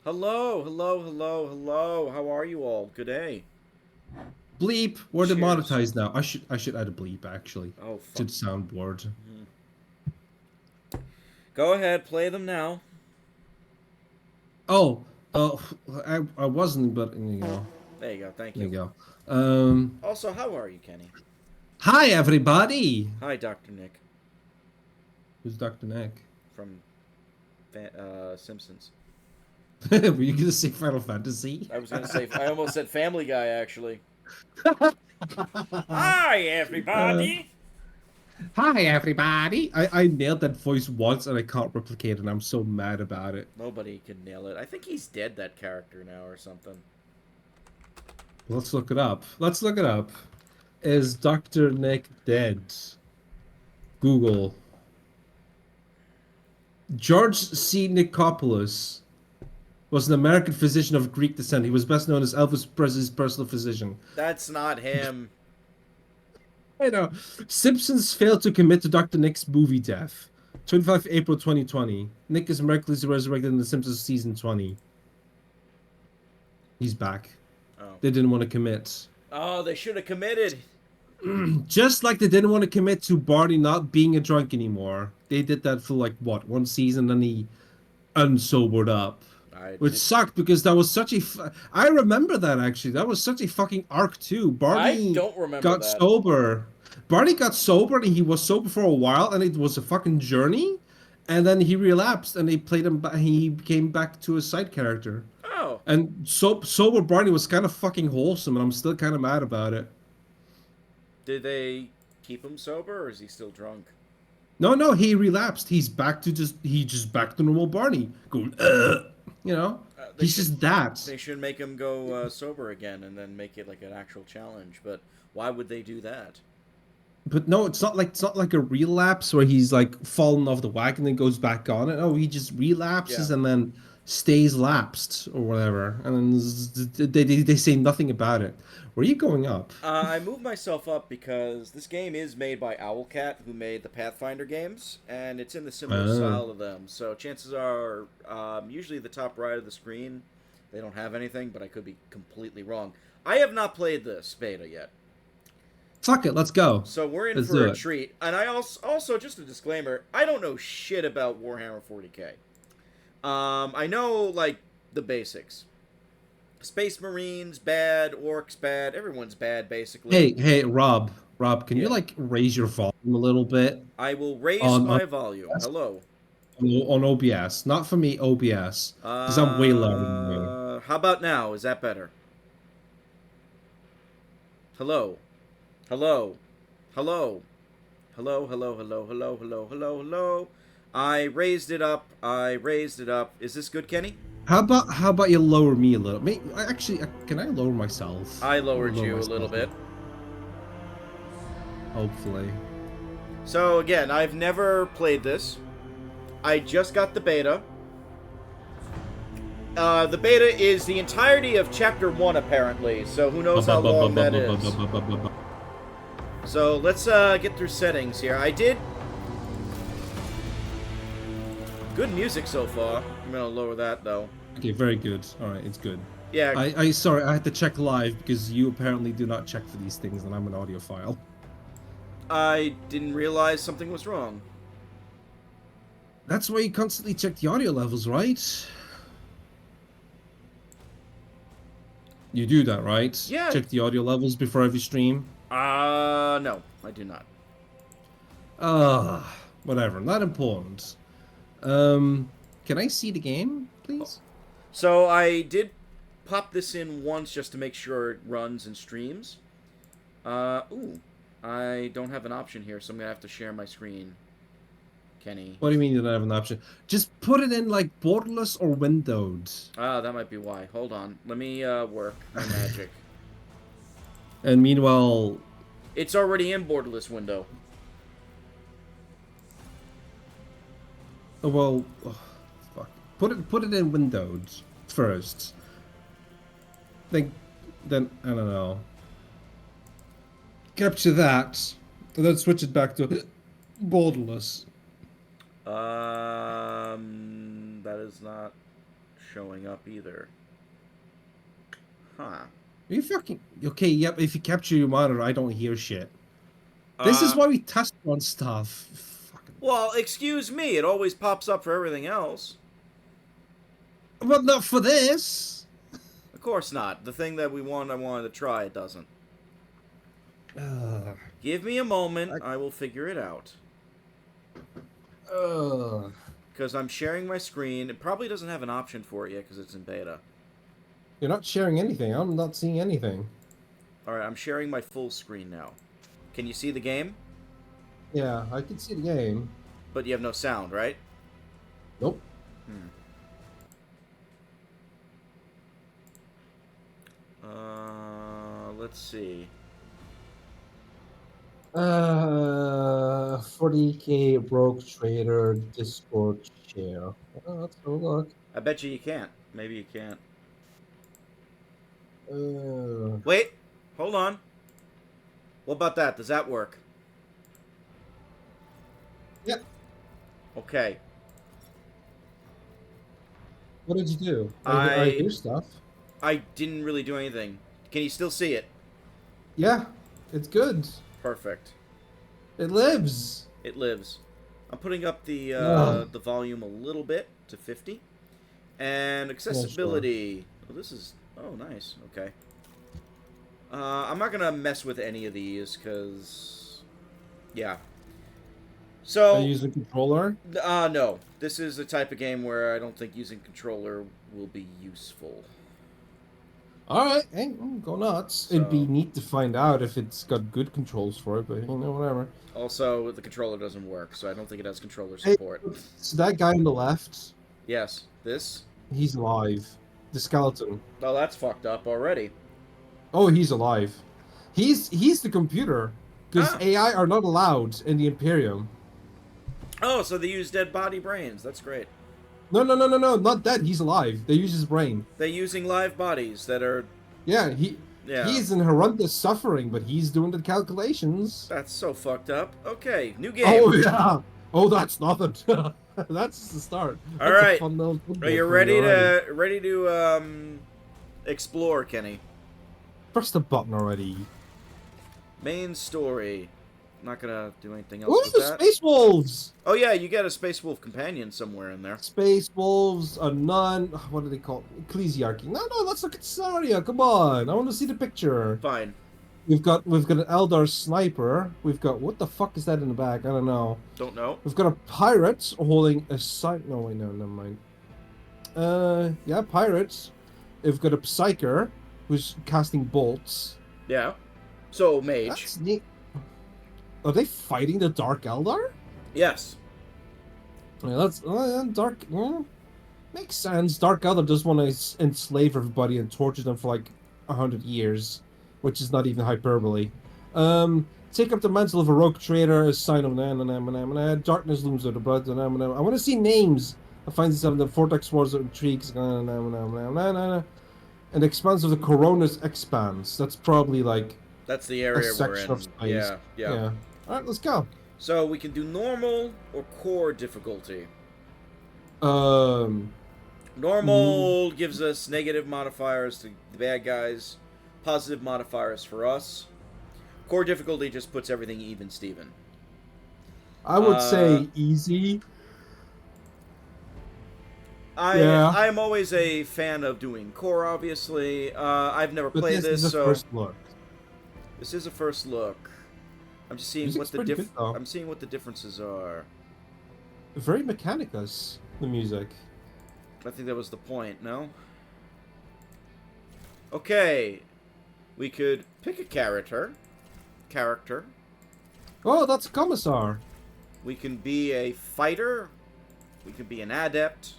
Hello, hello, hello, hello. How are you all? Good day. Bleep. We're Cheers. demonetized now. I should add a bleep actually Oh, to fuck. the soundboard. Go ahead, play them now. Oh, oh, I wasn't, but There you go. Thank there you. you go. Um, Also, how are you, Kenny? Hi everybody. Hi, Dr. Nick Who's Dr. Nick? from Simpsons. Were you gonna say Final Fantasy? I was gonna say, I almost said Family Guy, actually. Hi, Uh, everybody. Hi everybody. I nailed that voice once and I can't replicate it. And I'm so mad about it. Nobody can nail it. I think he's dead, that character now, or something. Let's look it up. Let's look it up. Is Dr. Nick dead? Google. George C. Nikopoulos was an American physician of Greek descent. He was best known as Elvis Presley's personal physician. That's not him. I know. Simpsons failed to commit to Dr. Nick's movie death. 25 April 2020. Nick is miraculously resurrected in The Simpsons season 20. He's back. Oh. They didn't want to commit. Oh, they should have committed. Just like they didn't want to commit to Barney not being a drunk anymore. They did that for like what, one season, and he unsobered up. I Which did. sucked because that was such a. I remember that actually. That was such a fucking arc too. I Barney don't remember got that. sober. Barney got sober and he was sober for a while, and it was a fucking journey. And then he relapsed, and they played him. He came back to a side character. Oh, And sober Barney was kind of fucking wholesome, and I'm still kind of mad about it. did they keep him sober, or is he still drunk? No, no, he relapsed. He just back to normal Barney, going, you know, They he's should just that. they should make him go sober again, and then make it like an actual challenge. But why would they do that? But no, it's not like a relapse where he's like fallen off the wagon and goes back on it. Oh, he just Yeah. relapses and then stays lapsed or whatever, and then they say nothing about it. Where are you going up? I moved myself up because this game is made by Owlcat, who made the Pathfinder games, and it's in the similar Uh, style of them. So chances are, usually the top right of the screen, they don't have anything, but I could be completely wrong. I have not played this beta yet. Fuck it, let's go. So we're in Let's for do a it. treat. And I also just a disclaimer, I don't know shit about Warhammer 40K. I know like the basics. Space Marines bad, orcs bad, everyone's bad basically. Hey, Rob, can you Yeah. like raise your volume a little bit I will raise on my volume. Hello. OBS? Not for me, OBS, because I'm way louder than you. How about now? Is that better? Hello. Hello. Hello. Hello, hello, hello, hello, hello, hello, hello. I raised it up. I raised it up. Is this good, Kenny? How about you lower me a little? Actually, can I lower myself? I I'm gonna lowered lower you a little myself, bit. hopefully. So again, I've never played this. I just got the beta. The beta is the entirety of Chapter 1, apparently, so who knows how long that is. So let's get through settings here. I did... Good music so far. I'm gonna lower that, though. Okay, very good. All right, it's good. Yeah, Sorry, I had to check live because you apparently do not check for these things, and I'm an audiophile. I didn't realize something was wrong. That's why you constantly check the audio levels, right? You do that, right? Yeah. Check the audio levels before every stream. No, I do not. Whatever, not important. Um, can I see the game, please? So I did pop this in once just to make sure it runs and streams. Ooh. I don't have an option here, so I'm gonna have to share my screen. Kenny. What do you mean you don't have an option? Just put it in like borderless or windowed. Ah, that might be why. Hold on. Let me work my magic. And meanwhile, It's already in borderless window. well, oh, fuck. Put it in windowed first. Then then I don't know. Capture that, and then switch it back to borderless. That is not showing up either. Huh. Are you fucking okay? Yep. If you capture your monitor, I don't hear shit. This is why we test on stuff. Fucking. Well, excuse me. It always pops up for everything else. But not for this. Of course not. The thing that I wanted to try, it doesn't. Give me a moment. I will figure it out. Because I'm sharing my screen. It probably doesn't have an option for it yet because it's in beta. You're not sharing anything. I'm not seeing anything. Alright, I'm sharing my full screen now. Can you see the game? Yeah, I can see the game. But you have no sound, right? Nope. Let's see. 40K Rogue Trader Discord share. Let's go look. I bet you can't. Maybe you can't. Uh, Wait. Hold on. What about that? Does that work? Yep. Okay. What did you do? I hear stuff. I didn't really do anything. Can you still see it? Yeah, it's good. Perfect. It lives. It lives. I'm putting up the the volume a little bit to 50. And accessibility. Oh, this is... Oh, nice. Okay. I'm not going to mess with any of these, because... Yeah. So... Are you using controller? No. This is a type of game where I don't think using controller will be useful. Alright, hey, go nuts. So- It'd be neat to find out if it's got good controls for it, but you know, whatever. Also, the controller doesn't work, so I don't think it has controller Hey, support. so that guy on the left, Yes. This? he's alive. The skeleton. Oh, that's fucked up already. Oh, he's alive. He's the computer. Because Ah. AI are not allowed in the Imperium. Oh, so they use dead body brains. That's great. No, not dead. He's alive. They use his brain. They're using live bodies that are... Yeah, Yeah. he's in horrendous suffering, but he's doing the calculations. That's so fucked up. Okay, new game. Oh yeah. Oh, that's nothing. That's the start. All That's a right. fun little football Are you for you already. ready to explore, Kenny? Press the button already. Main story. Not gonna do anything else Ooh, with that. Space Wolves! Oh yeah, you get a Space Wolf companion somewhere in there. Space Wolves, a nun. What do they call it? Ecclesiarchy. No, let's look at Saria. Come on. I want to see the picture. Fine. We've got an Eldar sniper. We've got what the fuck is that in the back? I don't know. Don't know. We've got a pirate holding a sight. No, wait, no, never mind. Yeah, pirates. We've got a psyker who's casting bolts. Yeah. So mage. That's neat. Are they fighting the Dark Eldar? Yes. Yeah, that's Dark. Makes sense. Dark Eldar does want to enslave everybody and torture them for like 100 years, which is not even hyperbole. Take up the mantle of a rogue trader as sign of darkness looms over the blood. I want to see names. I find this on the vortex wars of intrigues. And the expanse of the Coronas expands. That's probably like That's the area we're section in. of space. Yeah. All right, let's go. So we can do normal or core difficulty. Um, Normal gives us negative modifiers to the bad guys, positive modifiers for us. Core difficulty just puts everything even Steven. I would say easy. I'm always a fan of doing core, obviously. I've never But played this this, is a so first look. this is a first look. I'm just seeing Music's what the pretty good, though. I'm seeing what the differences are. Very Mechanicus, the music. I think that was the point, no? Okay. We could pick a character. Oh, that's a Commissar. We can be a fighter. We could be an adept.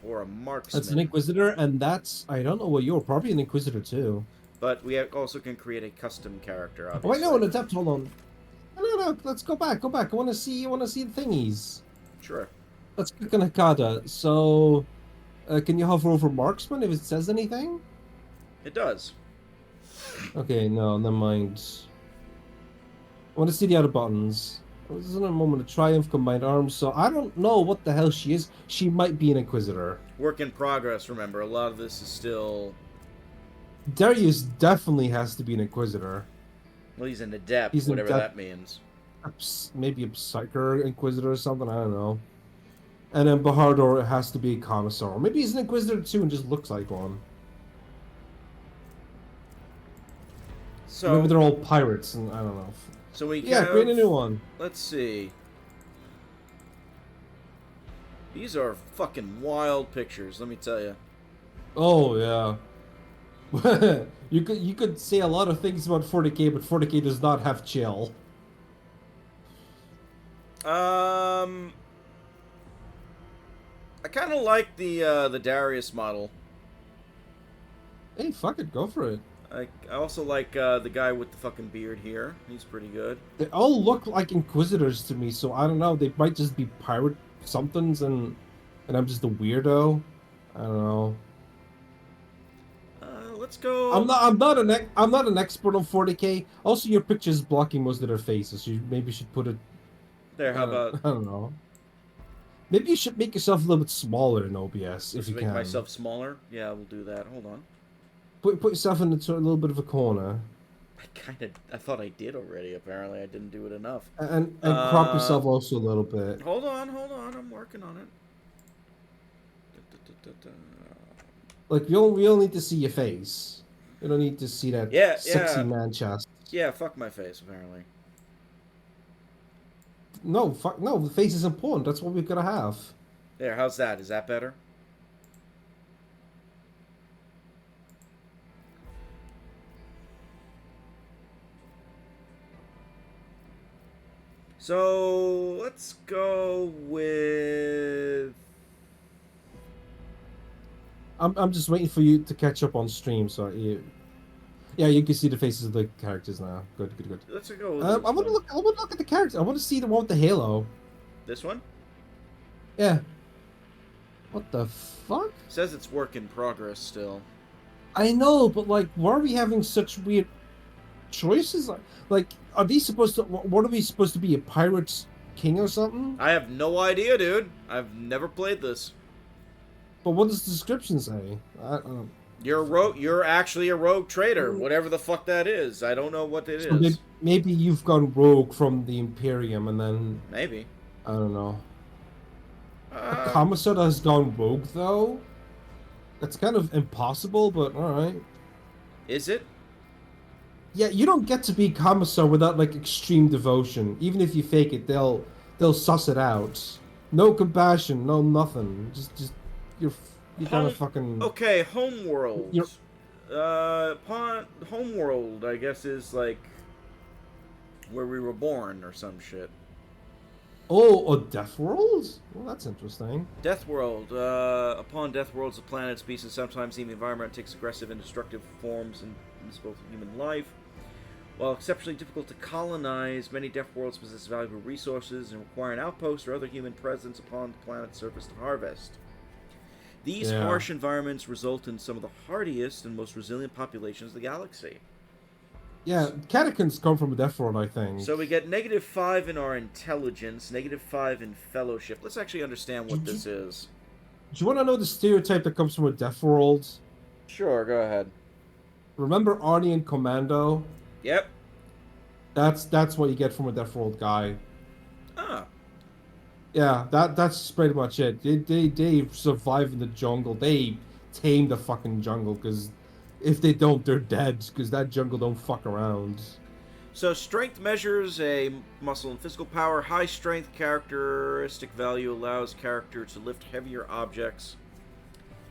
Or a marksman. That's an Inquisitor, and that's... I don't know what you're. Probably an Inquisitor, too. But we also can create a custom character, Oh, obviously. wait, no, an Adept, hold on. No, let's go back. I want to see the thingies. Sure. Let's click on Hakata. So, can you hover over Marksman if it says anything? It does. Okay, no, never mind. I want to see the other buttons. This isn't a moment of triumph, combined arms, so I don't know what the hell she is. She might be an Inquisitor. Work in progress, remember. A lot of this is still... Darius definitely has to be an Inquisitor. Well, he's an adept, He's an whatever adept. that means. Maybe a Psyker Inquisitor or something, I don't know. And then Bahador has to be a Commissar. Or maybe he's an Inquisitor too and just looks like one. So Maybe they're all pirates, and I don't know. So we Yeah, have, create a new one. Let's see. These are fucking wild pictures, let me tell you. Oh yeah. you could say a lot of things about 40k, but 40k does not have chill. I kind of like the Darius model. Hey, fuck it, go for it. I also like the guy with the fucking beard here. He's pretty good. They all look like Inquisitors to me, so I don't know. They might just be pirate somethings, and I'm just a weirdo. I don't know. Let's go. I'm not an expert on 40k. Also, your picture's blocking most of their faces. So you maybe should put it there. How about? I don't know. Maybe you should make yourself a little bit smaller in OBS if you make can. myself smaller? Yeah, we'll do that. Hold on. Put yourself in a little bit of a corner. I thought I did already. Apparently, I didn't do it enough. And crop yourself also a little bit. Hold on. I'm working on it. Like we all need to see your face. We don't need to see that sexy man chest. Yeah, fuck my face. Apparently. No, no. The face is important. That's what we've got to have. There. How's that? Is that better? So let's go with. I'm just waiting for you to catch up on stream, so you can see the faces of the characters now. Good. Let's go. I want to look at the characters. I want to see the one with the halo. This one? Yeah. What the fuck? It says it's work in progress still. I know, but like, why are we having such weird choices? Like, are these supposed to? What are we supposed to be? A pirate's king or something? I have no idea, dude. I've never played this. But what does the description say? You're a rogue. You're actually a rogue trader, whatever the fuck that is. I don't know what it is. Maybe you've gone rogue from the Imperium, and then maybe. I don't know. A commissar that has gone rogue, though. That's kind of impossible, but all right. Is it? Yeah, you don't get to be commissar without like extreme devotion. Even if you fake it, they'll suss it out. No compassion, no nothing. Just you're gonna fucking. Okay, Homeworld. Homeworld, I guess, is like where we were born or some shit. Oh, a Death World? Well, that's interesting. Death World. Upon Death Worlds, the planet, species, sometimes even the environment takes aggressive and destructive forms in both human life. While exceptionally difficult to colonize, many Death Worlds possess valuable resources and require an outpost or other human presence upon the planet's surface to harvest. These harsh environments result in some of the hardiest and most resilient populations of the galaxy. Yeah, Catechins come from a Death World, I think. So we get -5 in our intelligence, -5 in fellowship. Let's actually understand what this is. Do you want to know the stereotype that comes from a Death World? Sure, go ahead. Remember Arnie and Commando? Yep. That's what you get from a Death World guy. Ah. Yeah, that's pretty much it. They survive in the jungle. They tame the fucking jungle, because if they don't, they're dead, because that jungle don't fuck around. So strength measures a muscle and physical power. High strength characteristic value allows character to lift heavier objects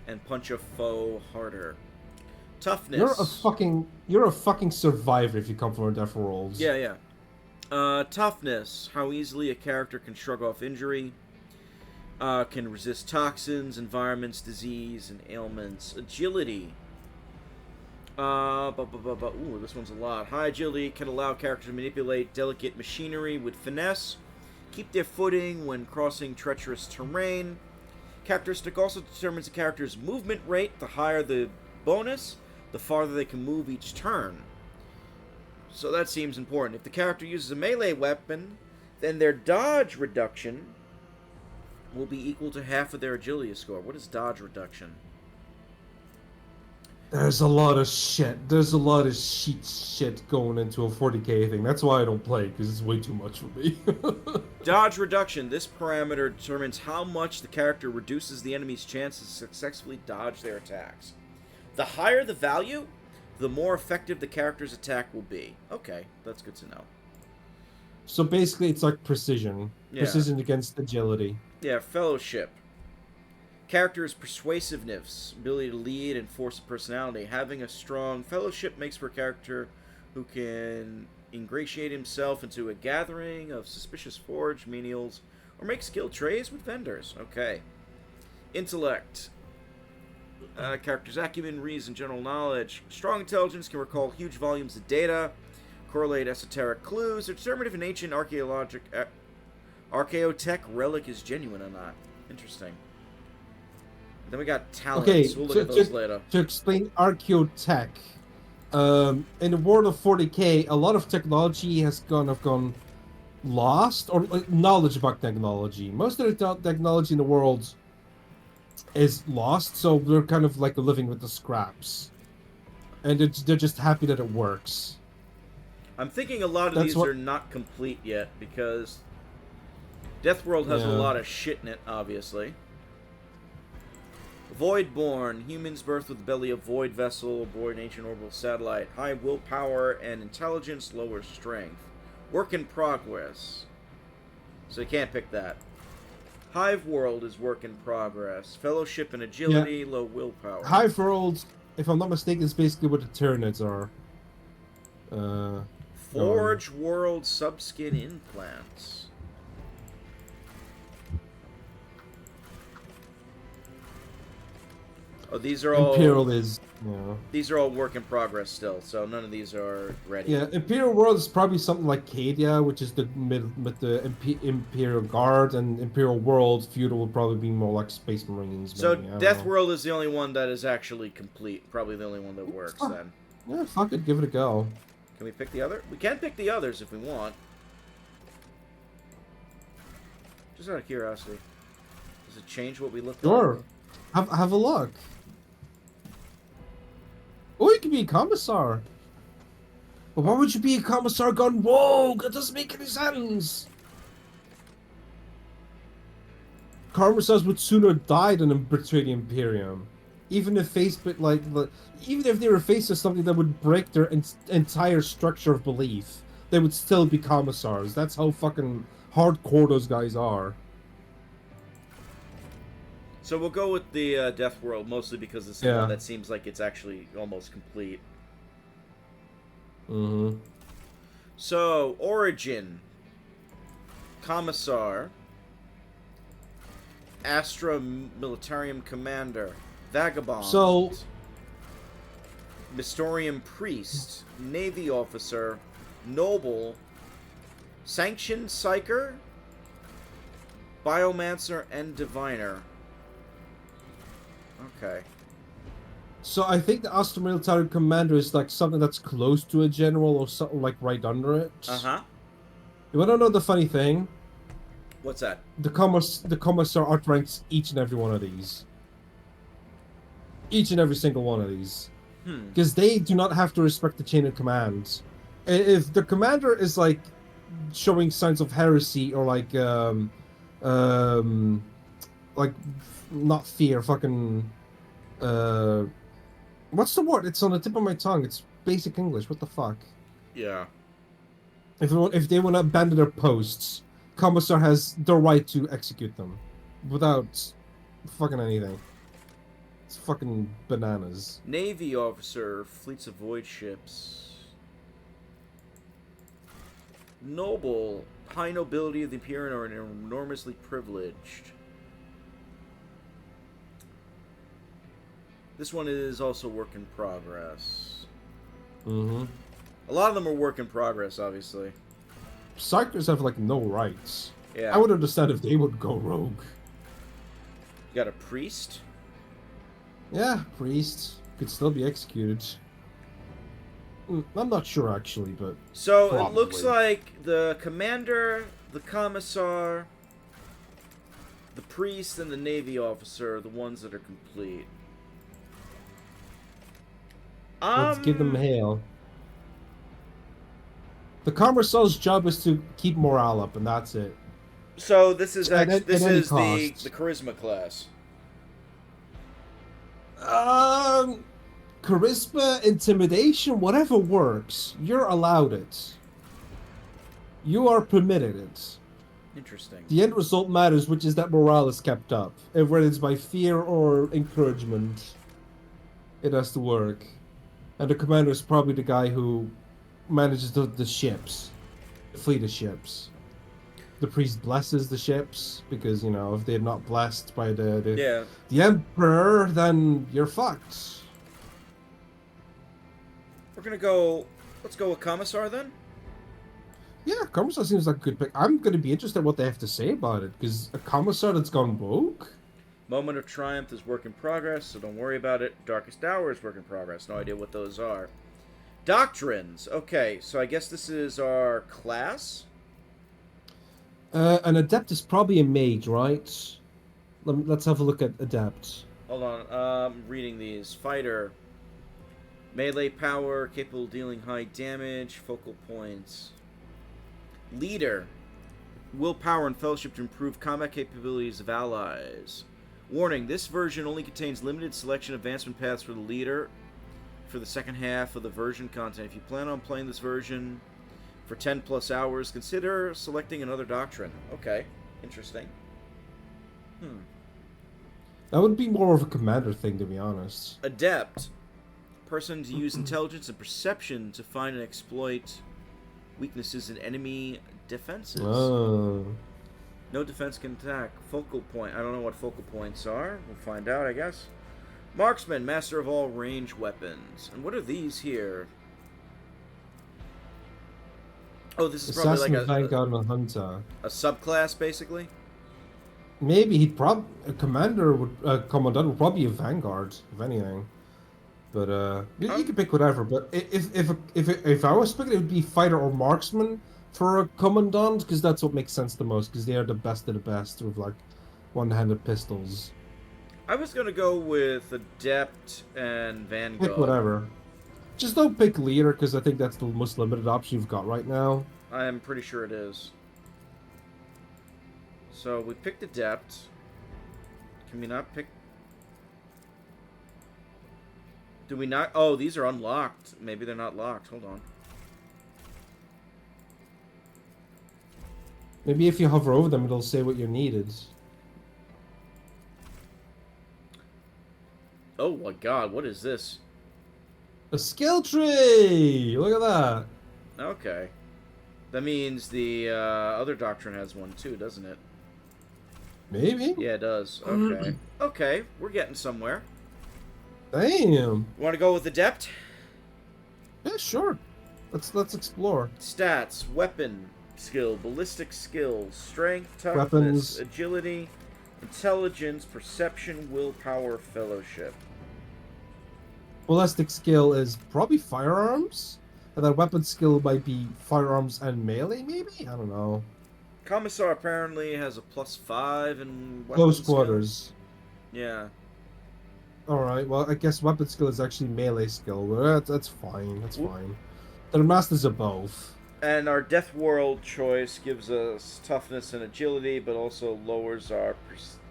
and punch a foe harder. Toughness. You're a fucking survivor if you come from a Death World. Yeah. Toughness. How easily a character can shrug off injury. Can resist toxins, environments, disease, and ailments. Agility. Ooh, this one's a lot. High agility can allow characters to manipulate delicate machinery with finesse, keep their footing when crossing treacherous terrain. Characteristic also determines a character's movement rate. The higher the bonus, the farther they can move each turn. So that seems important. If the character uses a melee weapon, Then their dodge reduction will be equal to half of their agility score. What is dodge reduction? There's a lot of shit. There's a lot of shit going into a 40k thing. That's why I don't play, because it's way too much for me. Dodge reduction. This parameter determines how much the character reduces the enemy's chance to successfully dodge their attacks. The higher the value, the more effective the character's attack will be. Okay, that's good to know. So basically, it's like precision. Yeah. Precision against agility. Yeah, fellowship. Character's persuasiveness, ability to lead and force of personality. Having a strong fellowship makes for a character who can ingratiate himself into a gathering of suspicious forge menials or make skilled trades with vendors. Okay. Intellect. Character's acumen, reason, general knowledge. Strong intelligence can recall huge volumes of data, correlate esoteric clues, or determine if an ancient archaeotech relic is genuine or not. Interesting. Then we got talents. Okay, We'll look at those later. To explain archaeotech, in the world of 40k, a lot of technology has gone lost, or knowledge about technology. Most of the technology in the world is lost, so they're kind of like living with the scraps, and they're just happy that it works. I'm thinking a lot of these are not complete yet because Deathworld has a lot of shit in it, obviously. Voidborn, humans birthed with the belly of void vessel, aboard an ancient orbital satellite. High willpower and intelligence, lower strength. Work in progress. So you can't pick that. Hive World is work in progress. Fellowship and agility, low willpower. Hive World, if I'm not mistaken, is basically what the Tyranids are. Forge World subskin implants. Oh, these are all Imperial is. These are all work in progress still, so none of these are ready. Yeah, Imperial World is probably something like Cadia, which is the with the Imperial Guard, and Imperial World Feudal will probably be more like Space Marines. So maybe, Deathworld is the only one that is actually complete. Probably the only one that works then. Yeah, fuck it, give it a go. Can we pick the other? We can pick the others if we want. Just out of curiosity. Does it change what we look Sure. Have a look. Oh, you can be a commissar. But why would you be a commissar gone rogue? That doesn't make any sense. Commissars would sooner die than betray the Imperium. Even if even if they were faced with something that would break their entire structure of belief, they would still be commissars. That's how fucking hardcore those guys are. So we'll go with the Deathworld, mostly because it's the one that seems like it's actually almost complete. Mm-hmm. So, Origin. Commissar. Astra Militarium Commander. Vagabond. So... Mystorium Priest. Navy Officer. Noble. Sanctioned Psyker. Biomancer and Diviner. Okay. So I think the Astra Military Commander is like something that's close to a general or something like right under it. Uh-huh. You wanna know the funny thing? What's that? The Commissar outranks each and every one of these. Each and every single one of these. Because they do not have to respect the chain of command. If the commander is like showing signs of heresy or like not fear, fucking what's the word? It's on the tip of my tongue. It's basic English. What the fuck? Yeah. If they want to abandon their posts, Commissar has the right to execute them without fucking anything. It's fucking bananas. Navy Officer, fleets of void ships. Noble, high nobility of the Imperium are enormously privileged. This one is also work in progress. Mm-hmm. A lot of them are work in progress, obviously. Psychers have, like, no rights. Yeah. I would understand if they would go rogue. You got a priest? Yeah, priest. Could still be executed. I'm not sure, actually, but... So, probably. it looks like the commander, the commissar, the priest, and the navy officer are the ones that are complete. Let's give them hail. The Commissar's job is to keep morale up, and that's it. So this is At any the cost. charisma class. Charisma, intimidation, whatever works. You're allowed it. You are permitted it. Interesting. The end result matters, which is that morale is kept up. Whether it's by fear or encouragement, it has to work. And the commander is probably the guy who manages the ships, the fleet of ships. The priest blesses the ships because, you know, if they're not blessed by the emperor, then you're fucked. We're gonna go. Let's go with commissar then. Yeah, commissar seems like a good pick. I'm gonna be interested in what they have to say about it because a commissar that's gone rogue. Moment of Triumph is work in progress, so don't worry about it. Darkest Hour is work in progress. No idea what those are. Doctrines. Okay, so I guess this is our class. An adept is probably a mage, right? Let's have a look at adept. Hold on, I'm reading these. Fighter. Melee power, capable of dealing high damage, focal points. Leader. Willpower and fellowship to improve combat capabilities of allies. Warning, this version only contains limited selection advancement paths for the leader for the second half of the version content. If you plan on playing this version for 10 plus hours, consider selecting another doctrine. Okay, interesting. That would be more of a commander thing, to be honest. Adept. Person to use intelligence and perception to find and exploit weaknesses in enemy defenses. Oh. No defense can attack. Focal point. I don't know what focal points are. We'll find out, I guess. Marksman, master of all range weapons. And what are these here? Oh, this is probably Assassin, like Vanguard, and Hunter. a subclass, basically. Maybe he'd a commander would commandant would probably be a Vanguard, if anything. But you can pick whatever. But if I was picking, it would be fighter or marksman for a commandant, because that's what makes sense the most, because they are the best of the best with like one-handed pistols. I was gonna go with adept and vanguard. Pick whatever. Just don't pick leader, because I think that's the most limited option you've got right now. I'm pretty sure it is. So we picked adept. Can we not pick? Do we not? Oh, these are unlocked. Maybe they're not locked. Hold on. Maybe if you hover over them, it'll say what you're needed. Oh my god, what is this? A skill tree! Look at that. Okay. That means the other doctrine has one too, doesn't it? Maybe? Yeah, it does. Okay. Okay, we're getting somewhere. Damn. Want to go with adept? Yeah, sure. Let's explore. Stats: weapon skill, ballistic skill, strength, toughness, Weapons. agility, intelligence, perception, willpower, fellowship. Ballistic skill is probably firearms, and then weapon skill might be firearms and melee, maybe? I don't know. Commissar apparently has a +5 in weapon Close skill. quarters. Yeah. Alright, well, I guess weapon skill is actually melee skill. Well, that's fine, that's fine. They're masters of both. And our Death World choice gives us toughness and agility, but also lowers our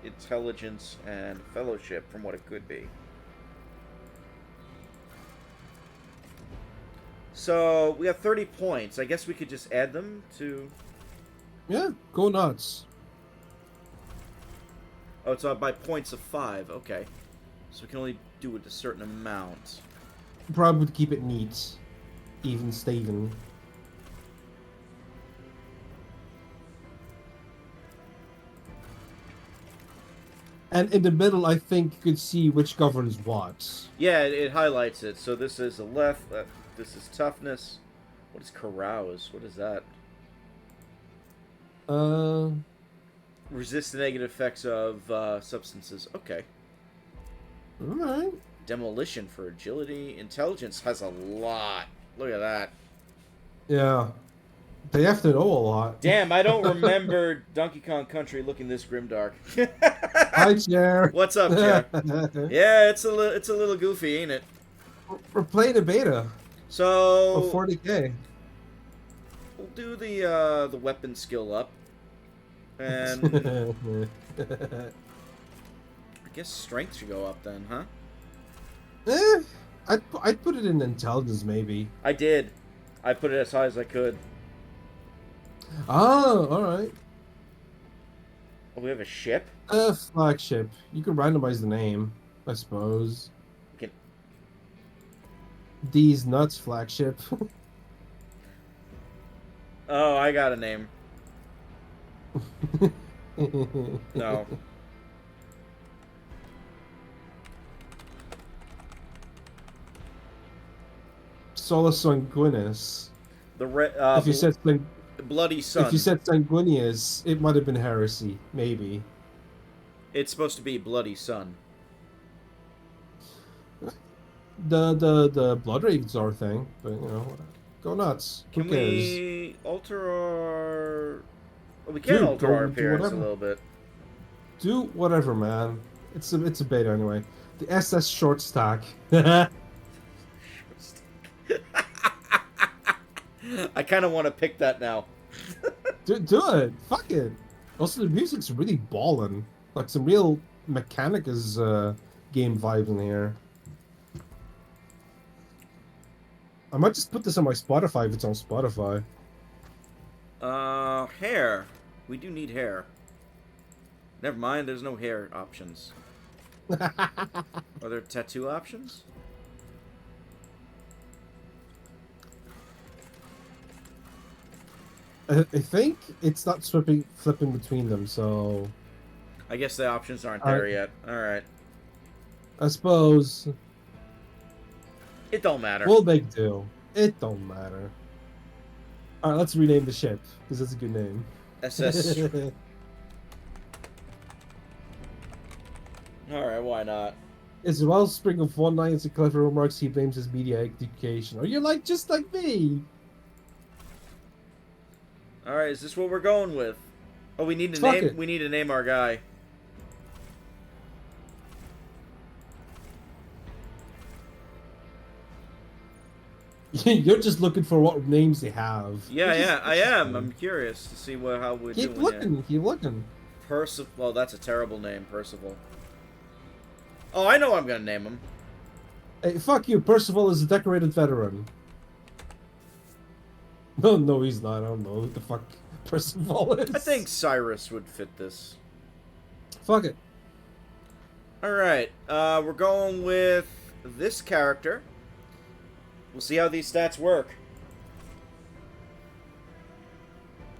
intelligence and fellowship from what it could be. So we have 30 points. I guess we could just add them to... Yeah, go nuts. Oh, it's by points of 5. Okay. So we can only do it a certain amount. Probably would keep it neat. Even Steven. And in the middle, I think you could see which governs what. Yeah, it highlights it. So this is a left. This is toughness. What is carouse? What is that? Resist the negative effects of substances. Okay. Alright. Demolition for agility. Intelligence has a lot. Look at that. Yeah. They have to know a lot. Damn, I don't remember Donkey Kong Country looking this grimdark. Hi, Chair. What's up, Chair? Yeah, it's a little goofy, ain't it? We're playing a beta of So 40K. we'll do the weapon skill up, and I guess strength should go up then, huh? I'd put it in intelligence maybe. I did. I put it as high as I could. Oh, all right. Oh, we have a ship. Flagship. You can randomize the name, I suppose. We can. These nuts flagship. Oh, I got a name. No. Solus Sanguinis. If you said Bloody Sun. if you said Sanguinius, it might have been heresy, maybe. It's supposed to be Bloody Sun. The Blood Ravens are a thing, but you know, go nuts. Who Can cares? we alter our? Well, we can Dude, alter our do appearance a whatever. little bit. Do whatever, man. It's a beta anyway. The SS short stack. I kind of want to pick that now. do it. Fuck it. Also, the music's really ballin'. Like some real Mechanicus game vibe in here. I might just put this on my Spotify if it's on Spotify. Hair. We do need hair. Never mind, there's no hair options. Are there tattoo options? I think it's not flipping between them, so I guess the options aren't there yet. Alright. I suppose It don't matter. we'll make do. It don't matter. Alright, let's rename the ship, because that's a good name. SS. Alright, why not? As a wellspring of one night and clever remarks, he blames his media education. Are you like just like me? Alright, is this what we're going with? Oh, we need to Fuck name it. we need to name our guy. You're just looking for what names they have. Yeah, Which is yeah, I am. interesting. I'm curious to see how we're Keep doing looking, here. keep looking. Well, that's a terrible name, Percival. Oh, I know what I'm gonna name him. Hey, fuck you, Percival is a decorated veteran. No, he's not. I don't know who the fuck Percival is. I think Cyrus would fit this. Fuck it. Alright, we're going with this character. We'll see how these stats work.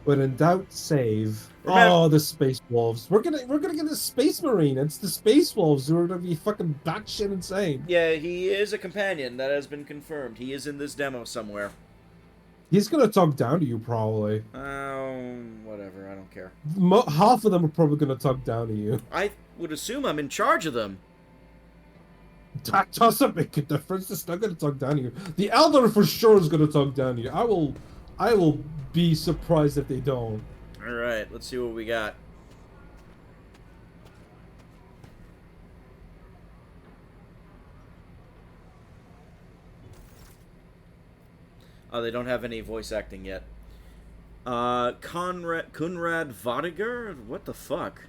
When in doubt, save. Remember- Oh, the Space Wolves. We're gonna get a Space Marine. It's the Space Wolves who are gonna be fucking batshit insane. Yeah, he is a companion. That has been confirmed. He is in this demo somewhere. He's gonna talk down to you probably. Whatever. I don't care. Half of them are probably gonna talk down to you. I would assume I'm in charge of them. That doesn't make a difference. It's not gonna talk down to you. The Elder for sure is gonna talk down to you. I will be surprised if they don't. Alright, let's see what we got. Oh, they don't have any voice acting yet. Conrad Vodiger? What the fuck?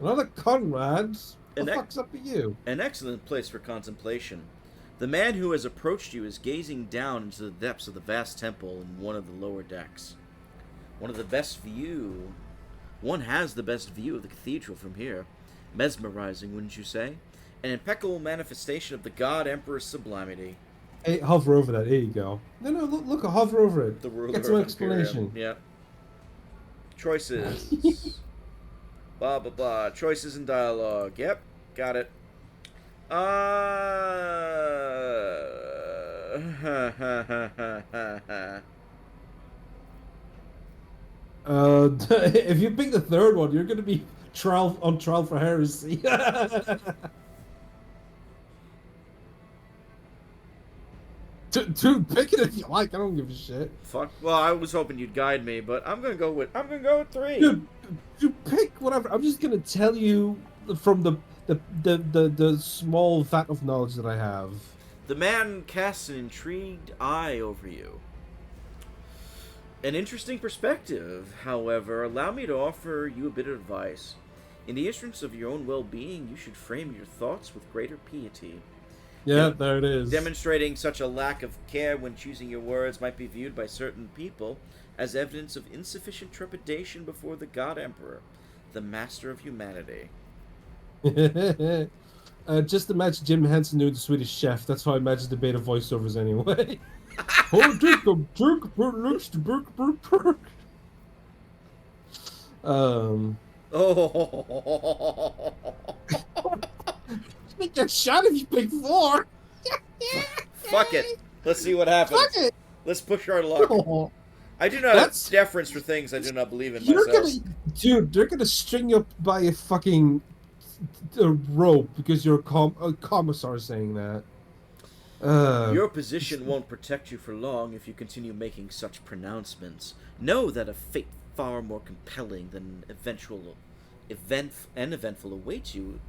Another Conrad. What the An fuck's up with you? An excellent place for contemplation. The man who has approached you is gazing down into the depths of the vast temple in one of the lower decks. One has the best view of the cathedral from here. Mesmerizing, wouldn't you say? An impeccable manifestation of the God Emperor's sublimity. Hey, hover over that. There you go. No, look, hover over it. The ruler Get some of explanation. Imperium. Yeah. Choices. Blah, blah, blah. Choices and dialogue. Yep. Got it. If you pick the third one, you're gonna be on trial for heresy. Dude, pick it if you like. I don't give a shit. Fuck. Well, I was hoping you'd guide me, but I'm gonna go with 3. Dude, pick whatever. I'm just gonna tell you from the small vat of knowledge that I have. The man casts an intrigued eye over you. An interesting perspective, however. Allow me to offer you a bit of advice. In the interest of your own well-being, you should frame your thoughts with greater piety. Yeah, there it is. Demonstrating such a lack of care when choosing your words might be viewed by certain people as evidence of insufficient trepidation before the God Emperor, the master of humanity. Just imagine Jim Henson doing the Swedish Chef. That's how I imagine the beta voiceovers anyway. Oh, Jacob, Oh, make a shot if you pick 4. fuck it. Let's see what happens. Fuck it. Let's push our luck. Oh, I do not have deference for things I do not believe in myself. Dude, they're gonna string you up by a fucking rope because you're a commissar saying that. Your position won't protect you for long if you continue making such pronouncements. Know that a fate far more compelling than eventful awaits you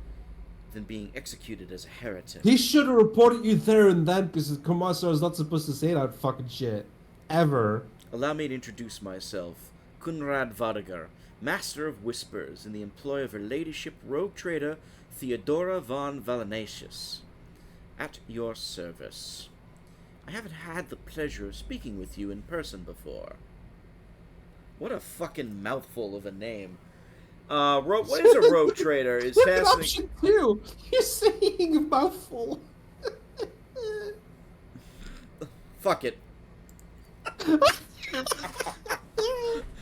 than being executed as a heretic. He should have reported you there and then because the commissar is not supposed to say that fucking shit. Ever. Allow me to introduce myself. Kunrad Vadagar, Master of Whispers in the employ of Her Ladyship Rogue Trader Theodora von Valanatius. At your service. I haven't had the pleasure of speaking with you in person before. What a fucking mouthful of a name. What is a rogue trader? Is option 2. You're saying a mouthful. Fuck it.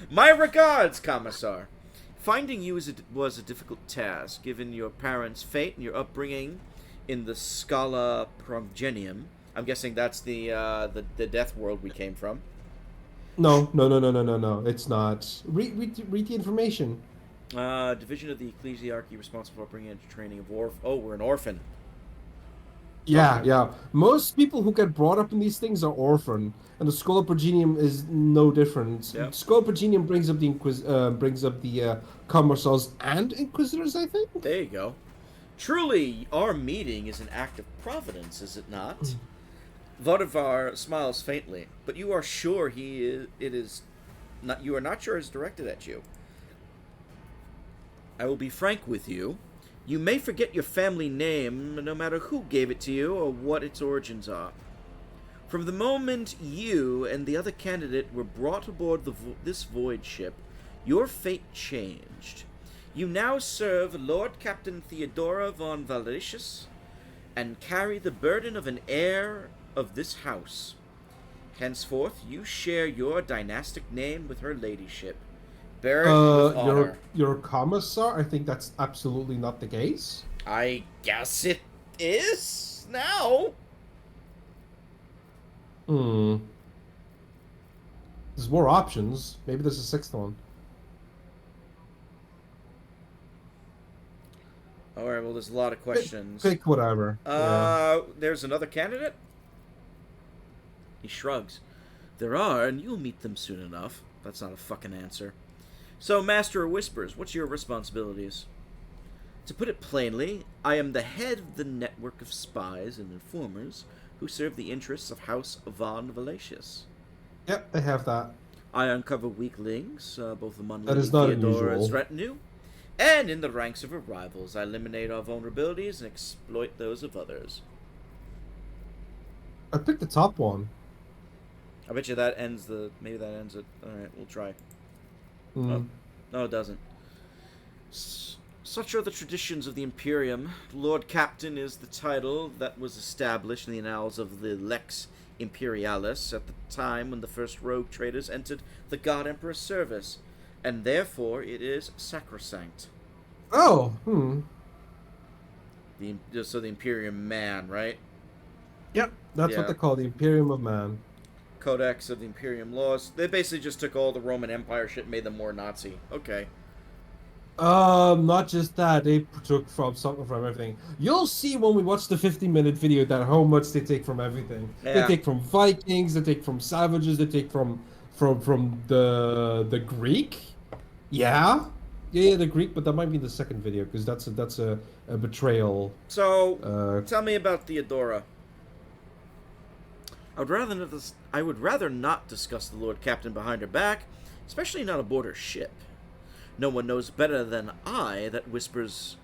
My regards, Commissar. Finding you was a difficult task, given your parents' fate and your upbringing in the Scala Progenium. I'm guessing that's the death world we came from. No. It's not. Read the information. Division of the Ecclesiarchy responsible for bringing into training of we're an orphan. Yeah. Most people who get brought up in these things are orphan, and the Schola Progenium is no different. Yep. Schola Progenium brings up the commissars and inquisitors, I think. There you go. Truly, our meeting is an act of providence, is it not? Vodavar smiles faintly, but you are sure you are not sure it's directed at you. I will be frank with you. You may forget your family name, no matter who gave it to you or what its origins are. From the moment you and the other candidate were brought aboard this void ship, your fate changed. You now serve Lord Captain Theodora von Valanatius and carry the burden of an heir of this house. Henceforth, you share your dynastic name with her ladyship. Bear it with honor. You're a commissar? I think that's absolutely not the case. I guess it is now. There's more options. Maybe there's a 6th one. Alright, well, there's a lot of questions. Pick whatever. There's another candidate? He shrugs. There are, and you'll meet them soon enough. That's not a fucking answer. So, Master of Whispers, what's your responsibilities? To put it plainly, I am the head of the network of spies and informers who serve the interests of House von Valanatius. Yep, they have that. I uncover weak links, both among That Lady is not Theodora's unusual. retinue, and in the ranks of her rivals. I eliminate our vulnerabilities and exploit those of others. I picked the top one. I bet you that ends maybe that ends it. Alright, we'll try. Oh, no, it doesn't. Such are the traditions of the Imperium. Lord Captain is the title that was established in the annals of the Lex Imperialis at the time when the first rogue traders entered the God Emperor's service, and therefore it is sacrosanct. Oh, So the Imperium Man, right? Yep, that's what they call the Imperium of Man. Codex of the Imperium laws. They basically just took all the Roman Empire shit and made them more Nazi. Okay. Not just that, they took from something from everything. You'll see when we watch the 15-minute video that how much they take from everything. They Yeah. take from Vikings, they take from savages, they take from the Greek. Yeah. Yeah, the Greek, but that might be the second video because that's a betrayal. So, Uh, tell me about Theodora. I would rather not discuss the Lord Captain behind her back, especially not aboard her ship. No one knows better than I uh, that whispers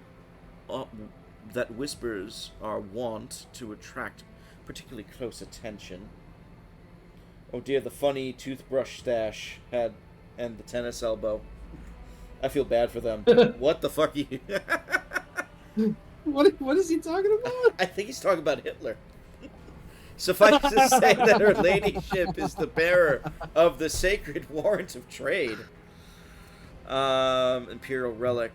are wont to attract particularly close attention. Oh dear, the funny toothbrush stash had and the tennis elbow. I feel bad for them. What the fuck? what is he talking about? I think he's talking about Hitler. Suffice to say that her ladyship is the bearer of the sacred warrant of trade, imperial relic,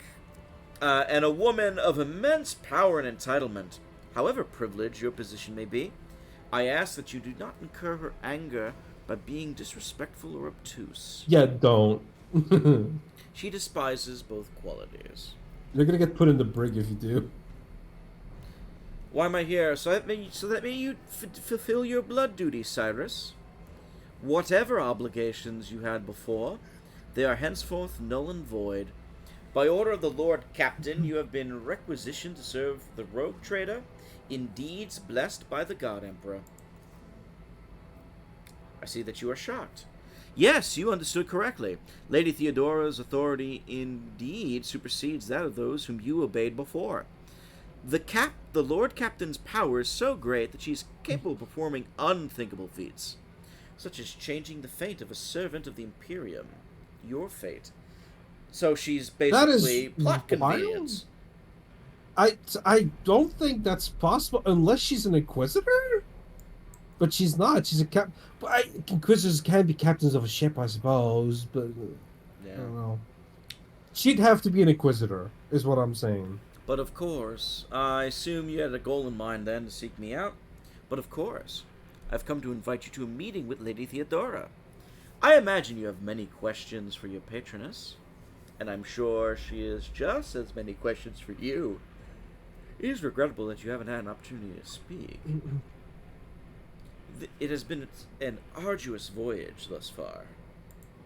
and a woman of immense power and entitlement. However privileged your position may be, I ask that you do not incur her anger by being disrespectful or obtuse. Yeah, don't. She despises both qualities. You're gonna get put in the brig if you do. Why am I here? So that may you fulfill your blood duty, Cyrus. Whatever obligations you had before, they are henceforth null and void. By order of the Lord Captain, you have been requisitioned to serve the rogue trader in deeds blessed by the God Emperor. I see that you are shocked. Yes, you understood correctly. Lady Theodora's authority indeed supersedes that of those whom you obeyed before. The Lord Captain's power is so great that she is capable of performing unthinkable feats, such as changing the fate of a servant of the Imperium. Your fate. So she's basically plot convenience. I don't think that's possible unless she's an inquisitor. But she's not. She's a cap. But inquisitors can be captains of a ship, I suppose. But Yeah. I don't know. She'd have to be an inquisitor, is what I'm saying. But of course, I assume you had a goal in mind then to seek me out. But of course, I've come to invite you to a meeting with Lady Theodora. I imagine you have many questions for your patroness, and I'm sure she has just as many questions for you. It is regrettable that you haven't had an opportunity to speak. It has been an arduous voyage thus far.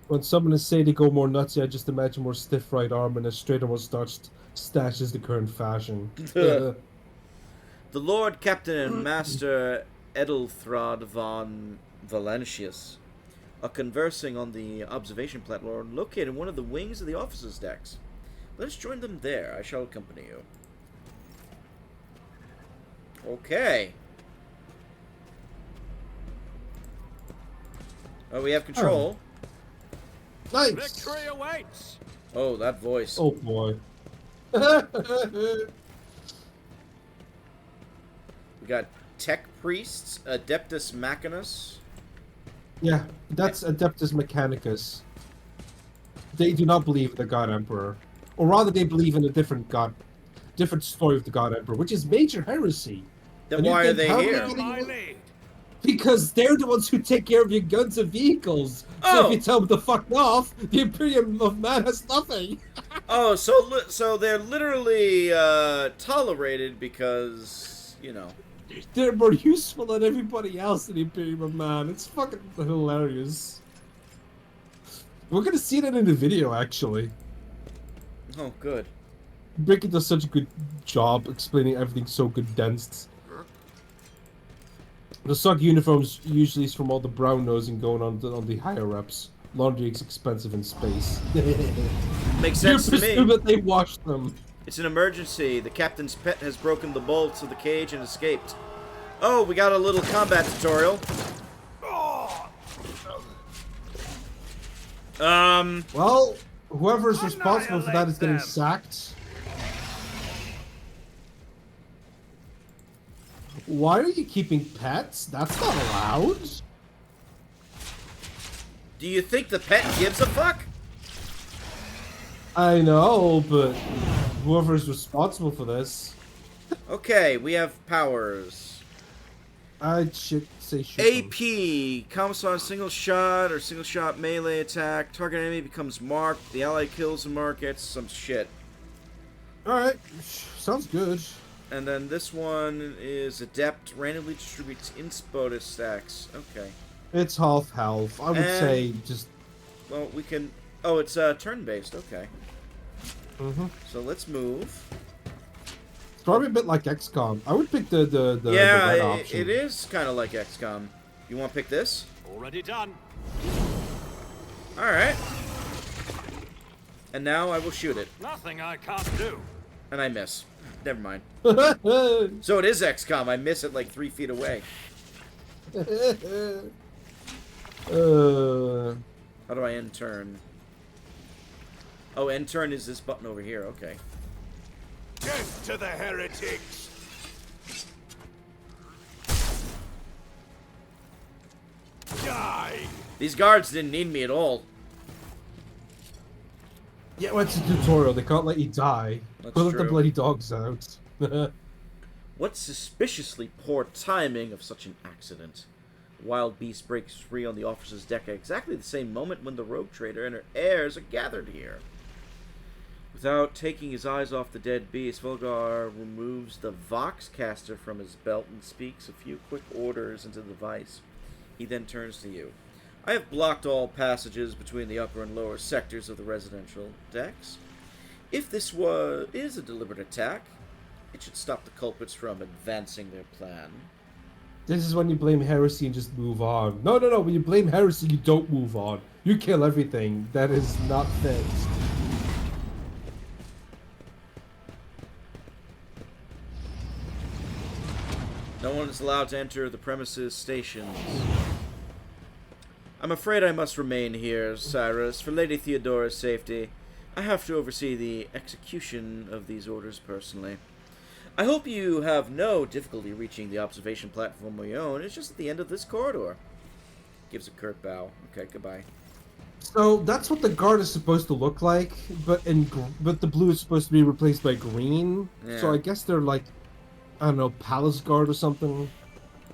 When someone say they go more nutsy, I just imagine more stiff right arm and a straighter mustache stash is the current fashion. The Lord Captain and Master Edelthrod von Valentius are conversing on the observation platform located in one of the wings of the officers' decks. Let us join them there. I shall accompany you. Okay. Oh, we have control. Nice. Victory awaits. Oh, that voice. Oh boy. We got Tech Priests, Adeptus Machinus. Yeah, that's Adeptus Mechanicus. They do not believe in the God Emperor, or rather, they believe in a different story of the God Emperor, which is major heresy. Then And you why are think, they how here? getting My away- lead. Because they're the ones who take care of your guns and vehicles. So Oh. if you tell them to fuck off, the Imperium of Man has nothing. Oh, so they're literally tolerated because, you know. They're more useful than everybody else in the Imperium of Man. It's fucking hilarious. We're gonna see that in the video, actually. Oh, good. Bricky does such a good job explaining everything so condensed. The SOG uniforms usually is from all the brown nosing going on the higher ups. Laundry is expensive in space. Makes You sense to presume me. that they wash them. It's an emergency. The captain's pet has broken the bolts of the cage and escaped. Oh, we got a little combat tutorial. Well, whoever's responsible for that is getting Annihilate them. sacked. Why are you keeping pets? That's not allowed. Do you think the pet gives a fuck? I know, but whoever's responsible for this, Okay, we have powers. I'd say shoot them. AP, commissar single shot or single shot melee attack. Target enemy becomes marked. The ally kills the mark. It's some shit. Alright, sounds good. And then this one is Adept, randomly distributes inspo stacks. Okay. It's half health. I would say just... Well, we can... Oh, it's turn-based. Okay. So let's move. It's probably a bit like XCOM. I would pick the yeah, red option. it is kind of like XCOM. You want to pick this? Already done. Alright. And now I will shoot it. Nothing I can't do. And I miss. Never mind. So it is XCOM. I miss it like 3 feet away. How do I end turn? Oh, end turn is this button over here. Okay. Death to the heretics! Die! These guards didn't need me at all. Yeah, well, it's a tutorial. They can't let you die. That's They'll let the true. bloody dogs out. What suspiciously poor timing of such an accident. Wild beast breaks free on the officer's deck at exactly the same moment when the rogue trader and her heirs are gathered here. Without taking his eyes off the dead beast, Volgar removes the Voxcaster from his belt and speaks a few quick orders into the device. He then turns to you. I have blocked all passages between the upper and lower sectors of the residential decks. If this is a deliberate attack, it should stop the culprits from advancing their plan. This is when you blame heresy and just move on. No. When you blame heresy, you don't move on. You kill everything. That is not fixed. No one is allowed to enter the premises stations. I'm afraid I must remain here, Cyrus, for Lady Theodora's safety. I have to oversee the execution of these orders personally. I hope you have no difficulty reaching the observation platform on your own. It's just at the end of this corridor. Gives a curt bow. Okay, goodbye. So that's what the guard is supposed to look like, but the blue is supposed to be replaced by green. Yeah. So I guess they're like, I don't know, palace guard or something.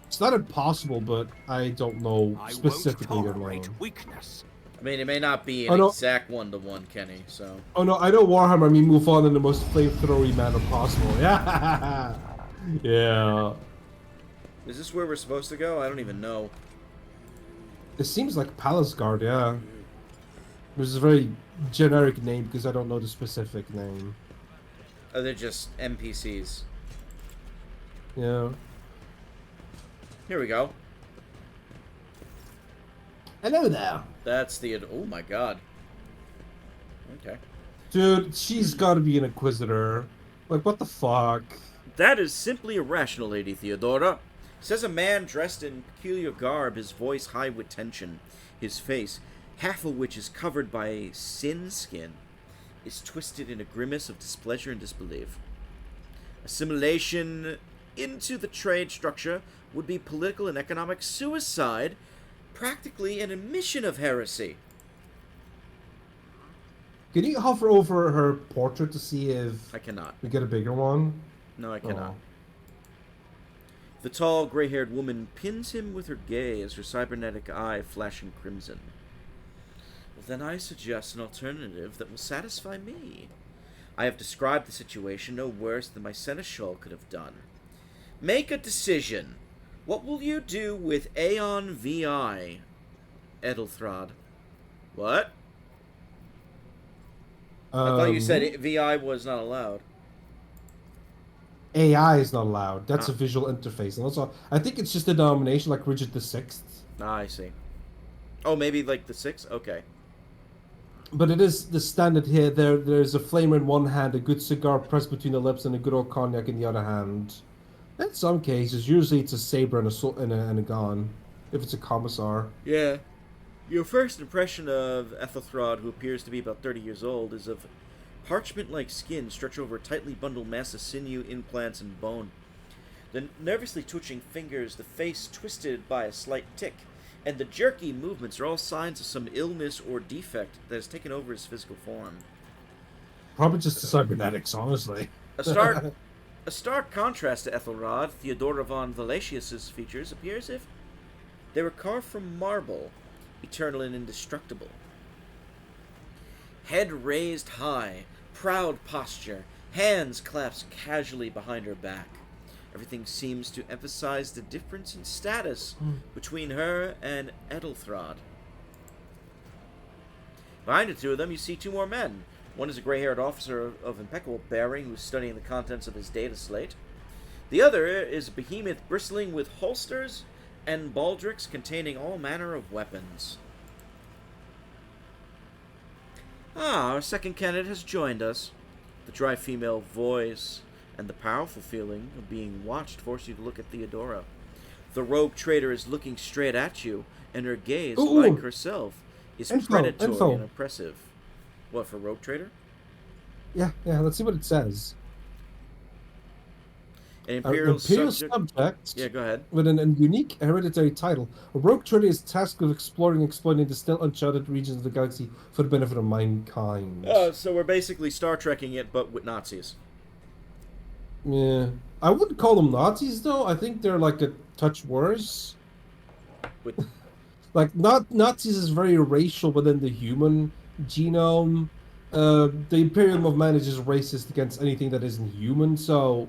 It's not impossible, but I don't know specifically their name. Weakness. I mean, it may not be an exact one-to-one, Kenny, so... Oh no, I know Warhammer, I mean move on in the most flamethrowery manner possible. Yeah. Yeah. Is this where we're supposed to go? I don't even know. It seems like Palace Guard, yeah. Which is a very generic name because I don't know the specific name. Oh, they're just NPCs. Yeah. Here we go. Hello there. That's the... Oh my god. Okay. Dude, she's gotta be an Inquisitor. Like, what the fuck? That is simply irrational, Lady Theodora. Says a man dressed in peculiar garb, his voice high with tension. His face, half of which is covered by sin skin, is twisted in a grimace of displeasure and disbelief. Assimilation into the trade structure would be political and economic suicide, practically an admission of heresy. Can you hover over her portrait to see if I cannot. we get a bigger one? No, I cannot. Oh. The tall, gray-haired woman pins him with her gaze, her cybernetic eye flashing crimson. Well, then I suggest an alternative that will satisfy me. I have described the situation no worse than my seneschal could have done. Make a decision. What will you do with Aeon VI, Edelthrod? What? I thought you said VI was not allowed. AI is not allowed. That's a visual interface. And also, I think it's just a denomination like Richard VI. Ah, I see. Oh, maybe like the 6? Okay. But it is the standard here. There's a flamer in one hand, a good cigar pressed between the lips, and a good old cognac in the other hand. In some cases, usually it's a saber and a gun, if it's a commissar. Yeah. Your first impression of Ethelthrod, who appears to be about 30 years old, is of parchment-like skin stretched over a tightly bundled mass of sinew, implants, and bone. The nervously twitching fingers, the face twisted by a slight tic, and the jerky movements are all signs of some illness or defect that has taken over his physical form. Probably just the cybernetics, honestly. A stark contrast to Ethelrod, Theodora von Valatius's features appears as if they were carved from marble, eternal and indestructible. Head raised high, proud posture, Hands clasped casually behind her back. Everything seems to emphasize the difference in status between her and Edelthrod. Behind the two of them, you see two more men. One is a gray-haired officer of impeccable bearing who's studying the contents of his data slate. The other is a behemoth bristling with holsters and baldricks containing all manner of weapons. Ah, our second candidate has joined us. The dry female voice and the powerful feeling of being watched force you to look at Theodora. The rogue trader is looking straight at you, and her gaze, Ooh. like herself, is predatory info. and oppressive. What, for rogue trader? Yeah, let's see what it says. An An imperial, imperial subject... subject Yeah, go ahead. with an unique hereditary title. A rogue trader is tasked with exploring and exploiting the still uncharted regions of the galaxy for the benefit of mankind. So we're basically Star Trekking it, but with Nazis. Yeah. I wouldn't call them Nazis, though. I think they're like a touch worse. With... Like, Nazis is very racial within the human genome. The Imperium of Man is just racist against anything that isn't human, so...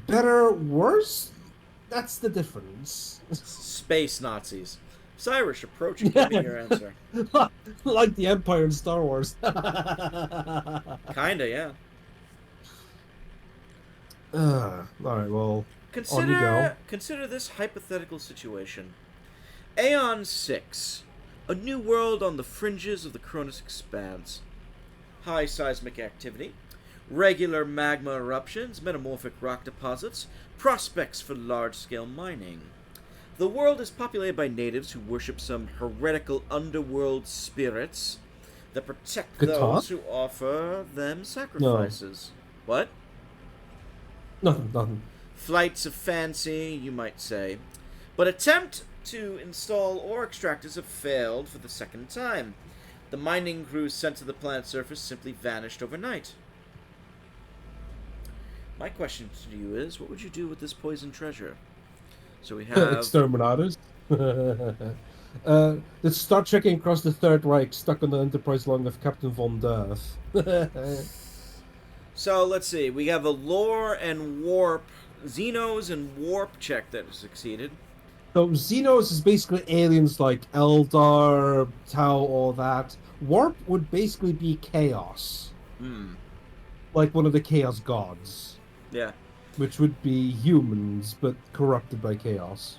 Better, worse? That's the difference. Space Nazis. Cyrus, approaching, give me your answer. Like the Empire in Star Wars. Kinda, yeah. Alright, well, on you go. Consider this hypothetical situation. Aeon 6. A new world on the fringes of the Cronus Expanse. High seismic activity. Regular magma eruptions, metamorphic rock deposits, prospects for large-scale mining. The world is populated by natives who worship some heretical underworld spirits that protect those who offer them sacrifices. No. What? Nothing. Flights of fancy, you might say. But attempt to install ore extractors have failed for the second time. The mining crews sent to the planet's surface simply vanished overnight. My question to you is, what would you do with this poisoned treasure? So we have... Exterminators. The Star Trekking across the Third Reich stuck on the Enterprise long of Captain Von Durth. So, let's see. We have a lore and warp, Xenos and warp check that has succeeded. So, Xenos is basically aliens like Eldar, Tau, all that. Warp would basically be chaos. Like one of the chaos gods. Yeah. Which would be humans, but corrupted by chaos.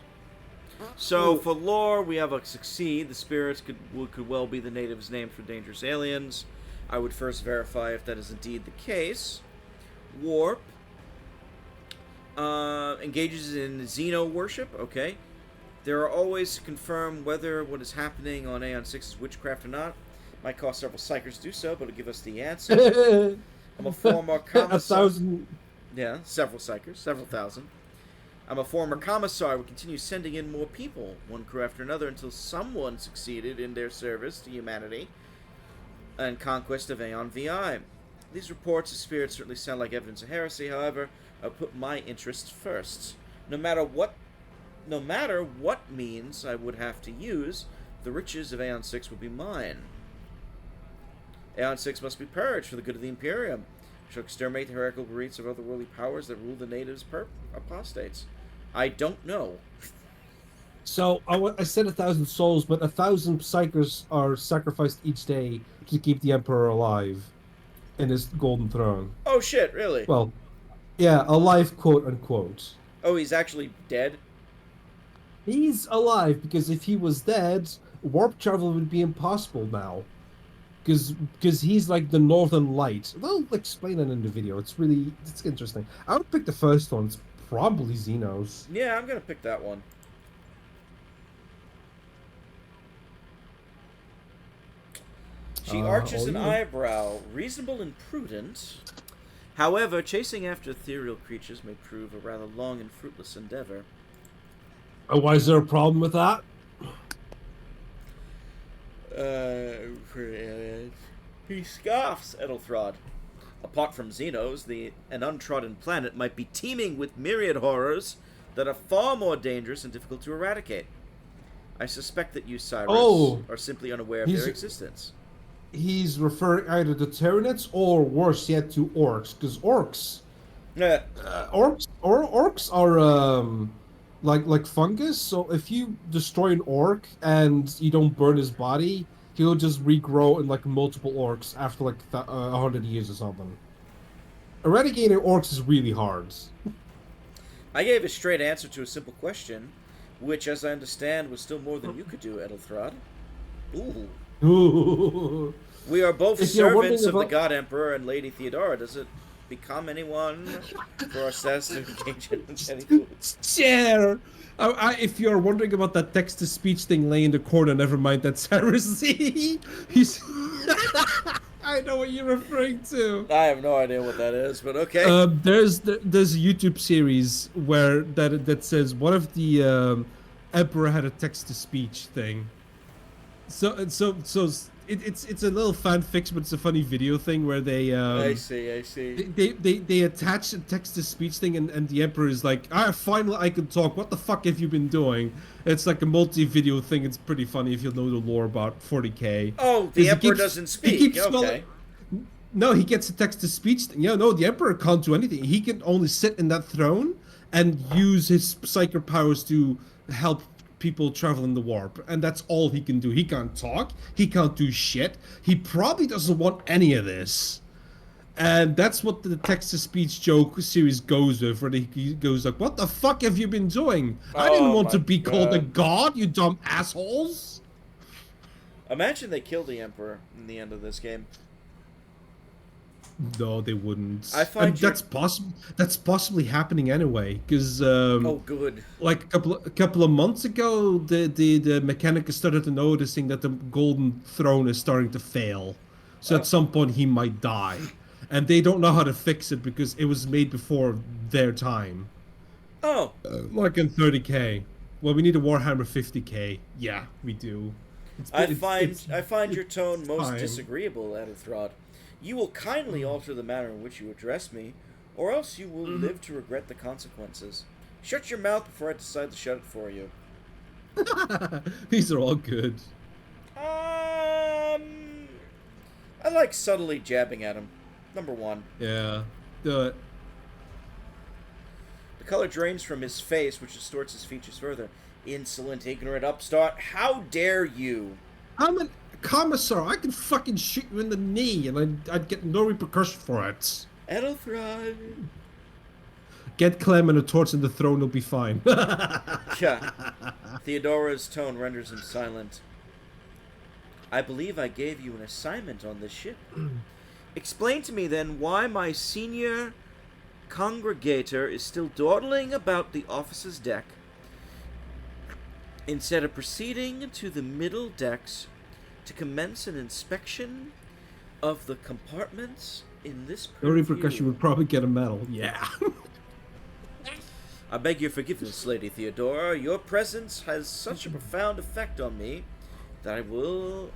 So, for lore, we have a succeed. The spirits could well be the natives' name for dangerous aliens. I would first verify if that is indeed the case. Warp. Engages in Xeno worship. Okay. There are always to confirm whether what is happening on Aeon 6 is witchcraft or not. Might cost several psychers to do so, but it'll give us the answer. I'm a former commissar. 1,000. Yeah, several psychers, several thousand. I'm a former commissar. We continue sending in more people, one crew after another, until someone succeeded in their service to humanity and conquest of Aeon VI. These reports of spirits certainly sound like evidence of heresy. However, I'll put my interests first. No matter what means I would have to use, the riches of Aeon 6 will be mine. Aeon 6 must be purged for the good of the Imperium. Shall exterminate the heretical breeds of otherworldly powers that rule the natives apostates. I don't know. So, I said 1,000 souls, but 1,000 psychers are sacrificed each day to keep the Emperor alive in his golden throne. Oh shit, really? Well, yeah, alive, quote unquote. Oh, he's actually dead? He's alive, because if he was dead, warp travel would be impossible now. Because he's like the Northern Light. They'll explain it in the video. It's interesting. I would pick the first one. It's probably Xenos. Yeah, I'm gonna pick that one. She arches an eyebrow, reasonable and prudent. However, chasing after ethereal creatures may prove a rather long and fruitless endeavor. Why is there a problem with that? He scoffs, Edelthrod. Apart from Xenos, an untrodden planet might be teeming with myriad horrors that are far more dangerous and difficult to eradicate. I suspect that you, Cyrus, are simply unaware of their existence. he's referring either to Tyranids or worse yet to orcs, because Yeah. orcs are like fungus. So if you destroy an orc and you don't burn his body, he'll just regrow in like multiple orcs after like 100 years or something. Eradicating orcs is really hard. I gave a straight answer to a simple question, which, as I understand, was still more than you could do, Edelthrod. Ooh. Ooh. We are both If you're wondering servants of the about- God Emperor and Lady Theodora. Does it become anyone for our status to engage in any foods? Share. If you're wondering about that text-to-speech thing laying in the corner, never mind. That's heresy. He's. I know what you're referring to. I have no idea what that is, but okay. There's a YouTube series where that says what if the emperor had a text-to-speech thing. So it's a little fan fiction, but it's a funny video thing where they I see. they attach a text-to-speech thing, and the emperor is like, finally I can talk. What the fuck have you been doing? It's like a multi-video thing. It's pretty funny if you know the lore about 40k. Oh, the Emperor doesn't speak. Okay. No, he gets a text-to-speech thing. Yeah, no, the emperor can't do anything. He can only sit in that throne and use his psychic powers to help people travel in the warp, and that's all he can do. He can't talk. He can't do shit. He probably doesn't want any of this. And that's what the text-to-speech joke series goes with, where he goes like, "What the fuck have you been doing? I didn't want to be called a god, you dumb assholes." Imagine they kill the Emperor in the end of this game. No, they wouldn't. I find and that's possible. That's possibly happening anyway, because Oh, good. like a couple of months ago, the Mechanicus started noticing that the Golden Throne is starting to fail. So at some point he might die, and they don't know how to fix it because it was made before their time. Oh, Like in 30k. Well, we need a Warhammer 50k. Yeah, we do. I find your tone most fine. disagreeable, Edelthrod. You will kindly alter the manner in which you address me, or else you will live to regret the consequences. Shut your mouth before I decide to shut it for you. These are all good. I like subtly jabbing at him. Number one. Yeah, do it. The color drains from his face, which distorts his features further. Insolent, ignorant upstart. How dare you? I'm a commissar. I can fucking shoot you in the knee, and I'd get no repercussion for it. Edelthrod. Get Clem and a torch in the throne, will be fine. Yeah. Theodora's tone renders him silent. I believe I gave you an assignment on this ship. Explain to me then why my senior congregator is still dawdling about the officer's deck instead of proceeding to the middle decks to commence an inspection of the compartments in this No repercussion would probably get a medal. Yeah. I beg your forgiveness, Lady Theodora. Your presence has such a profound effect on me that I will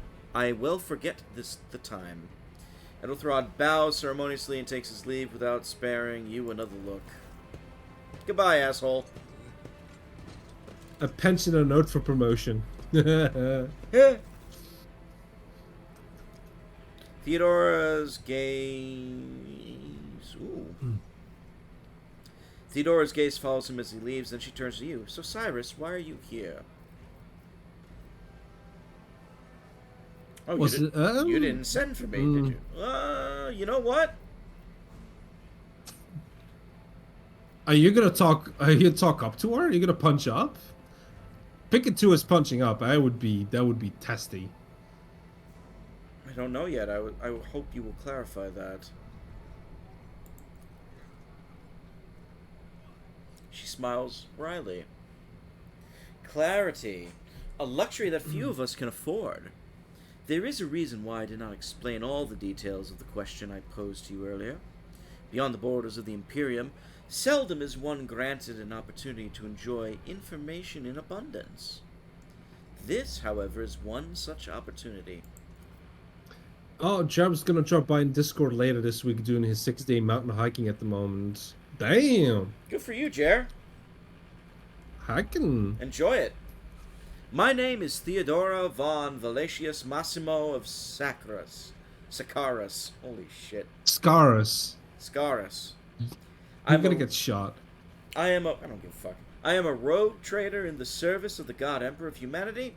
forget the time. Edelthrod bows ceremoniously and takes his leave without sparing you another look. Goodbye, asshole. A pension and a note for promotion. Theodora's gaze. Ooh. Theodora's gaze follows him as he leaves, then she turns to you. So, Cyrus, why are you here? Oh, you didn't send for me, did you? You know what? Are you gonna talk? Are you gonna talk up to her? Are you gonna punch up? Picking two is punching up. That would be testy. I don't know yet. I hope you will clarify that. She smiles wryly. Clarity. A luxury that few of us can afford. There is a reason why I did not explain all the details of the question I posed to you earlier. Beyond the borders of the Imperium, seldom is one granted an opportunity to enjoy information in abundance. This, however, is one such opportunity. Oh, Jab's gonna drop by in Discord later this week doing his 6-day mountain hiking at the moment. Damn. Good for you, Jer. Hiking. Enjoy it. My name is Theodora von Valesius Massimo of Sacras. Sacaris. Holy shit. Scarus. Scaris. You're I'm gonna a- get shot. I don't give a fuck. I am a rogue trader in the service of the God Emperor of humanity,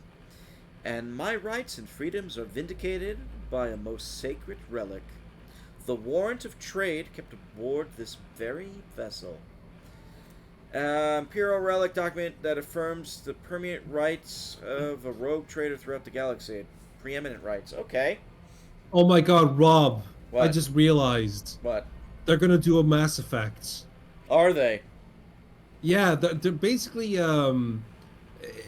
and my rights and freedoms are vindicated by a most sacred relic. The warrant of trade kept aboard this very vessel. Imperial relic document that affirms the permanent rights of a rogue trader throughout the galaxy. Preeminent rights. Okay. Oh my god, Rob. I What? just realized What? they're gonna do a Mass Effect. Are they? Yeah, they're basically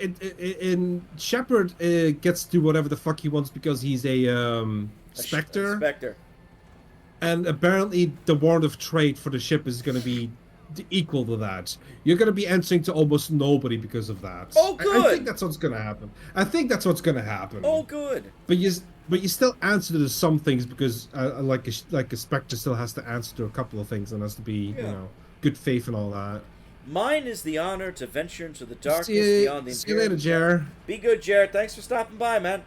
in Shepard gets to do whatever the fuck he wants because he's a Spectre, Spectre. and apparently the warrant of trade for the ship is gonna be equal to that. You're gonna be answering to almost nobody because of that. Oh, I good! think that's what's gonna happen. I think that's what's gonna happen. Oh, good. But you still answer to some things because like a Spectre still has to answer to a couple of things and has to be Yeah. good faith and all that. Mine is the honor to venture into the darkness See beyond the you later, Imperium. Jer. Be good, Jared. Thanks for stopping by, man.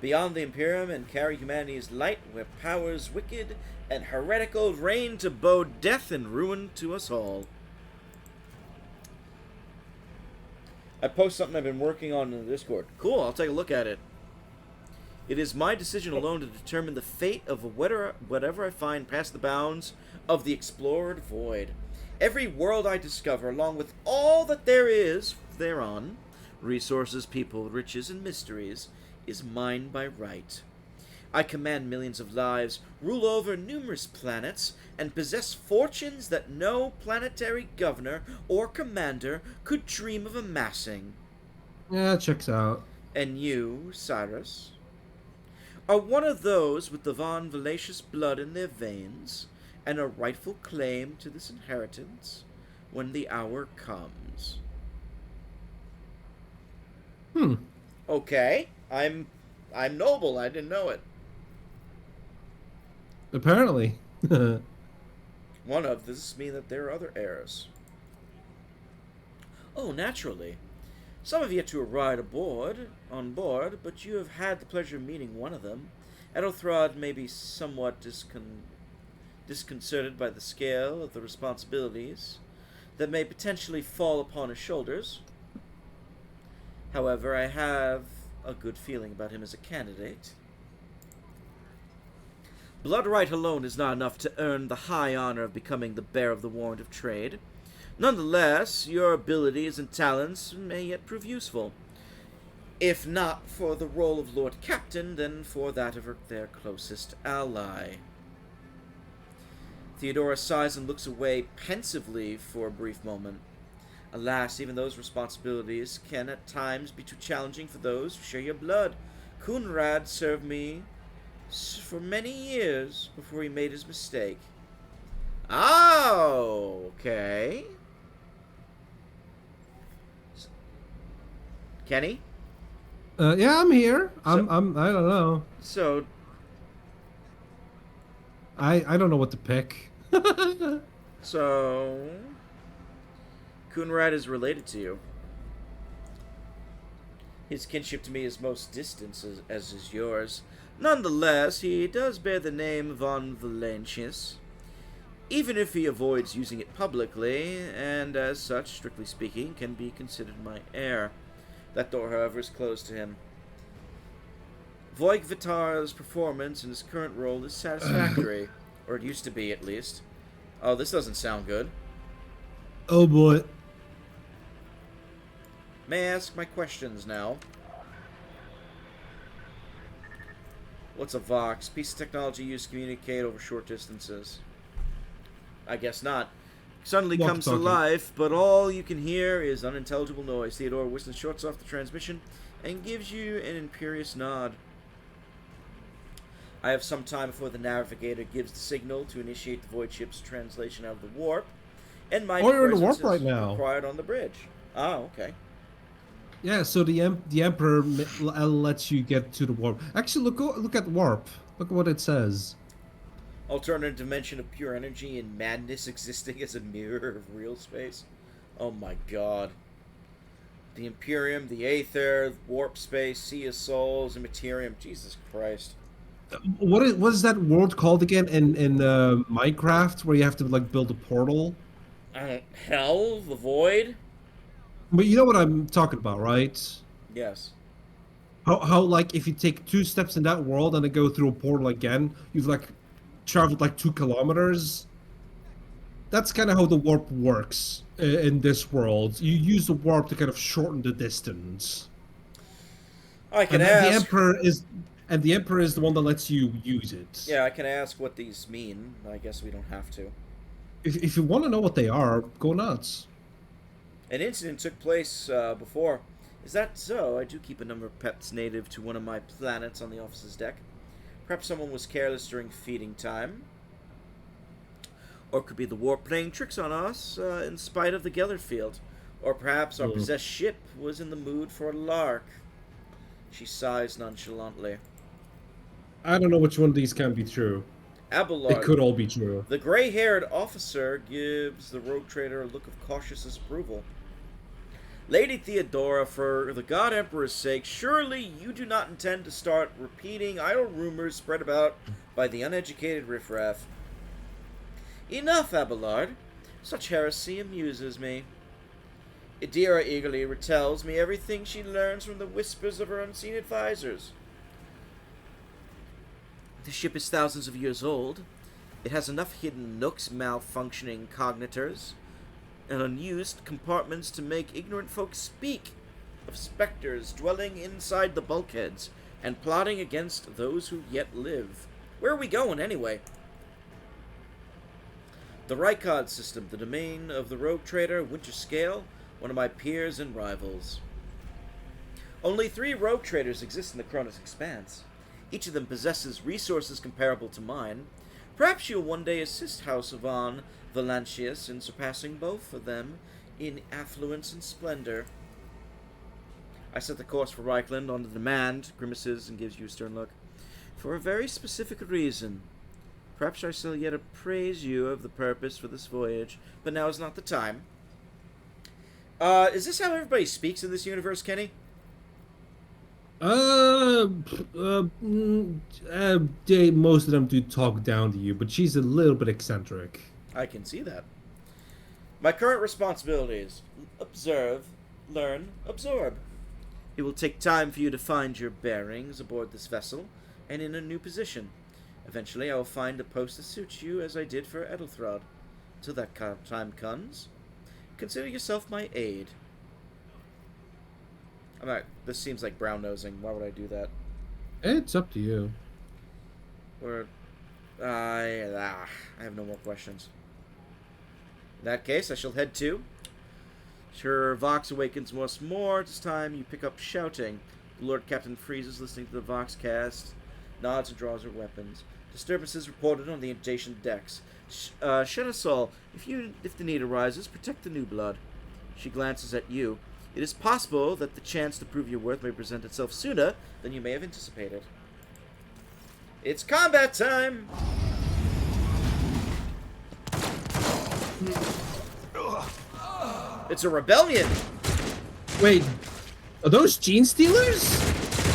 Beyond the Imperium and carry humanity's light where powers wicked and heretical reign to bow death and ruin to us all. I post something I've been working on in the Discord. Cool, I'll take a look at it. It is my decision alone to determine the fate of whatever I find past the bounds of the explored void. Every world I discover, along with all that there is thereon, resources, people, riches, and mysteries, is mine by right. I command millions of lives, rule over numerous planets, and possess fortunes that no planetary governor or commander could dream of amassing. Yeah, checks out. And you, Cyrus, are one of those with the Von Valesius blood in their veins, and a rightful claim to this inheritance when the hour comes. Okay, I'm noble. I didn't know it. Apparently. One of this mean that there are other heirs. Oh, naturally. Some have yet to arrive on board, but you have had the pleasure of meeting one of them. Edelthrod may be somewhat disconcerted by the scale of the responsibilities that may potentially fall upon his shoulders. However, I have a good feeling about him as a candidate. Blood right alone is not enough to earn the high honor of becoming the bearer of the warrant of trade. Nonetheless, your abilities and talents may yet prove useful. If not for the role of Lord Captain, then for that of their closest ally. Theodora sighs and looks away pensively for a brief moment. Alas, even those responsibilities can at times be too challenging for those who share your blood. Kunrad served me for many years before he made his mistake. Oh, okay. Kenny? Yeah, I'm here. So- I don't know. So, I don't know what to pick. so... Kunrad is related to you. His kinship to me is most distant, as is yours. Nonetheless, he does bear the name Von Valentius, even if he avoids using it publicly, and as such, strictly speaking, can be considered my heir. That door, however, is closed to him. Voig Vitar's performance in his current role is satisfactory, or it used to be, at least. Oh, this doesn't sound good. Oh boy. May I ask my questions now? What's a Vox? Piece of technology used to communicate over short distances. I guess not. Suddenly comes to Walkie-talkie. life, but all you can hear is unintelligible noise. Theodore whistles shorts off the transmission and gives you an imperious nod. I have some time before the navigator gives the signal to initiate the void ship's translation out of the warp, and my Oh, you're in the presence warp right is now. required on the bridge. Oh, okay. Yeah, so the Emperor lets you get to the warp. Actually, look at warp. Look at what it says. Alternate dimension of pure energy and madness existing as a mirror of real space. Oh my god. The Imperium, the Aether, Warp Space, Sea of Souls, and Materium. Jesus Christ. What is that world called again in Minecraft where you have to like build a portal? I don't... Hell? The Void? But you know what I'm talking about, right? Yes. How like if you take 2 steps in that world and then go through a portal again, you've like traveled like 2 kilometers. That's kind of how the warp works in this world. You use the warp to kind of shorten the distance. I can And ask... the Emperor is the one that lets you use it. Yeah, I can ask what these mean. I guess we don't have to. If you want to know what they are, go nuts. An incident took place before. Is that so? I do keep a number of pets native to one of my planets on the office's deck. Perhaps someone was careless during feeding time. Or it could be the warp playing tricks on us in spite of the Gellert field. Or perhaps our possessed ship was in the mood for a lark. She sighs nonchalantly. I don't know which one of these can be true. Abelard, It could all be true. the gray-haired officer, gives the rogue trader a look of cautious disapproval. Lady Theodora, for the God Emperor's sake, surely you do not intend to start repeating idle rumors spread about by the uneducated riffraff. Enough, Abelard. Such heresy amuses me. Idira eagerly retells me everything she learns from the whispers of her unseen advisors. The ship is thousands of years old. It has enough hidden nooks, malfunctioning cognitors, and unused compartments to make ignorant folks speak of specters dwelling inside the bulkheads and plotting against those who yet live. Where are we going, anyway? The Rykod system, the domain of the rogue trader, Winter Scale, one of my peers and rivals. Only 3 rogue traders exist in the Cronus Expanse. Each of them possesses resources comparable to mine. Perhaps you'll one day assist House von Valancius in surpassing both of them in affluence and splendor. I set the course for Reichland on the demand, grimaces and gives you a stern look. For a very specific reason. Perhaps I shall yet appraise you of the purpose for this voyage, but now is not the time. Is this how everybody speaks in this universe, Kenny? Most of them do talk down to you, but she's a little bit eccentric. I can see that. My current responsibilities: observe, learn, absorb. It will take time for you to find your bearings aboard this vessel and in a new position. Eventually, I will find a post that suits you as I did for Edelthrod. Till that time comes, consider yourself my aide. I'm not... This seems like brown-nosing. Why would I do that? It's up to you. Or... I have no more questions. In that case, I shall head to... Sure, Vox awakens once more. This time you pick up shouting. The Lord Captain freezes, listening to the Vox cast, nods and draws her weapons. Disturbances reported on the adjacent decks. Shenisol, if the need arises, protect the new blood. She glances at you. It is possible that the chance to prove your worth may present itself sooner than you may have anticipated. It's combat time! It's a rebellion! Wait, are those gene stealers?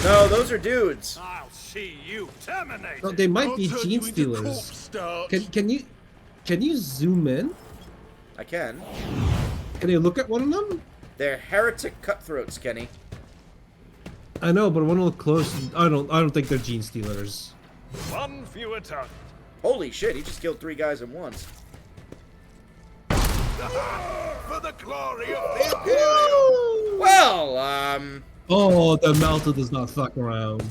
No, those are dudes. I'll see you terminated. No, they might I'll be turn gene you into stealers. corpse starch. Can you zoom in? I can. Can you look at one of them? They're heretic cutthroats, Kenny. I know, but I want to look close. I don't think they're gene stealers. One fewer target. Holy shit, he just killed 3 guys at once. For the glory of the Imperium. Well, Oh, the Malta does not fuck around.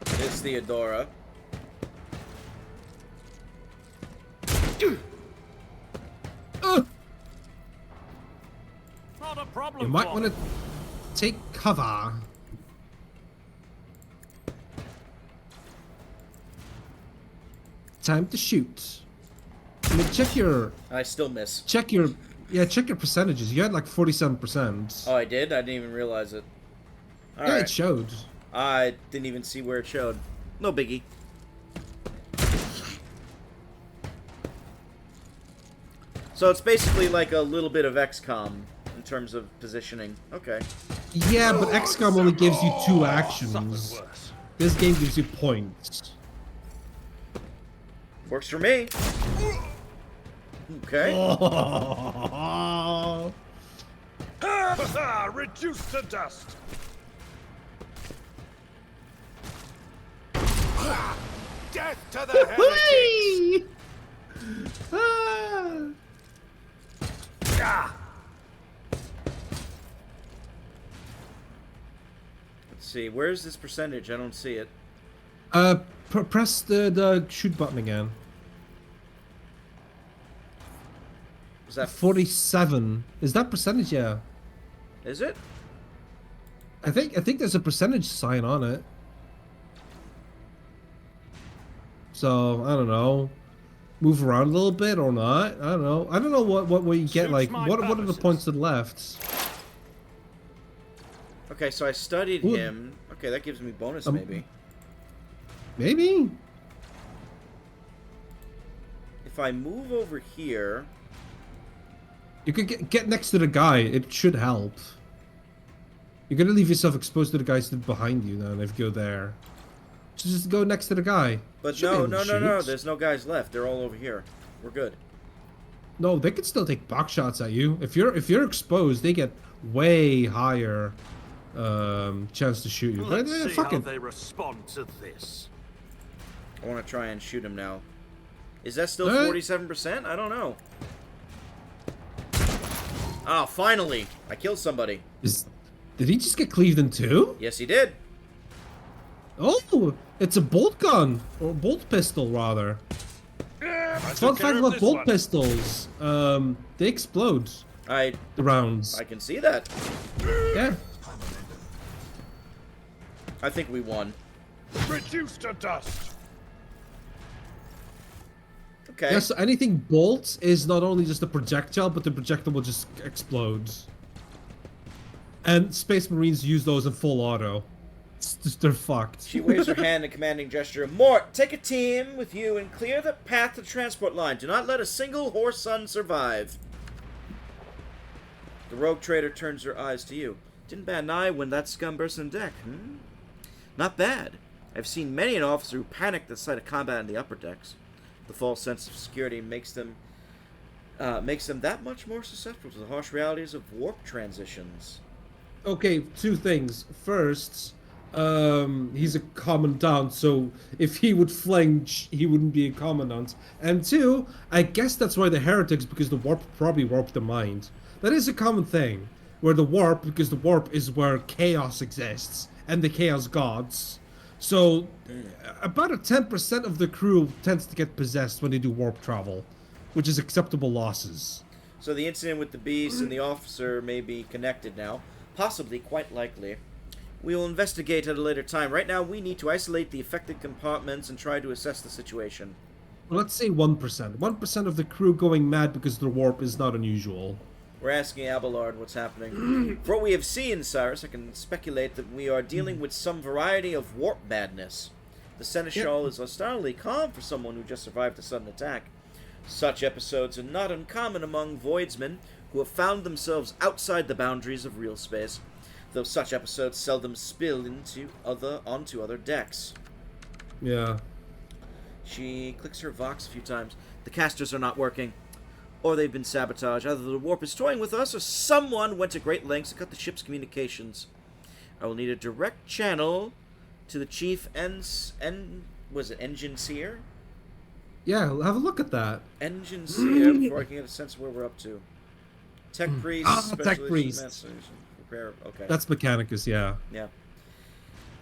it's Theodora. Not a problem. You might Bob. want to take cover. Time to shoot. I mean, check your I still miss. check your percentages. You had like 47%. Oh, I did? I didn't even realize it. Yeah, Alright. it showed. I didn't even see where it showed. No biggie. So it's basically like a little bit of XCOM in terms of positioning. Okay. Yeah, but XCOM only gives you 2 Something actions. worse. This game gives you points. Works for me. Okay. Oh. Reduced to dust. Death to the heretics. Whee! Ah. Ah. Let's see. Where's this percentage? I don't see it. Press the shoot button again. Is that 47. Is that percentage? Yeah. Is it? I think there's a percentage sign on it. So I don't know. Move around a little bit or not. I don't know. I don't know what you get. Suits Like my what are the purposes. points to the left? Okay, so I studied Ooh. him. Okay, that gives me bonus maybe. Maybe. If I move over here, You could get next to the guy. It should help. You're gonna leave yourself exposed to the guys behind you then if you go there. So just go next to the guy. but Should be no, able to no, no, no. shoot. There's no guys left. They're all over here. We're good. No, they can still take box shots at you. If you're exposed, they get way higher chance to shoot you. But, Let's see fuck how it. they respond to this. I want to try and shoot him now. Is that still Alright. 47%? I don't know. Oh, finally! I killed somebody. Did he just get cleaved in two? Yes, he did. Oh, it's a bolt gun or bolt pistol rather. I Fun took care fact of about this bolt one. pistols, they explode I the rounds. I can see that. Yeah. I think we won. Reduced to dust. Okay. Yeah, so anything bolt is not only just a projectile, but the projectile will just explode. And Space Marines use those in full auto. It's just, they're fucked. She waves her hand in commanding gesture. Mort, take a team with you and clear the path to the transport line. Do not let a single horse son survive. The rogue trader turns her eyes to you. Didn't bat an eye when that scum burst on deck, Not bad. I've seen many an officer who panicked at the sight of combat in the upper decks. The false sense of security makes them that much more susceptible to the harsh realities of warp transitions. Okay, two things. First, he's a commandant, so if he would flinch, he wouldn't be a commandant. And two, I guess that's why the heretics, because the warp probably warped the mind. That is a common thing, where the warp, because the warp is where chaos exists, and the chaos gods. So, about a 10% of the crew tends to get possessed when they do warp travel, which is acceptable losses. So the incident with the beast and the officer may be connected now. Possibly, quite likely. We will investigate at a later time. Right now, we need to isolate the affected compartments and try to assess the situation. Well, let's say 1%. 1% of the crew going mad because of the warp is not unusual. We're asking Abelard what's happening. For what we have seen, Cyrus, I can speculate that we are dealing with some variety of warp madness. The Seneschal is astoundingly calm for someone who just survived a sudden attack. Such episodes are not uncommon among voidsmen who have found themselves outside the boundaries of real space, though such episodes seldom spill onto other decks. Yeah. She clicks her Vox a few times. The casters are not working, or they've been sabotaged. Either the warp is toying with us, or someone went to great lengths to cut the ship's communications. I will need a direct channel to the chief Engine Seer? Yeah, have a look at that. Engine Seer, before I can get a sense of where we're up to. Tech Priest, Tech Specialist Priest. Master, Repair. Okay. That's Mechanicus, yeah. Yeah.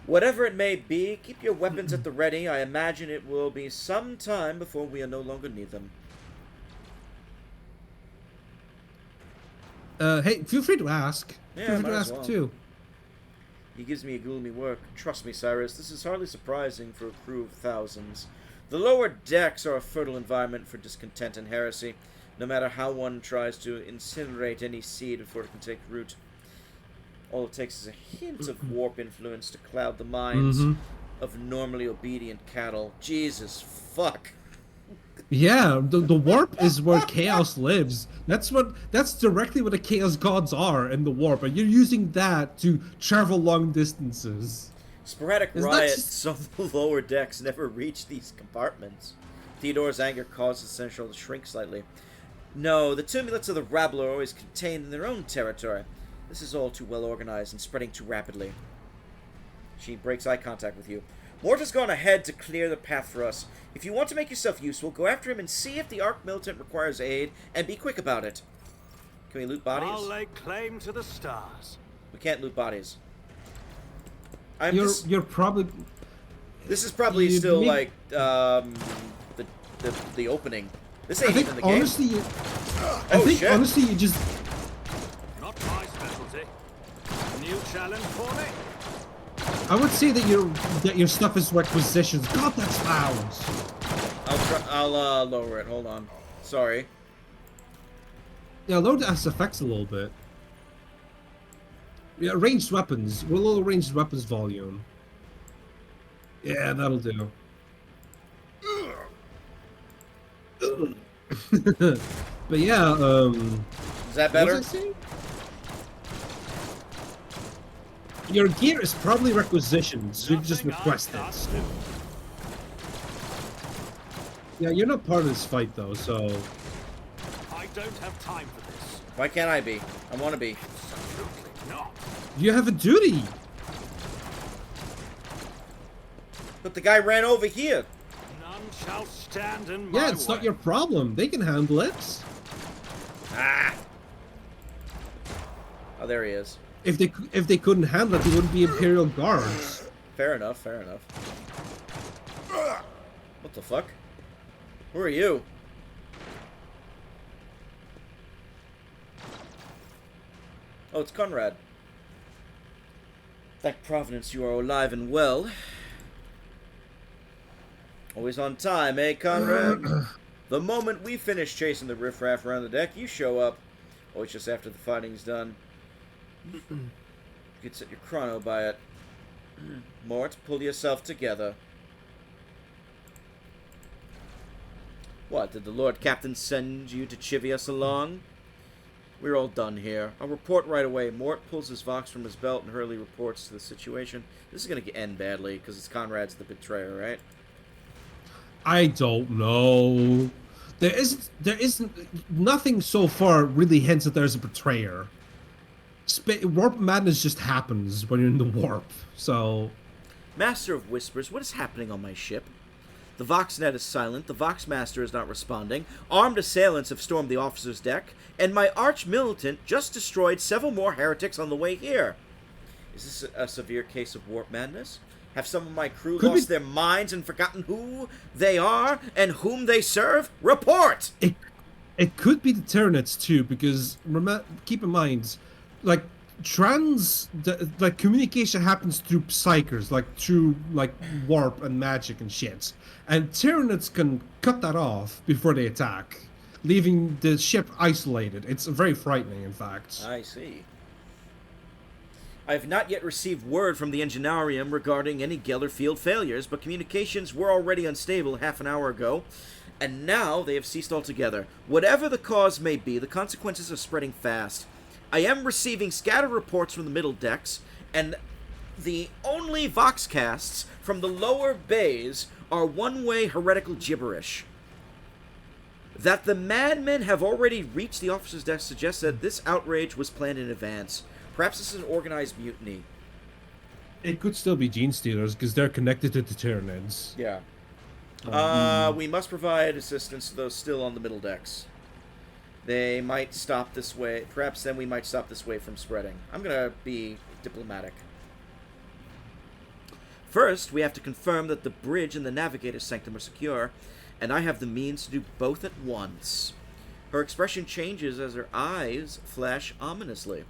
Whatever it may be, keep your weapons at the ready. I imagine it will be some time before we no longer need them. Hey, feel free to ask. Yeah, feel free might to as ask well. too. He gives me a gloomy work. Trust me, Cyrus, this is hardly surprising for a crew of thousands. The lower decks are a fertile environment for discontent and heresy, no matter how one tries to incinerate any seed before it can take root. All it takes is a hint of warp influence to cloud the minds of normally obedient cattle. Jesus fuck. Yeah, the warp is where chaos lives. That's directly what the chaos gods are in the warp, and you're using that to travel long distances. Sporadic Is that riots on the lower decks never reach these compartments. Theodore's anger causes Central to shrink slightly. No, the tumulets of the rabble are always contained in their own territory. This is all too well organized and spreading too rapidly. She breaks eye contact with you. Mort has gone ahead to clear the path for us. If you want to make yourself useful, go after him and see if the Arc Militant requires aid, and be quick about it. Can we loot bodies? I'll lay claim to the stars. We can't loot bodies. You're probably This is probably You still mean- like the opening. This I ain't think even the game. honestly, I Oh, think shit. honestly you just Not my specialty. New challenge for me? I would say that your stuff is requisitions. God, that's loud. I'll lower it. Hold on. Sorry. Yeah, load the effects a little bit. Yeah, ranged weapons. We'll lower ranged weapons volume. Yeah, that'll do. But yeah, Is that what better? was I saying? Your gear is probably requisitions, so you just Nothing I request can't it. do. Yeah, you're not part of this fight though, so I don't have time for this. Why can't I be? I want to be. Absolutely not. you have a duty. But the guy ran over here. None shall stand in my Yeah, it's not way. your problem. They can handle it. Ah. Oh, there he is. If they couldn't handle it, they wouldn't be Imperial Guards. Fair enough. Fair enough. What the fuck? Who are you? Oh, it's Conrad. Thank Providence you are alive and well. Always on time, eh, Conrad? The moment we finish chasing the riffraff around the deck, you show up. Oh, it's just after the fighting's done. You could set your chrono by it. Mort, pull yourself together. What, did the Lord Captain send you to chivvy us along? We're all done here. I'll report right away. Mort pulls his Vox from his belt and Hurley reports to the situation. This is going to end badly, because it's Conrad's the betrayer, right? I don't know. There isn't nothing so far really hints that there's a betrayer. Warp madness just happens when you're in the warp. So, Master of Whispers, what is happening on my ship? The Voxnet is silent, the Voxmaster is not responding, armed assailants have stormed the officer's deck, and my arch-militant just destroyed several more heretics on the way here. Is this a severe case of warp madness? Have some of my crew Could lost be- their minds and forgotten who they are and whom they serve? Report! it could be the Tyranids too, because keep in mind, like like communication happens through psychers, like through like warp and magic and shit, and Tyranids can cut that off before they attack, leaving the ship isolated. It's very frightening, in fact. I see. I have not yet received word from the Enginarium regarding any Geller field failures, but communications were already unstable half an hour ago, and now they have ceased altogether. Whatever the cause may be, the consequences are spreading fast. I am receiving scattered reports from the middle decks, and the only Voxcasts from the lower bays are one-way heretical gibberish. That the madmen have already reached the officer's desk suggests that this outrage was planned in advance. Perhaps this is an organized mutiny. It could still be Gene Stealers because they're connected to the Tyranids. Yeah. We must provide assistance to those still on the middle decks. They might stop this way. Perhaps then we might stop this wave from spreading. I'm gonna be diplomatic. First, we have to confirm that the bridge and the navigator's sanctum are secure, and I have the means to do both at once. Her expression changes as her eyes flash ominously.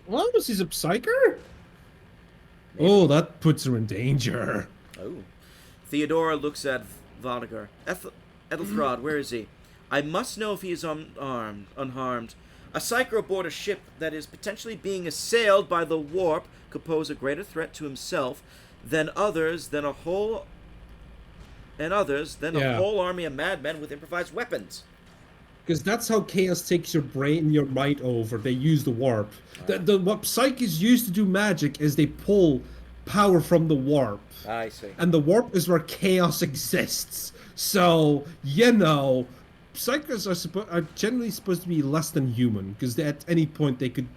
Well, he's a psyker? Oh, that puts her in danger. Oh. Theodora looks at Vodiger. Ethelthrod, where is he? I must know if he is unharmed. A psyker aboard a ship that is potentially being assailed by the warp could pose a greater threat to himself than others than a whole and others, then a Yeah. whole army of madmen with improvised weapons. Because that's how chaos takes your brain and your might over. They use the warp. What psychics use to do magic is they pull power from the warp. I see. And the warp is where chaos exists. So, psychers are generally supposed to be less than human, because at any point they could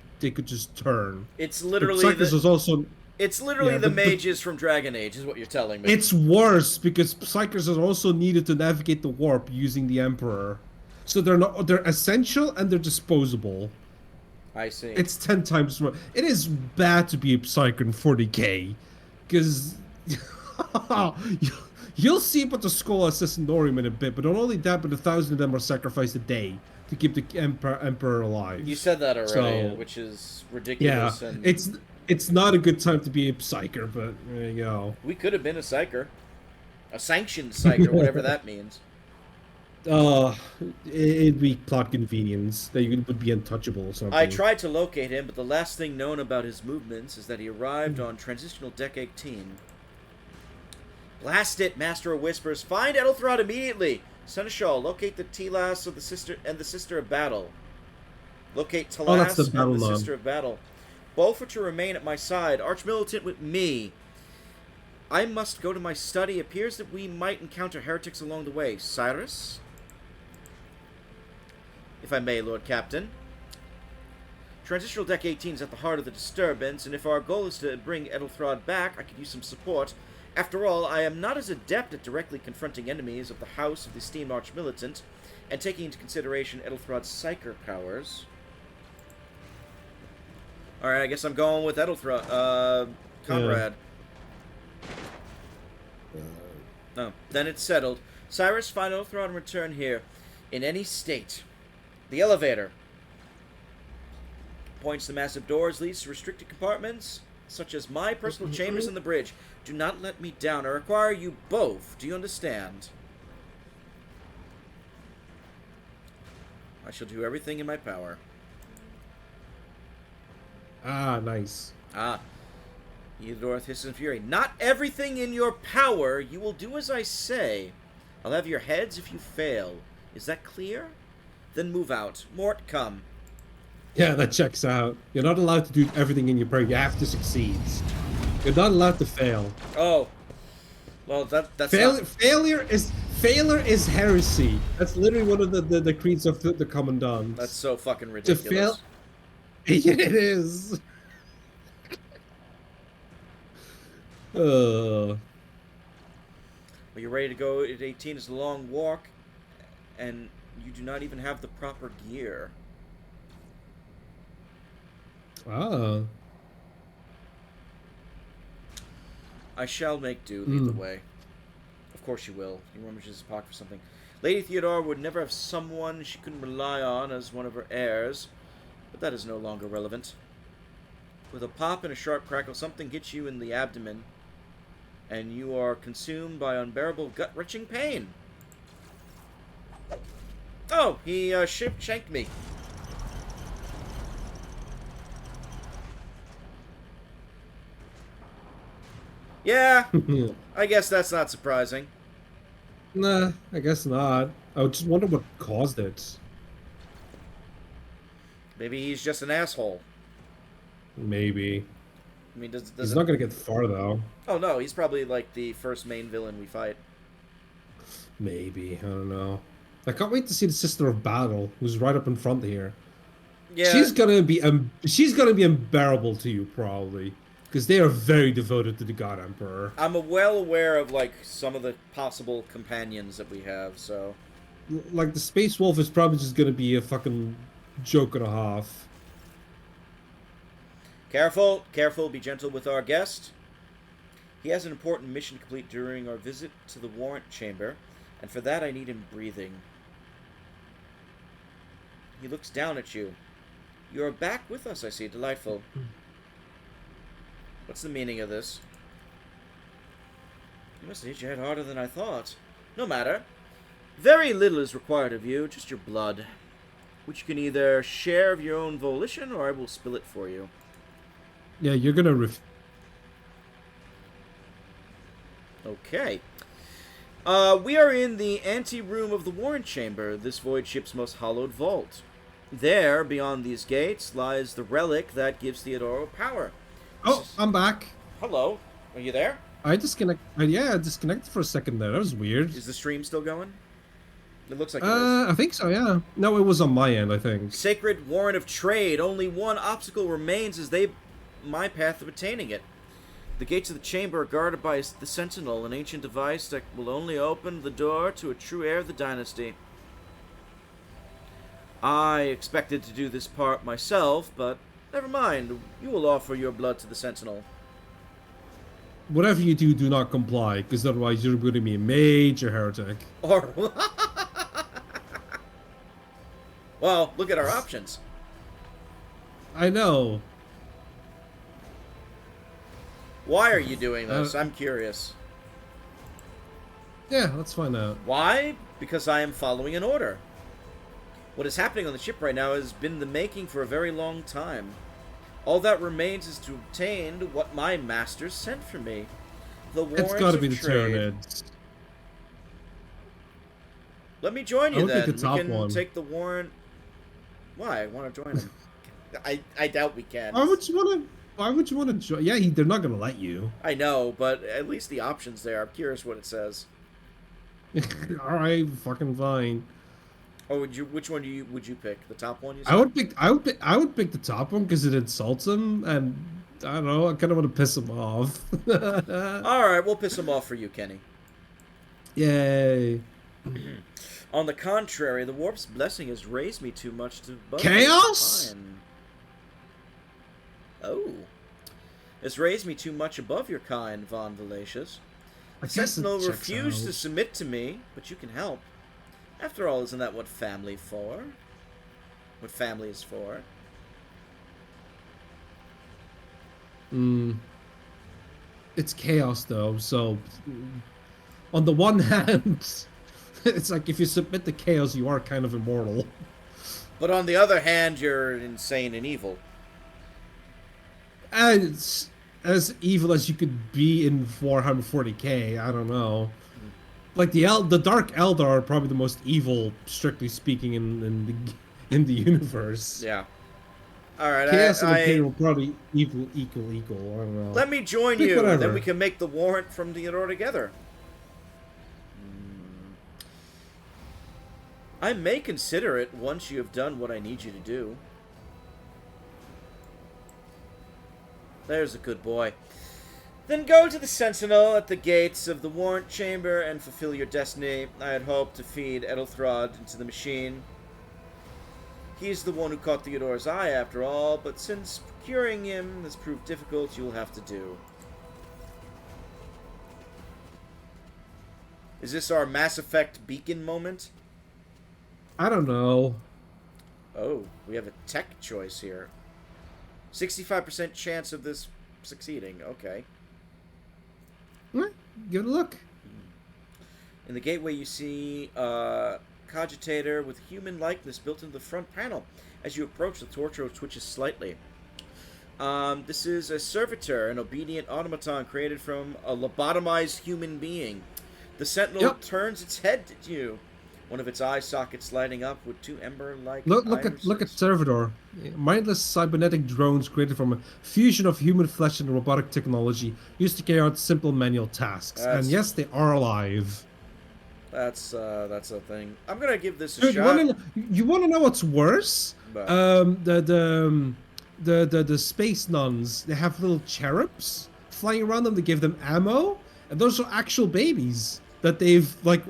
just turn. It's But literally psychers is also it's literally yeah, the but- mages from Dragon Age, is what you're telling me. it's worse because psychers are also needed to navigate the warp using the Emperor. So they're essential and they're disposable. I see. It's 10 times more. It is bad to be a psyker in 40k, because you'll see what the Skull Assassin Norium in a bit, but not only that, but 1,000 of them are sacrificed a day to keep the Emperor alive. You said that already, So- which is Yeah, ridiculous. And it's not a good time to be a psyker, but there you go. we could have been a psyker, a sanctioned psyker, whatever that means. It'd be plot convenience. They would be untouchable or something. I tried to locate him, but the last thing known about his movements is that he arrived on transitional deck 18. Blast it, Master of Whispers! Find Edelthrod immediately. Seneschal, locate the Telas of the Sister of Battle. Locate Talas that's the and battle the log. Sister of Battle. Both are to remain at my side. Archmilitant with me. I must go to my study. Appears that we might encounter heretics along the way. Cyrus? If I may, Lord Captain. Transitional Deck 18 is at the heart of the disturbance, and if our goal is to bring Edelthrod back, I could use some support. After all, I am not as adept at directly confronting enemies of the House of the esteemed Archmilitant, and taking into consideration Edelthrod's psyker powers. Alright, I guess I'm going with Edelthrod, Conrad. No, then it's settled. Cyrus, find Edelthrod and return here. In any state. The elevator. Points to massive doors, leads to restricted compartments, such as my personal chambers in the bridge. Do not let me down. I require you both. Do you understand? I shall do everything in my power. Ah, nice. Ah. Eudorth hisses in fury. Not everything in your power. You will do as I say. I'll have your heads if you fail. Is that clear? Then move out. Mort, come. Yeah, that checks out. You're not allowed to do everything in your prayer. You have to succeed. You're not allowed to fail. Oh. Well, that's not... Failure is heresy. That's literally one of the creeds of the Commandant. That's so fucking to ridiculous. fail. It is. Well, you're ready to go at 18. It's a long walk, and you do not even have the proper gear. Ah. I shall make do, lead the way. Of course you will. He rummages his pocket for something. Lady Theodora would never have someone she couldn't rely on as one of her heirs, but that is no longer relevant. With a pop and a sharp crackle, something hits you in the abdomen, and you are consumed by unbearable gut-wrenching pain. Oh, he shanked me. Yeah, I guess that's not surprising. Nah, I guess not. I just wonder what caused it. Maybe he's just an asshole. Maybe. I mean, does He's it... not gonna get far though. Oh no, he's probably like the first main villain we fight. Maybe. I don't know. I can't wait to see the Sister of Battle, who's right up in front here. Yeah, She's gonna be unbearable to you probably, because they are very devoted to the God Emperor. I'm well aware of like some of the possible companions that we have. So Like the Space Wolf is probably just gonna be a fucking joke and a half. careful, careful. Be gentle with our guest. He has an important mission to complete during our visit to the warrant chamber, and for that I need him breathing. He looks down at you. You are back with us, I see. Delightful. What's the meaning of this? You must have hit your head harder than I thought. No matter. Very little is required of you, just your blood, which you can either share of your own volition, or I will spill it for you. Yeah, you're gonna Okay. We are in the anteroom of the Warren Chamber, this void ship's most hallowed vault. There, beyond these gates, lies the relic that gives Theodoro power. Oh, I'm back. Hello, are you there? I disconnected for a second there. That was weird. Is the stream still going? It looks like it is. I think so, yeah. No, it was on my end, I think. Sacred Warrant of Trade. Only one obstacle remains as my path of attaining it. The gates of the chamber are guarded by the Sentinel, an ancient device that will only open the door to a true heir of the dynasty. I expected to do this part myself, but never mind. You will offer your blood to the Sentinel. Whatever you do, do not comply, because otherwise you're going to be a major heretic. Or... Well, look at our options. I know. Why are you doing this? I'm curious. Yeah, let's find out. Why? Because I am following an order. What is happening on the ship right now has been the making for a very long time. All that remains is to obtain what my masters sent for me. The warrants It's got to be of the trade. Tyranids. Let me join you I would then. pick the top We can one. take the warrant. Why? I want to join him. I doubt we can. Why would you want to? Why would you want to join? Yeah, they're not going to let you. I know, but at least the options there. I'm curious what it says. All right, fucking fine. Oh, which one would you pick? The top one? You said? I would pick the top one because it insults him, and I don't know. I kind of want to piss him off. All right, we'll piss him off for you, Kenny. Yay! On the contrary, the warp's blessing has raised me too much to above Chaos? your kind. Oh, it's raised me too much above your kind, Von Valacious. I The guess it Sentinel checks refused out. to submit to me, but you can help. After all, isn't that what family for? What family is for? It's chaos though, so on the one hand, it's like if you submit to chaos, you are kind of immortal. But on the other hand, you're insane and evil. And it's as evil as you could be in 440k. I don't know. Like the Dark Eldar are probably the most evil, strictly speaking, in the universe. Yeah. All right. Chaos and Imperial probably equal. I don't know. Let me join Pick you, and then whatever. we can make the warrant from Theodore together. I may consider it once you have done what I need you to do. There's a good boy. Then go to the Sentinel at the gates of the Warrant Chamber and fulfill your destiny. I had hoped to feed Edelthrod into the machine. He's the one who caught Theodore's eye, after all, but since procuring him has proved difficult, you'll have to do. Is this our Mass Effect beacon moment? I don't know. Oh, we have a tech choice here. 65% chance of this succeeding. Okay. Give it a look. In the gateway, you see a cogitator with human likeness built into the front panel. As you approach, the torch twitches slightly. This is a servitor, an obedient automaton created from a lobotomized human being. The Sentinel turns its head to you. One of its eye sockets lighting up with two ember-like Look at Servitor. Mindless cybernetic drones created from a fusion of human flesh and robotic technology used to carry out simple manual tasks. And yes, they are alive. That's a thing. I'm gonna give this a Dude, shot. you wanna know what's worse? But- The space nuns, they have little cherubs flying around them to give them ammo, and those are actual babies that they've like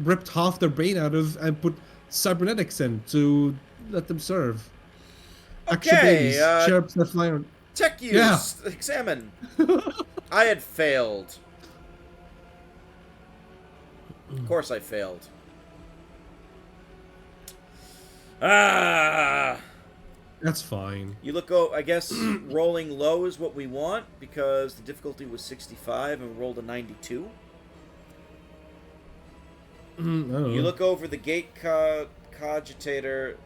ripped half their brain out of and put cybernetics in to let them serve. Actual Okay, babies, cherubs that fly around. Tech use. Yeah. Examine. I had failed. Of course I failed. Ah! That's fine. You look, I guess rolling low is what we want because the difficulty was 65 and we rolled a 92. I don't know. You look over the gate cogitator.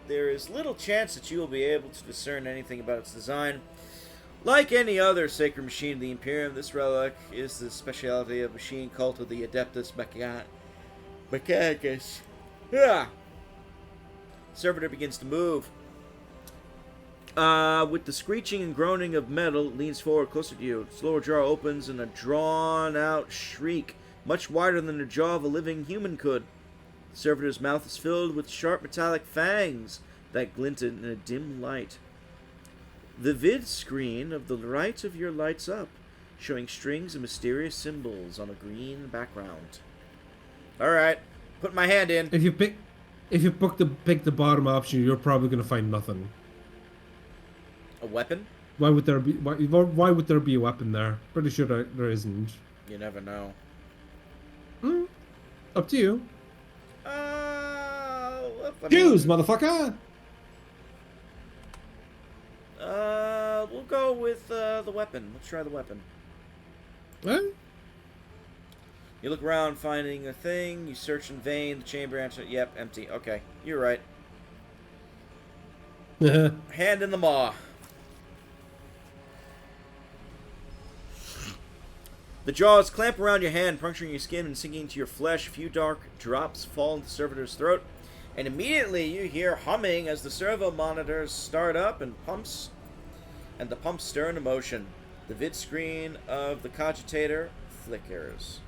There is little chance that you will be able to discern anything about its design. Like any other sacred machine of the Imperium, this relic is the specialty of machine cult of the Adeptus Mechanicus. Yeah. Servitor begins to move. With the screeching and groaning of metal, it leans forward closer to you. Its lower jaw opens in a drawn-out shriek, much wider than the jaw of a living human could. The servitor's mouth is filled with sharp metallic fangs that glinted in a dim light. The vid screen of the right of your lights up, showing strings of mysterious symbols on a green background. Alright, put my hand in. If you pick the bottom option, you're probably gonna find nothing. A weapon? Why would there be why would there be a weapon there? Pretty sure there isn't. You never know. Up to you. Choose, motherfucker! We'll go with the weapon. Let's try the weapon. What? You look around, finding a thing. You search in vain. The chamber answer. Yep, empty. Okay, you're right. Hand in the maw. The jaws clamp around your hand, puncturing your skin and sinking into your flesh. A few dark drops fall into the servitor's throat, and immediately you hear humming as the servo monitors start up and the pumps stir into motion. The vid screen of the cogitator flickers.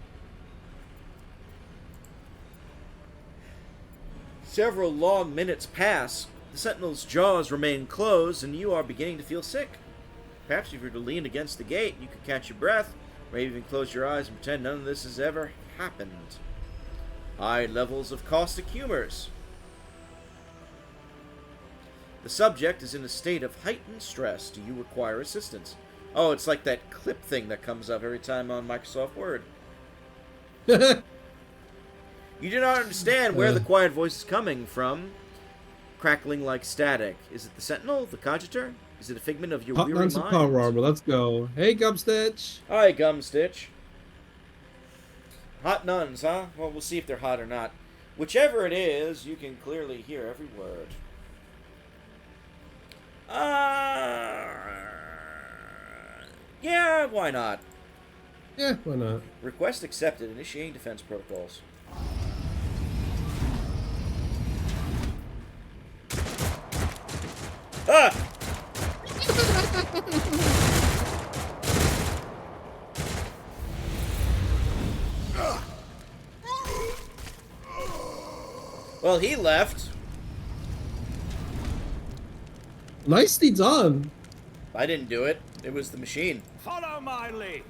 Several long minutes pass. The sentinel's jaws remain closed, and you are beginning to feel sick. Perhaps if you were to lean against the gate, you could catch your breath, or even close your eyes and pretend none of this has ever happened. High levels of caustic humors. The subject is in a state of heightened stress. Do you require assistance? Oh, it's like that clip thing that comes up every time on Microsoft Word. You do not understand where the quiet voice is coming from, crackling like static. Is it the Sentinel? The Cogitator? Is it a figment of your weary mind? Some power armor. Let's go. Hey, Gumstitch. Hi, Gumstitch. Hot nuns, huh? Well, we'll see if they're hot or not. Whichever it is, you can clearly hear every word. Yeah, why not? Yeah, why not? Request accepted. Initiating defense protocols. Ah! Well, he left. Nicely done. I didn't do it. It was the machine. Follow my lead.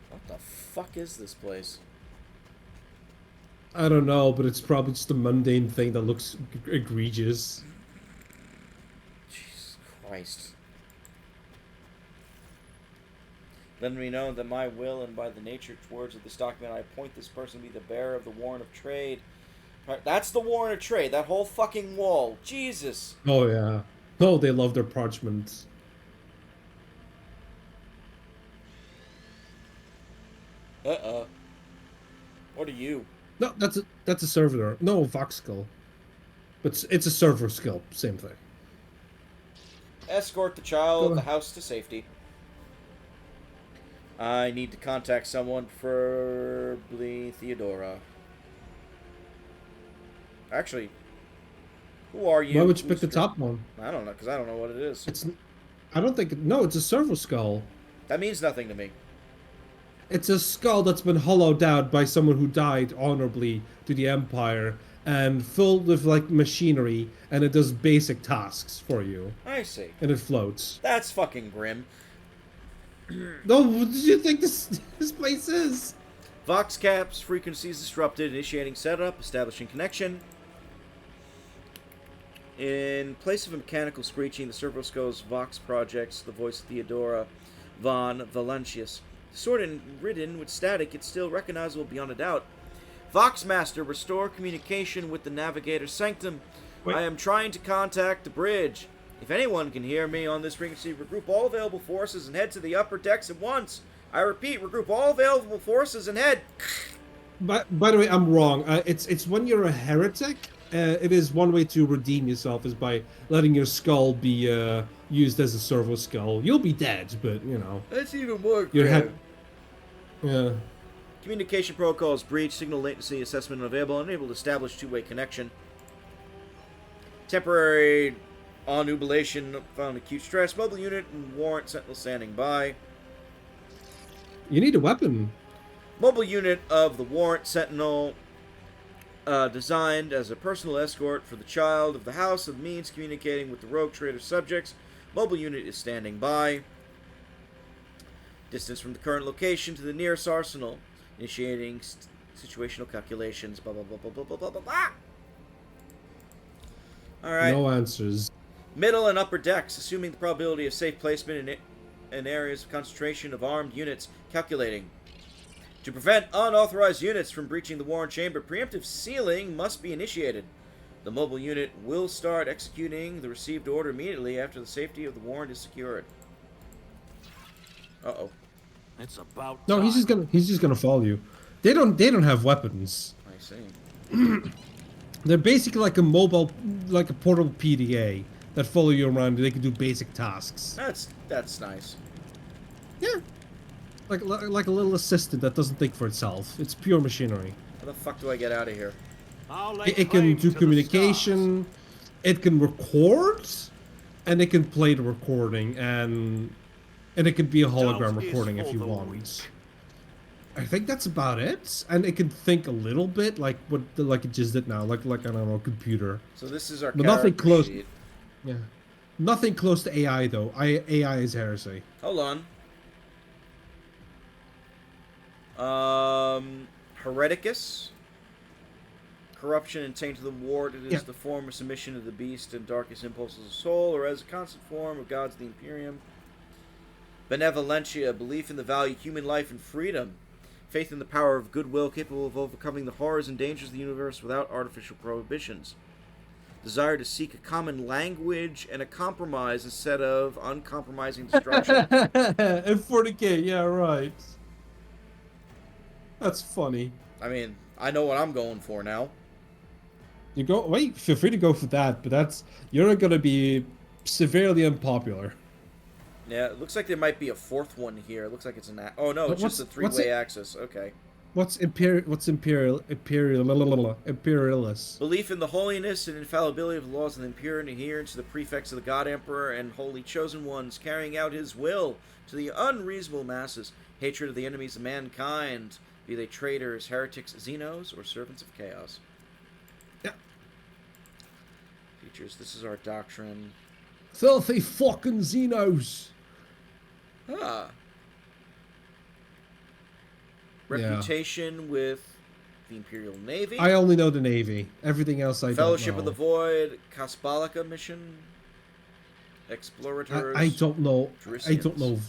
What the fuck is this place? I don't know, but it's probably just a mundane thing that looks egregious. Jesus Christ. Let me know that my will and by the nature towards of this document I appoint this person to be the bearer of the warrant of trade. That's the warrant of trade, that whole fucking wall. Jesus. Oh, yeah. Oh, they love their parchments. Uh-oh. What are you? No, that's a servitor. No, Vox skill. But it's a server skill. Same thing. Escort the child of the house to safety. I need to contact someone, preferably Theodora. Actually, who are you? Why would you pick the top one? I don't know, because I don't know what it is. I don't think... No, it's a server skull. That means nothing to me. It's a skull that's been hollowed out by someone who died honorably to the Empire and filled with, like, machinery, and it does basic tasks for you. I see. And it floats. That's fucking grim. No, what did you think this place is? Vox caps, frequencies disrupted, initiating setup, establishing connection. In place of a mechanical screeching, the servoscope's Vox projects the voice of Theodora von Valancius. Distorted and ridden with static, it's still recognizable beyond a doubt. Voxmaster, restore communication with the Navigator's Sanctum. Wait. I am trying to contact the bridge. If anyone can hear me on this frequency, regroup all available forces and head to the upper decks at once. I repeat, regroup all available forces and head. By the way, I'm wrong. It's when you're a heretic. It is one way to redeem yourself is by letting your skull be used as a servo skull. You'll be dead, but you know. That's even more Your crap. head. Yeah. Communication protocols breached, signal latency assessment unavailable, unable to establish two-way connection. Temporary onubilation found acute stress. Mobile unit and warrant sentinel standing by. You need a weapon. Mobile unit of the warrant sentinel designed as a personal escort for the child of the house of means communicating with the rogue trader subjects. Mobile unit is standing by. Distance from the current location to the nearest arsenal. Initiating situational calculations. Blah, blah, blah, blah, blah, blah, blah, blah, blah. Alright. No answers. Middle and upper decks, assuming the probability of safe placement in areas of concentration of armed units. Calculating. To prevent unauthorized units from breaching the warrant chamber, preemptive sealing must be initiated. The mobile unit will start executing the received order immediately after the safety of the warrant is secured. Uh-oh. It's about No, time. he's just gonna follow you. They don't have weapons. I see. They're basically like a like a portable PDA that follow you around. They can do basic tasks. That's nice. Yeah. Like a little assistant that doesn't think for itself. It's pure machinery. How the fuck do I get out of here? I'll lay It can claim do to the communication, it can record, and it can play the recording, and it can be a hologram Doubt is recording if for you the want. weak. I think that's about it, and it can think a little bit like like it just did now, like I don't know, a computer. So this is our But nothing character close. sheet. Yeah, nothing close to AI though. AI is heresy. Hold on. Hereticus. Corruption and taint of the ward. It is Yeah. the form of submission of the beast and darkest impulses of soul, or as a constant form of gods of the Imperium. Benevolentia, belief in the value of human life and freedom. Faith in the power of goodwill capable of overcoming the horrors and dangers of the universe without artificial prohibitions. Desire to seek a common language and a compromise instead of uncompromising destruction. And 40K, yeah, right. That's funny. I mean, I know what I'm going for now. You go wait. Feel free to go for that, but you're gonna be severely unpopular. Yeah, it looks like there might be a fourth one here. It looks like it's an... Oh, no, it's just a What's three-way it? axis. Okay. What's imperialist? Belief in the holiness and infallibility of the laws of the Imperium, adherence to the prefects of the God Emperor and holy chosen ones, carrying out his will to the unreasonable masses, hatred of the enemies of mankind, be they traitors, heretics, xenos, or servants of chaos. Yeah. Features. This is our doctrine. Filthy fucking Xenos. Ah. Yeah. Reputation with the Imperial Navy. I only know the Navy. Everything else I Fellowship don't of the know. Void, Kasbalika mission, Explorators. I don't know. I don't Drisians. know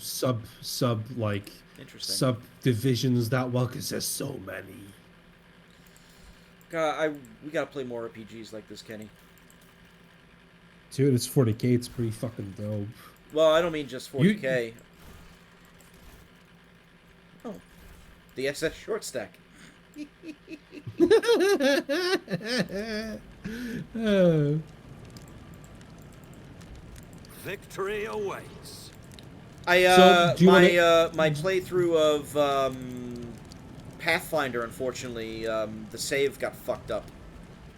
sub like Interesting. subdivisions that well because there's so many. God, we gotta play more RPGs like this, Kenny. Dude, it's 40K. It's pretty fucking dope. Well, I don't mean just 40K. Oh, the SS short stack. Victory awaits. So, do you My playthrough of Pathfinder, unfortunately, the save got fucked up,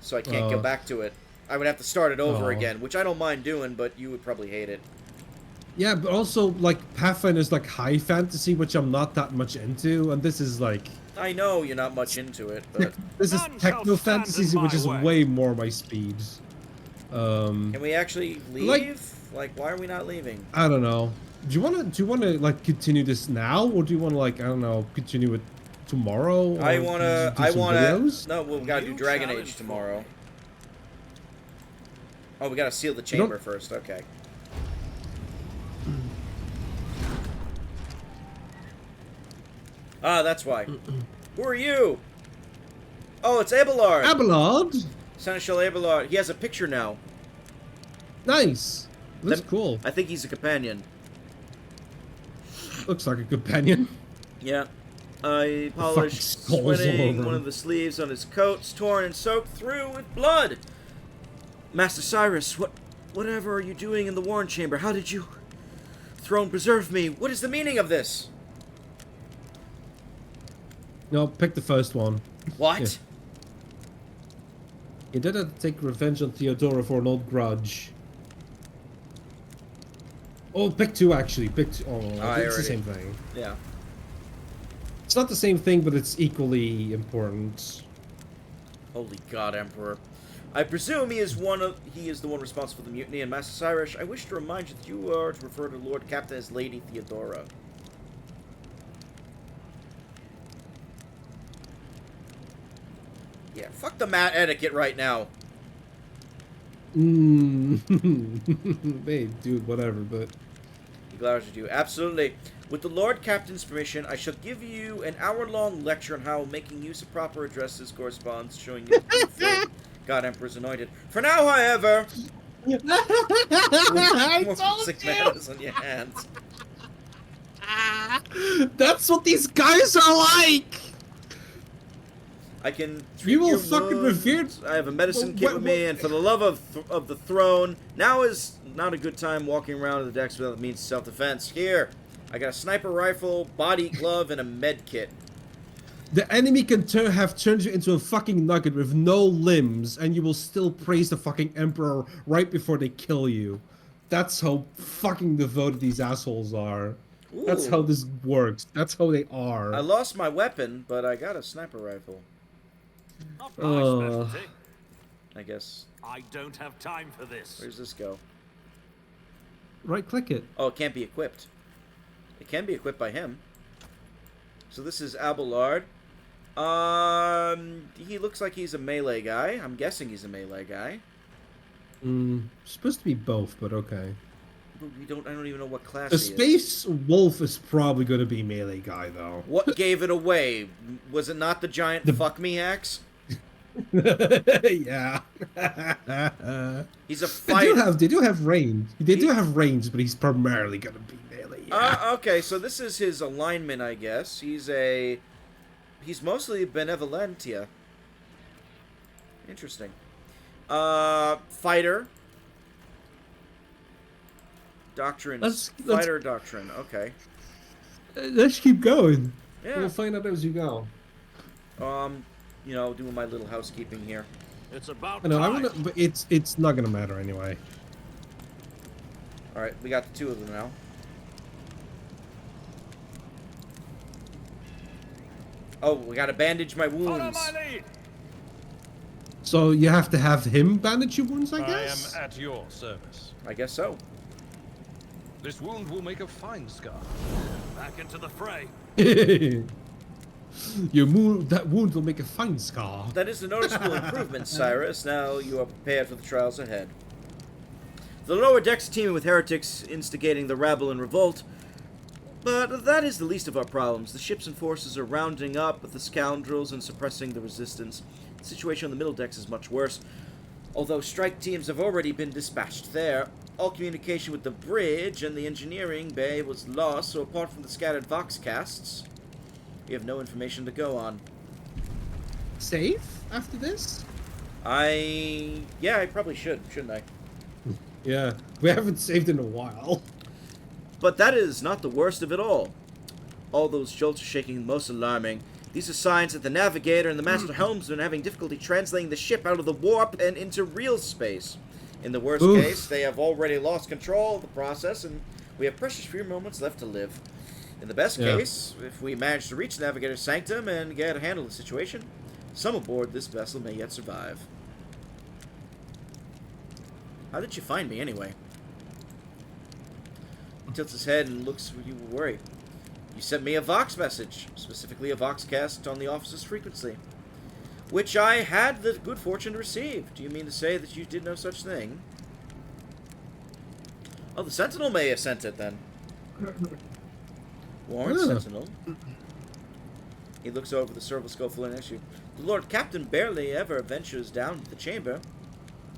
so I can't go Oh. back to it. I would have to start it over Oh. again, which I don't mind doing, but you would probably hate it. Yeah, but also like Pathfinder is like high fantasy, which I'm not that much into, and this is like I know you're not much into it, but this is None shall techno stand fantasy, in which my is way. way more my speed. can we actually leave? Like, why are we not leaving? I don't know. Do you wanna like continue this now, or do you wanna like I don't know continue it tomorrow? I or wanna. do I some wanna. videos? No, we gotta do New Dragon challenge Age for tomorrow. me. Oh, we gotta seal the chamber first. Okay. Ah, that's why. Who are you? Oh, it's Abelard. Abelard. Seneschal Abelard. He has a picture now. Nice. That's That- cool. I think he's a companion. Looks like a companion. Yeah. I fucking polished, skulls all sweating. over One him. of the sleeves on his coat's torn and soaked through with blood. Master Cyrus, Whatever are you doing in the Warren Chamber? How did you... Throne preserve me? What is the meaning of this? No, pick the first one. What? Yeah. He did have to take revenge on Theodora for an old grudge. Oh, pick 2 actually. Pick 2. Oh, it's the same thing. Yeah. It's not the same thing, but it's equally important. Holy God, Emperor. I presume he is the one responsible for the mutiny, and Master Cyrus, I wish to remind you that you are to refer to Lord Captain as Lady Theodora. Yeah, fuck the mat etiquette right now. Hey, dude, whatever, but... You glad to do. Absolutely. With the Lord Captain's permission, I shall give you an hour-long lecture on how making use of proper addresses corresponds, showing you the God Emperor's anointed. For now, however... I more told basic you! matters on your hands. That's what these guys are like! I can treat You will your fucking wounds. revere... I have a medicine Well, kit with me, and for the love of the throne, now is not a good time walking around the decks without the means of self-defense. Here, I got a sniper rifle, body glove, and a med kit. The enemy can have turned you into a fucking nugget with no limbs, and you will still praise the fucking Emperor right before they kill you. That's how fucking devoted these assholes are. Ooh. That's how this works. That's how they are. I lost my weapon, but I got a sniper rifle. Not my specialty. I guess. I don't have time for this. Where's this go? Right-click it. Oh, it can't be equipped. It can be equipped by him. So this is Abelard. He looks like he's a melee guy. I'm guessing he's a melee guy. Supposed to be both, but okay. But I don't even know what class The he is. Space Wolf is probably going to be melee guy, though. What gave it away? Was it not the giant fuck me axe? Yeah. He's a fighter. They do have range. They do have range, but he's primarily going to be melee. Yeah. Okay, so this is his alignment, I guess. He's mostly benevolentia. Interesting. Fighter. Doctrine. Fighter doctrine. Okay. Let's keep going. Yeah. We'll find out as you go. Doing my little housekeeping here. It's about I know, time. but it's not gonna matter anyway. All right, we got the 2 of them now. Oh, we gotta bandage my Follow wounds. my lead. So you have to have him bandage your wounds, I I guess. am at your service. I guess so. This wound will make a fine scar. Back into the fray. That wound will make a fine scar. That is a noticeable improvement, Cyrus. Now you are prepared for the trials ahead. The lower decks teeming with heretics instigating the rabble and revolt. But that is the least of our problems. The ships and forces are rounding up the scoundrels and suppressing the resistance. The situation on the middle decks is much worse. Although strike teams have already been dispatched there, all communication with the bridge and the engineering bay was lost, so apart from the scattered voxcasts, we have no information to go on. Save after this? Yeah, I probably should, shouldn't I? Yeah, we haven't saved in a while. But that is not the worst of it all. All those jolts are shaking the most alarming. These are signs that the navigator and the master helmsman are having difficulty translating the ship out of the warp and into real space. In the worst case, they have already lost control of the process, and we have precious few moments left to live. In the best case, if we manage to reach the navigator's sanctum and get a handle of the situation, some aboard this vessel may yet survive. How did you find me, anyway? He tilts his head and looks you were worried. You sent me a Vox message, specifically a Voxcast on the officer's frequency, which I had the good fortune to receive. Do you mean to say that you did no such thing? Oh, the Sentinel may have sent it, then. Warren Sentinel. He looks over the servoscope full in issue. The Lord Captain barely ever ventures down to the chamber,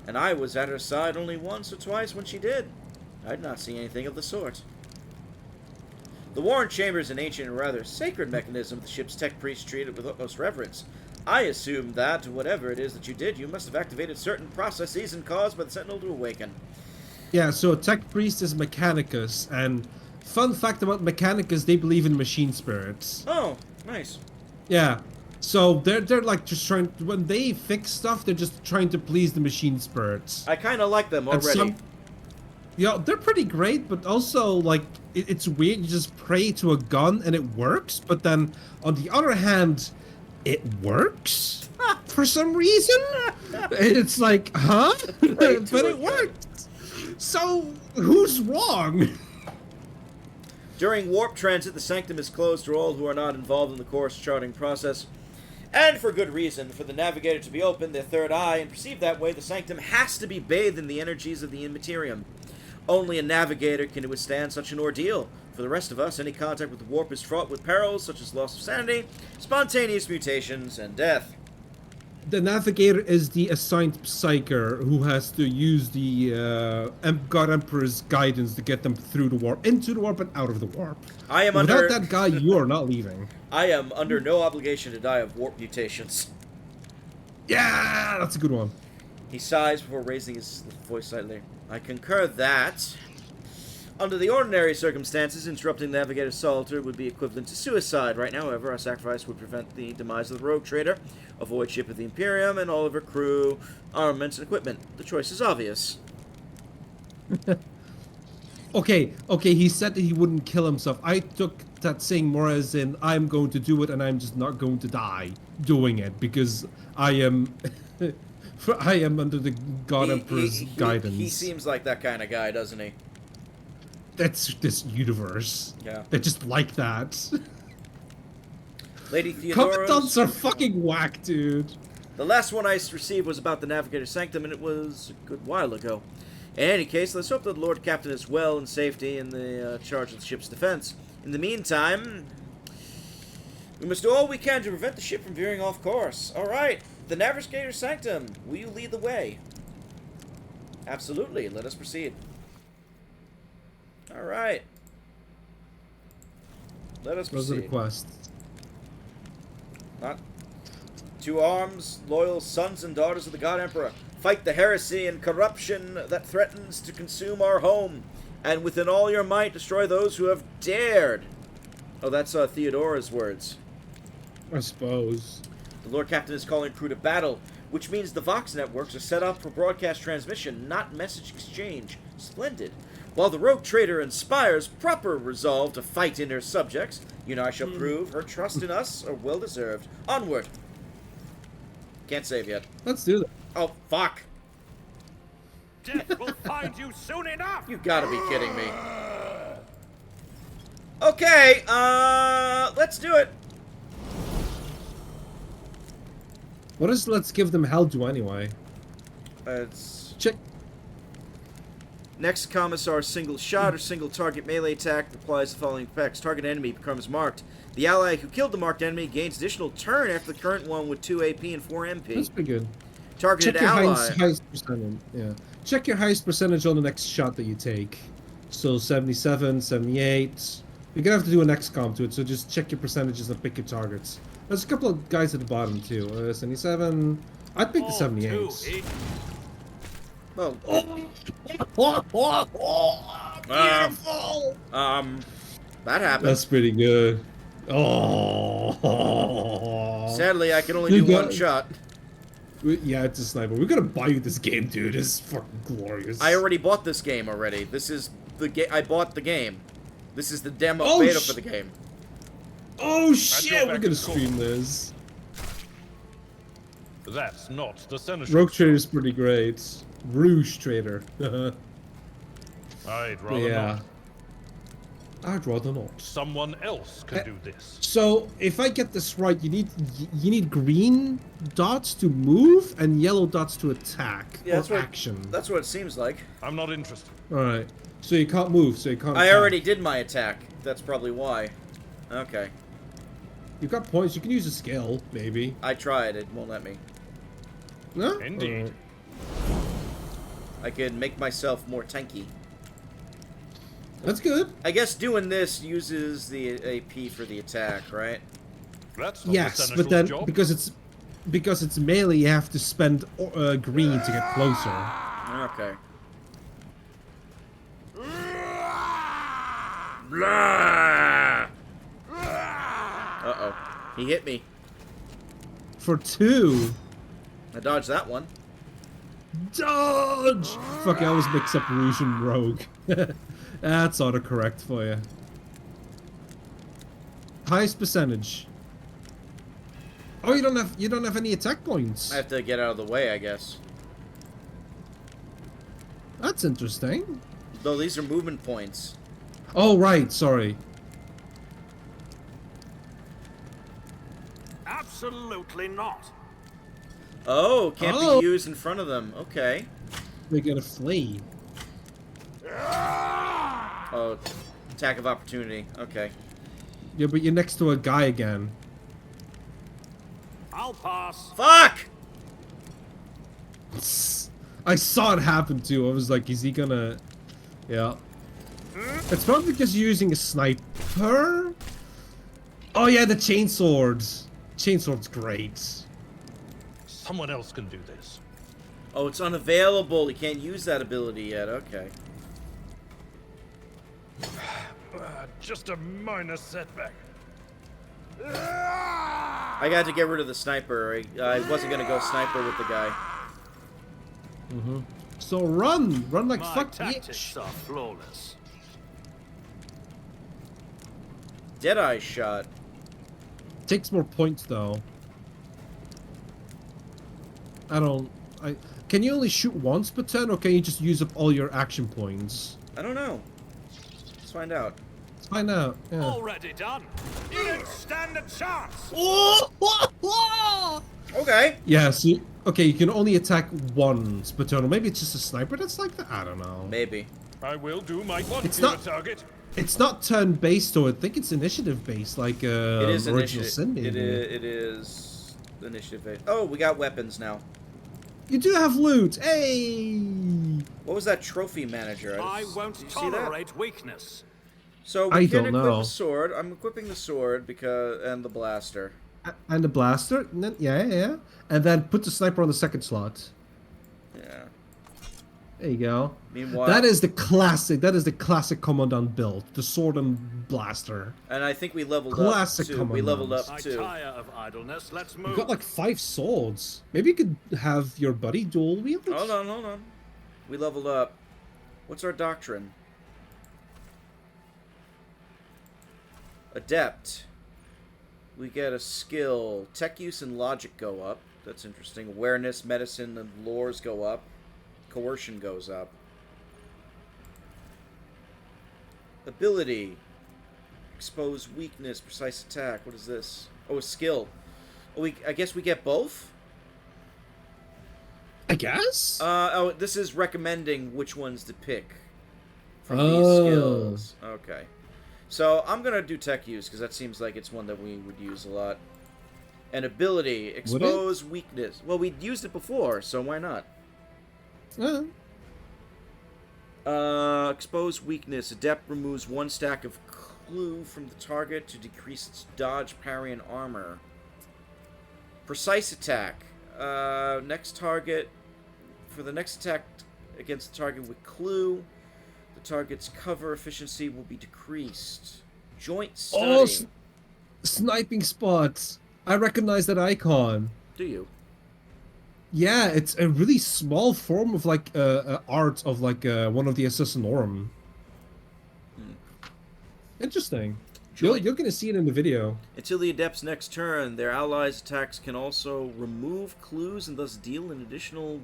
and I was at her side only once or twice when she did. I did not see anything of the sort. The Warren Chamber is an ancient and rather sacred mechanism the ship's tech priests treated with utmost reverence. I assume that, whatever it is that you did, you must have activated certain processes and caused by the Sentinel to awaken. Yeah, so Tech Priest is Mechanicus, and fun fact about Mechanicus, they believe in machine spirits. Oh, nice. Yeah. So they're like just trying, when they fix stuff, they're just trying to please the machine spirits. I kind of like them And already. Yeah, they're pretty great, but also like it's weird. You just pray to a gun and it works, but then on the other hand, it works for some reason. It's like, huh? Pray to But a it gun. worked. So who's wrong? During warp transit, the sanctum is closed to all who are not involved in the course charting process. And for good reason. For the navigator to be open, their third eye, and perceived that way, the sanctum has to be bathed in the energies of the immaterium. Only a navigator can withstand such an ordeal. For the rest of us, any contact with the warp is fraught with perils such as loss of sanity, spontaneous mutations, and death. The navigator is the assigned psyker who has to use the God Emperor's guidance to get them through the warp, into the warp and out of the warp. I am Without under that guy, you are not leaving. I am under no obligation to die of warp mutations. Yeah, that's a good one. He sighs before raising his voice slightly. I concur that, under the ordinary circumstances, interrupting the navigator's solitude would be equivalent to suicide. Right now, however, our sacrifice would prevent the demise of the rogue trader, avoid ship of the Imperium, and all of her crew, armaments, and equipment. The choice is obvious. Okay, he said that he wouldn't kill himself. I took that saying more as in, I'm going to do it and I'm just not going to die doing it because I am... I am under the God Emperor's guidance. He seems like that kind of guy, doesn't he? That's this universe. Yeah. They're just like that. Lady Theodoros... Commandants are fucking whack, dude. The last one I received was about the Navigator's Sanctum, and it was a good while ago. In any case, let's hope that the Lord Captain is well and safety in the charge of the ship's defense. In the meantime, we must do all we can to prevent the ship from veering off course. All right, the Navigator's Sanctum, will you lead the way? Absolutely, let us proceed. All right. Let us Those are the proceed. quests. Not to arms, loyal sons and daughters of the God Emperor. Fight the heresy and corruption that threatens to consume our home, and within all your might destroy those who have dared. Oh, that's Theodora's words. I suppose. The Lord Captain is calling crew to battle, which means the Vox networks are set up for broadcast transmission, not message exchange. Splendid. While the rogue trader inspires proper resolve to fight in her subjects, you and I shall prove her trust in us are well deserved. Onward. Can't save yet. Let's do that. Oh, fuck. Death will find you soon enough! You gotta be kidding me. Okay, let's do it. What does let's give them hell do anyway? It's Check. next commissar single shot or single target melee attack applies the following effects. Target enemy becomes marked. The ally who killed the marked enemy gains additional turn after the current one with 2 AP and 4 MP. That's pretty good. Targeted Check your ally. highest percentage. Yeah. Check your highest percentage on the next shot that you take. So 77, 78. You're gonna have to do an XCOM to it, so just check your percentages and pick your targets. There's a couple of guys at the bottom too. 77. I'd pick the 78s. Well, Beautiful. that happened. That's pretty good. Oh. Sadly, I can only You do got- one shot. Yeah, it's a sniper. We're gonna buy you this game, dude. It's fucking glorious. I already bought this game already. This is the game. I bought the game. This is the demo Oh, beta for the game. Oh shit! back We're to gonna school. stream this. That's not the Seneschal. Rogue Trader's pretty great. Rouge Trader. I'd rather yeah. not. I'd rather not. Someone else can do this. So, if I get this right, you need green dots to move and yellow dots to attack Yeah, or that's what action. That's what it seems like. I'm not interested. All right. So you can't move. So you can't. I attack. already did my attack. That's probably why. Okay. You've got points. You can use a skill, maybe. I tried. It won't let me. No. Indeed. I can make myself more tanky. That's good. I guess doing this uses the AP for the attack, right? That's not the Yes, Seneschal's but then job. because it's melee, you have to spend green to get closer. Okay. Blah! Uh-oh. He hit me. For 2. I dodged that one. Dodge! Fuck, I always mix up Rouge and Rogue. That's autocorrect for you. Highest percentage. Oh, you don't have any attack points. I have to get out of the way, I guess. That's interesting. Though these are movement points. Oh, right, sorry. Absolutely not. Oh, can't Oh. be used in front of them. Okay. They gotta flee. Oh, attack of opportunity. Okay. Yeah, but you're next to a guy again. I'll pass. Fuck! I saw it happen too. I was like, is he gonna... Yeah. It's probably because you're using a sniper. Oh yeah, the chainsword. Chainsword's great. Someone else can do this. Oh, it's unavailable. You can't use that ability yet. Okay. Just a minor setback. I got to get rid of the sniper. I wasn't gonna go sniper with the guy. So run like My fuck, tactics bitch. are flawless. Deadeye shot. Takes more points though. Can you only shoot once per turn, or can you just use up all your action points? I don't know. Let's find out. Let's find out. Yeah. Already done. You didn't stand a chance. Okay. Yeah, so, okay, you can only attack once per turn, or maybe it's just a sniper that's like that? I don't know. Maybe. I will do my one It's to the not- target. It's not turn-based, though. I think it's initiative-based, like It is Original initiative. Sin, maybe. It is initiative based. Oh, we got weapons now. You do have loot! Hey! What was that trophy manager? I Did won't you see that? tolerate weakness. So I we can don't equip know. a sword. I'm equipping the sword and the blaster. And the blaster, and then, yeah. And then put the sniper on the second slot. Yeah. There you go. Meanwhile, That is the classic Commandant build. The sword and blaster. and I think we leveled Classic up too. We leveled commandants. up I too. tire of idleness. Let's You've move. got like 5 swords. Maybe you could have your buddy dual wield it? Hold on. We leveled up. What's our doctrine? Adept. We get a skill. Tech use and logic go up. That's interesting. Awareness, medicine, and lores go up. Coercion goes up. Ability. Expose weakness, precise attack. What is this? Oh, a skill. Oh, I guess we get both? I guess? Oh, this is recommending which ones to pick from these Oh. skills. Okay. So, I'm going to do tech use, because that seems like it's one that we would use a lot. And ability, expose weakness. Well, we'd used it before, so why not? Expose weakness. Adept removes 1 stack of clue from the target to decrease its dodge, parry, and armor. Precise attack. Next target. For the next attack against the target with clue, the target's cover efficiency will be decreased. Joint study. Oh, sniping spots. I recognize that icon. Do you? Yeah, it's a really small form of like art of like one of the Assassinorum. Interesting. Joint. You're gonna see it in the video. Until the adept's next turn, their allies' attacks can also remove clues and thus deal an additional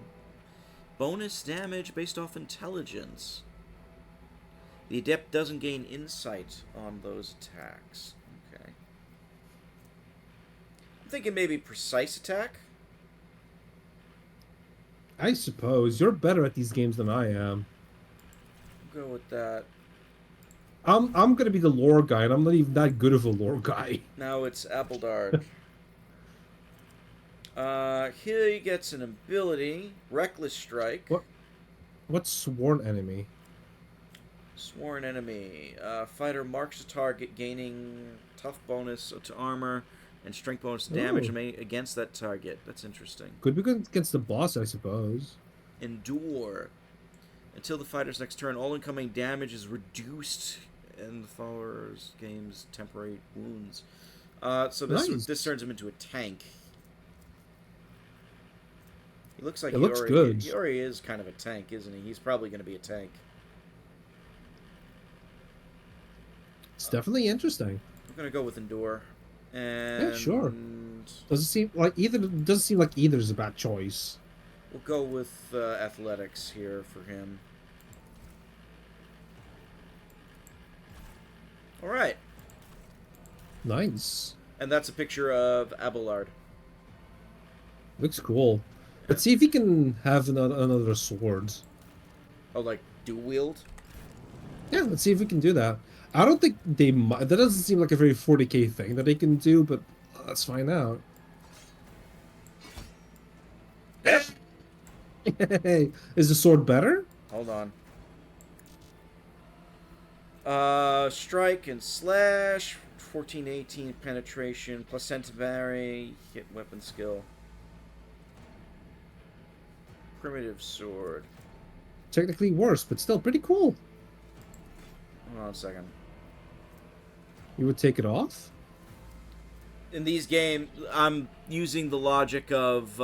bonus damage based off intelligence. The adept doesn't gain insight on those attacks. Okay. I'm thinking maybe precise attack. I suppose you're better at these games than I am. Go with that. I'm gonna be the lore guy, and I'm not even that good of a lore guy. Now it's Appledard. Here he gets an ability, Reckless Strike. What? What's sworn enemy? Sworn enemy. Fighter marks a target, gaining tough bonus to armor and strength bonus to damage Ooh. against that target. That's interesting. Could be good against the boss, I suppose. Endure. Until the fighter's next turn, all incoming damage is reduced and the followers gains temporary wounds. So Nice. this turns him into a tank. He looks like It looks good. He already is kind of a tank, isn't he? He's probably going to be a tank. It's definitely interesting. I'm going to go with Endure. And Yeah, sure. Doesn't seem like either is a bad choice. We'll go with athletics here for him. All right. Nice. And that's a picture of Abelard. Looks cool. Let's see if he can have another sword. Oh, like dual wield? Yeah, let's see if we can do that. I don't think they might. That doesn't seem like a very 40k thing that they can do, but let's find out. Hey, is the sword better? Hold on. Strike and slash, 14-18 penetration, placentary, hit weapon skill. Primitive sword. Technically worse, but still pretty cool. Hold on a second. You would take it off? In these games, I'm using the logic of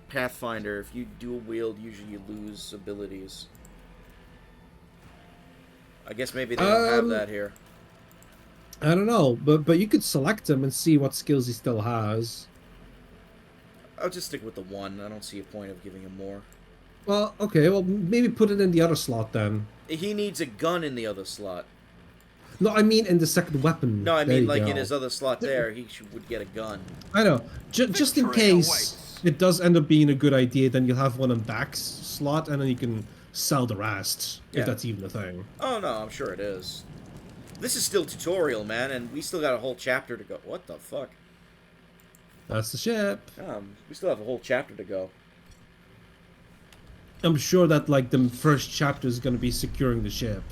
Pathfinder. If you dual wield, usually you lose abilities. I guess maybe they don't have that here. I don't know, but you could select him and see what skills he still has. I'll just stick with the one. I don't see a point of giving him more. Well, okay, well maybe put it in the other slot then. He needs a gun in the other slot. No, I mean in the second weapon. No, I There mean you like go. in his other slot there, would get a gun. I know. Just in Victory case awaits. it does end up being a good idea, then you'll have one in Dax slot, and then you can sell the rest, Yeah. if that's even a thing. Oh no, I'm sure it is. This is still tutorial, man, and we still got a whole chapter to go. What the fuck? That's the ship. We still have a whole chapter to go. I'm sure that like the first chapter is going to be securing the ship.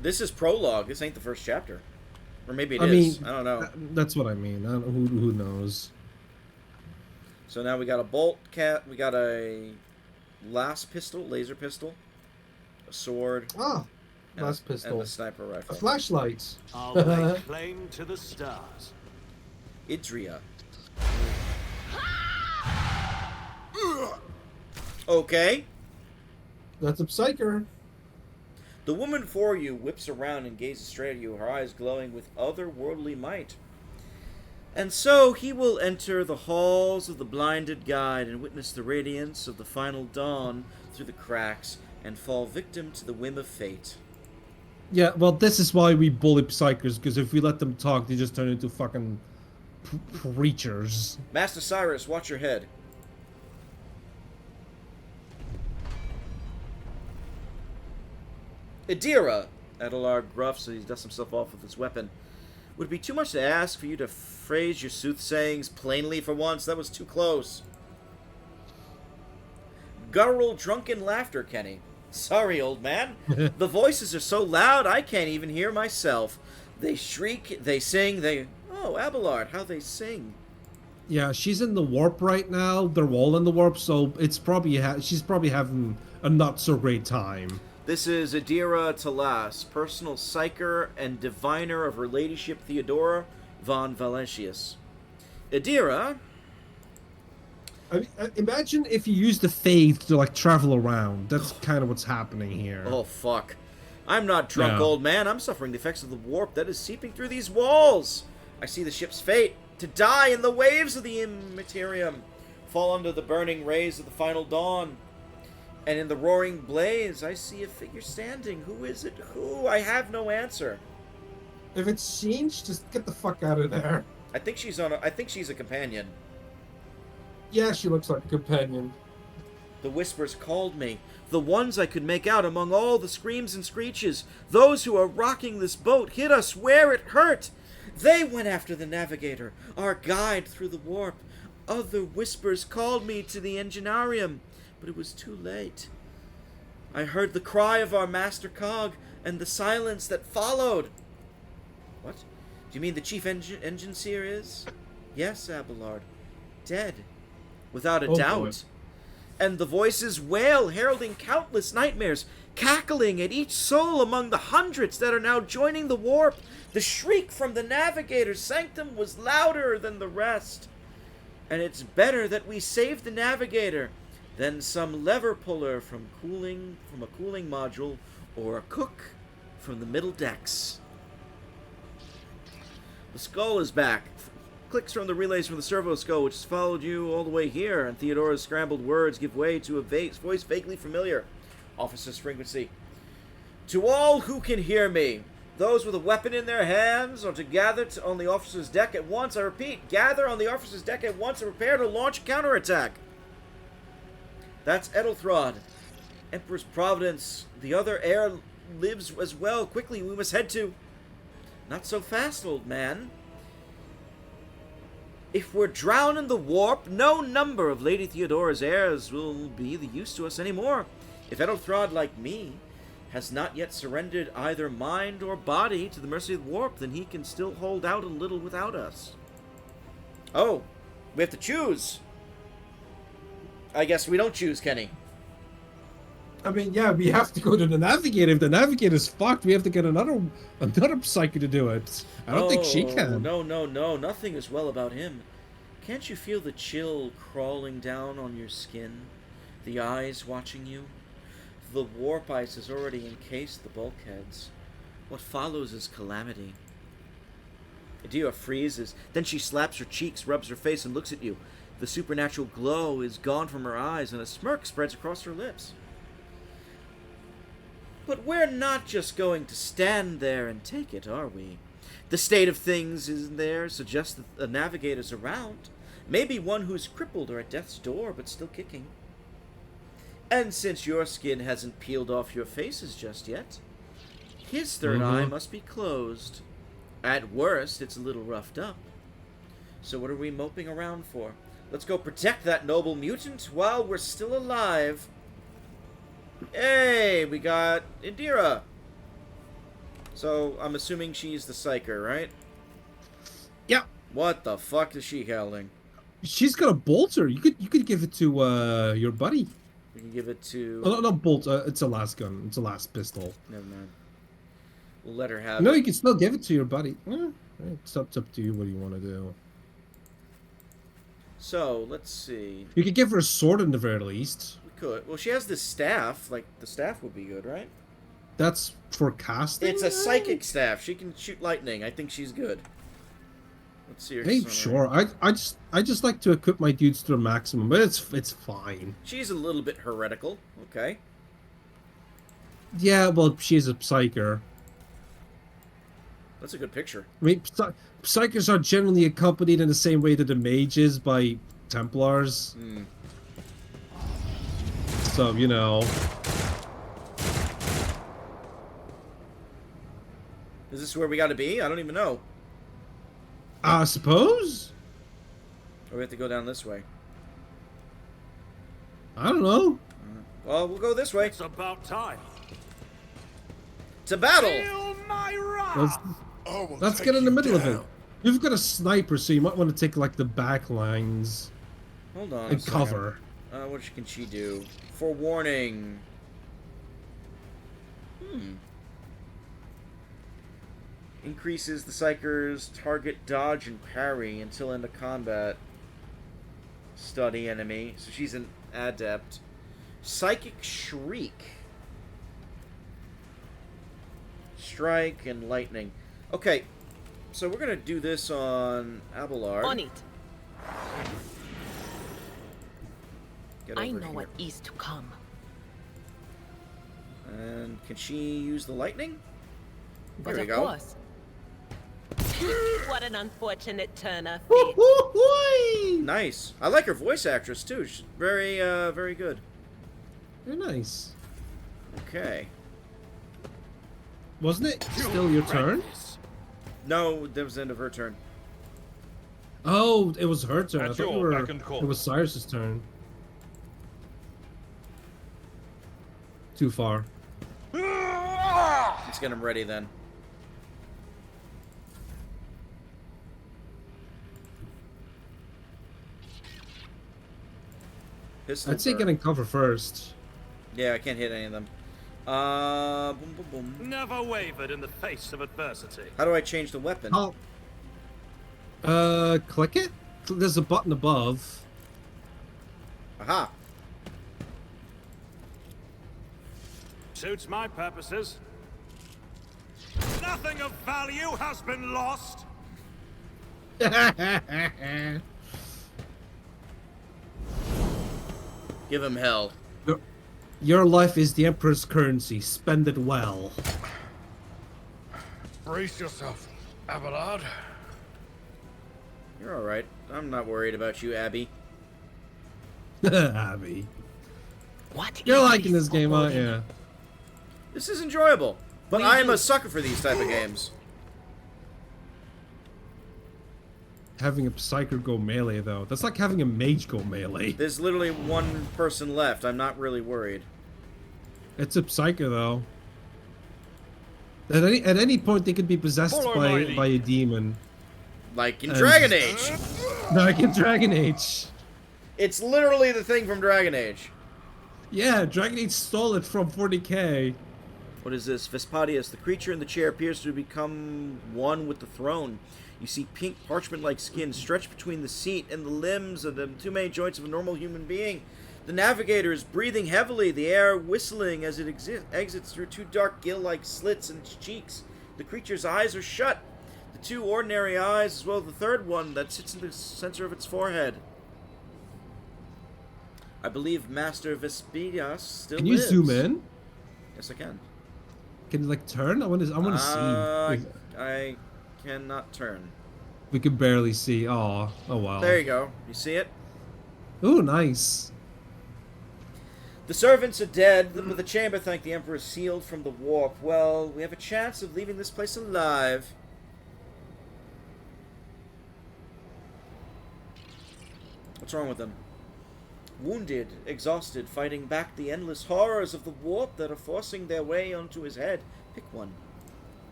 This is prologue. This ain't the first chapter. Or maybe it I is. mean, I don't know. That's what I mean. I don't, who knows? So now we got a bolt cat. We got a laser pistol, a sword, Ah, and, last and pistol. the sniper rifle. A flashlight. I'll lay claim to the stars. Idria. Okay. That's a psyker. The woman before you whips around and gazes straight at you, her eyes glowing with otherworldly might. And so he will enter the halls of the blinded guide and witness the radiance of the final dawn through the cracks and fall victim to the whim of fate. Yeah, well, this is why we bully psychers, because if we let them talk, they just turn into fucking preachers. Master Cyrus, watch your head. Idira, Adelar gruffs as he dusts himself off with his weapon. Would it be too much to ask for you to phrase your soothsayings plainly for once? That was too close. Guttural, drunken laughter, Kenny. Sorry, old man. The voices are so loud I can't even hear myself. They shriek, they sing, they... Oh, Abelard, how they sing. Yeah, she's in the warp right now. They're all in the warp, so it's probably she's probably having a not so great time. This is Idira Talas, personal psyker and diviner of her ladyship Theodora von Valentius. Idira... I mean, imagine if you use the faith to like travel around. That's kind of what's happening here. Oh, fuck. I'm not drunk, No. old man. I'm suffering the effects of the warp that is seeping through these walls. I see the ship's fate, to die in the waves of the immaterium, fall under the burning rays of the final dawn. And in the roaring blaze, I see a figure standing. Who is it? Who? I have no answer. If it's changed, just get the fuck out of there. I think she's a companion. Yeah, she looks like a companion. The whispers called me, the ones I could make out among all the screams and screeches. Those who are rocking this boat hit us where it hurt. They went after the navigator, our guide through the warp. Other whispers called me to the enginarium, but it was too late. I heard the cry of our master cog and the silence that followed. What? Do you mean the chief engine seer is? Yes, Abelard. Dead. Without a Oh, doubt. boy. And the voices wail, heralding countless nightmares, cackling at each soul among the hundreds that are now joining the warp. The shriek from the navigator's sanctum was louder than the rest. And it's better that we save the navigator than some lever puller from a cooling module or a cook from the middle decks. The skull is back. Clicks from the relays from the servo skull, which has followed you all the way here, and Theodora's scrambled words give way to a voice vaguely familiar. Officer's frequency. To all who can hear me, those with a weapon in their hands are to gather on the officer's deck at once. I repeat, gather on the officer's deck at once and prepare to launch a counterattack. That's Edelthrod. Emperor's Providence. The other heir lives as well. Quickly, we must head to... Not so fast, old man. If we're drowned in the warp, no number of Lady Theodora's heirs will be the use to us anymore. If Edelthrod, like me, has not yet surrendered either mind or body to the mercy of the warp, then he can still hold out a little without us. Oh, we have to choose. I guess we don't choose, Kenny. I mean, yeah, we have to go to the navigator. If the navigator's fucked, we have to get another psychic to do it. I don't think she can. No, nothing is well about him. Can't you feel the chill crawling down on your skin? The eyes watching you? The warp ice has already encased the bulkheads. What follows is calamity. Adira freezes. Then she slaps her cheeks, rubs her face, and looks at you. The supernatural glow is gone from her eyes, and a smirk spreads across her lips. But we're not just going to stand there and take it, are we? The state of things in there suggests that a navigator's around. Maybe one who's crippled or at death's door, but still kicking. And since your skin hasn't peeled off your faces just yet, his third eye must be closed. At worst, it's a little roughed up. So what are we moping around for? Let's go protect that noble mutant while we're still alive. Hey, we got Indira. So, I'm assuming she's the psyker, right? Yeah. What the fuck is she holding? She's got a bolter. You could give it to your buddy. We can give it to... Oh, no, not bolt. It's a last gun. It's a last pistol. Never mind. We'll let her have No, it. you can still give it to your buddy. It's up to you what you want to do. So, let's see. You could give her a sword in the very least. We could. Well, she has this staff. Like, the staff would be good, right? That's for casting? It's a psychic staff. She can shoot lightning. I think she's good. Let's see her Hey, summary. sure. I just like to equip my dudes to the maximum, but it's fine. She's a little bit heretical. Okay. Yeah, well, she's a psyker. That's a good picture. I mean, psykers are generally accompanied in the same way that the mage is by Templars. Hmm. So, you know. Is this where we gotta be? I don't even know. I suppose? Or we have to go down this way? I don't know. Well, we'll go this way. It's about time. To battle! Feel my wrath! Let's get in the middle of it. You've got a sniper, so you might want to take, like, the back lines Hold on. and cover. What can she do? Forewarning. Increases the Psyker's target dodge and parry until end of combat. Study enemy. So she's an adept. Psychic Shriek. Strike and lightning. Okay, so we're gonna do this on Abelard. On it. Get I over know here. what is to come. And can she use the lightning? But There we of go. course. What an unfortunate turn of Woo, fate. woo, woo. Nice. I like her voice actress too. She's very, very good. Very nice. Okay. Wasn't it still your turn? No, that was the end of her turn. Oh, it was her turn. I At thought your beck and call. it was Cyrus's turn. Too far. Let's get him ready then. Pistol I'd say burn. getting cover first. Yeah, I can't hit any of them. Boom, boom, boom. Never wavered in the face of adversity. How do I change the weapon? Oh. Click it. There's a button above. Aha. Suits my purposes. Nothing of value has been lost. Give him hell. Your life is the Emperor's currency. Spend it well. Brace yourself, Abelard. You're alright. I'm not worried about you, Abby. Abby. What You're is liking this game, aren't foreboding? you? This is enjoyable. But We I am do. a sucker for these type of games. Having a Psyker go melee, though. That's like having a mage go melee. There's literally one person left. I'm not really worried. It's a Psyker, though. At any point, they could be possessed Follow my by lead. a demon. Like in And- Dragon Age. Like in Dragon Age. It's literally the thing from Dragon Age. Yeah, Dragon Age stole it from 40k. What is this? Vespadius, the creature in the chair, appears to become one with the throne. You see pink parchment-like skin stretched between the seat and the limbs of the two main joints of a normal human being. The navigator is breathing heavily, the air whistling as it exits through two dark gill-like slits in its cheeks. The creature's eyes are shut. The two ordinary eyes, as well as the third one that sits in the center of its forehead. I believe Master Vespadius still Can you lives. zoom in? Yes, I can. Can you like turn? I want to see. I cannot turn. We can barely see. Oh wow. There you go. You see it? Ooh, nice. The servants are dead, but the chamber, thank the Emperor, is sealed from the warp. Well, we have a chance of leaving this place alive. What's wrong with them? Wounded, exhausted, fighting back the endless horrors of the warp that are forcing their way onto his head. Pick one.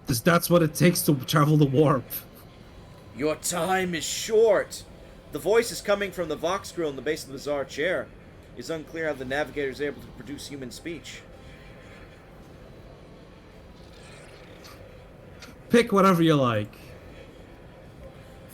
That's what it takes to travel the warp. Your time is short. The voice is coming from the Vox grill in the base of the bizarre chair. It's unclear how the navigator is able to produce human speech. Pick whatever you like.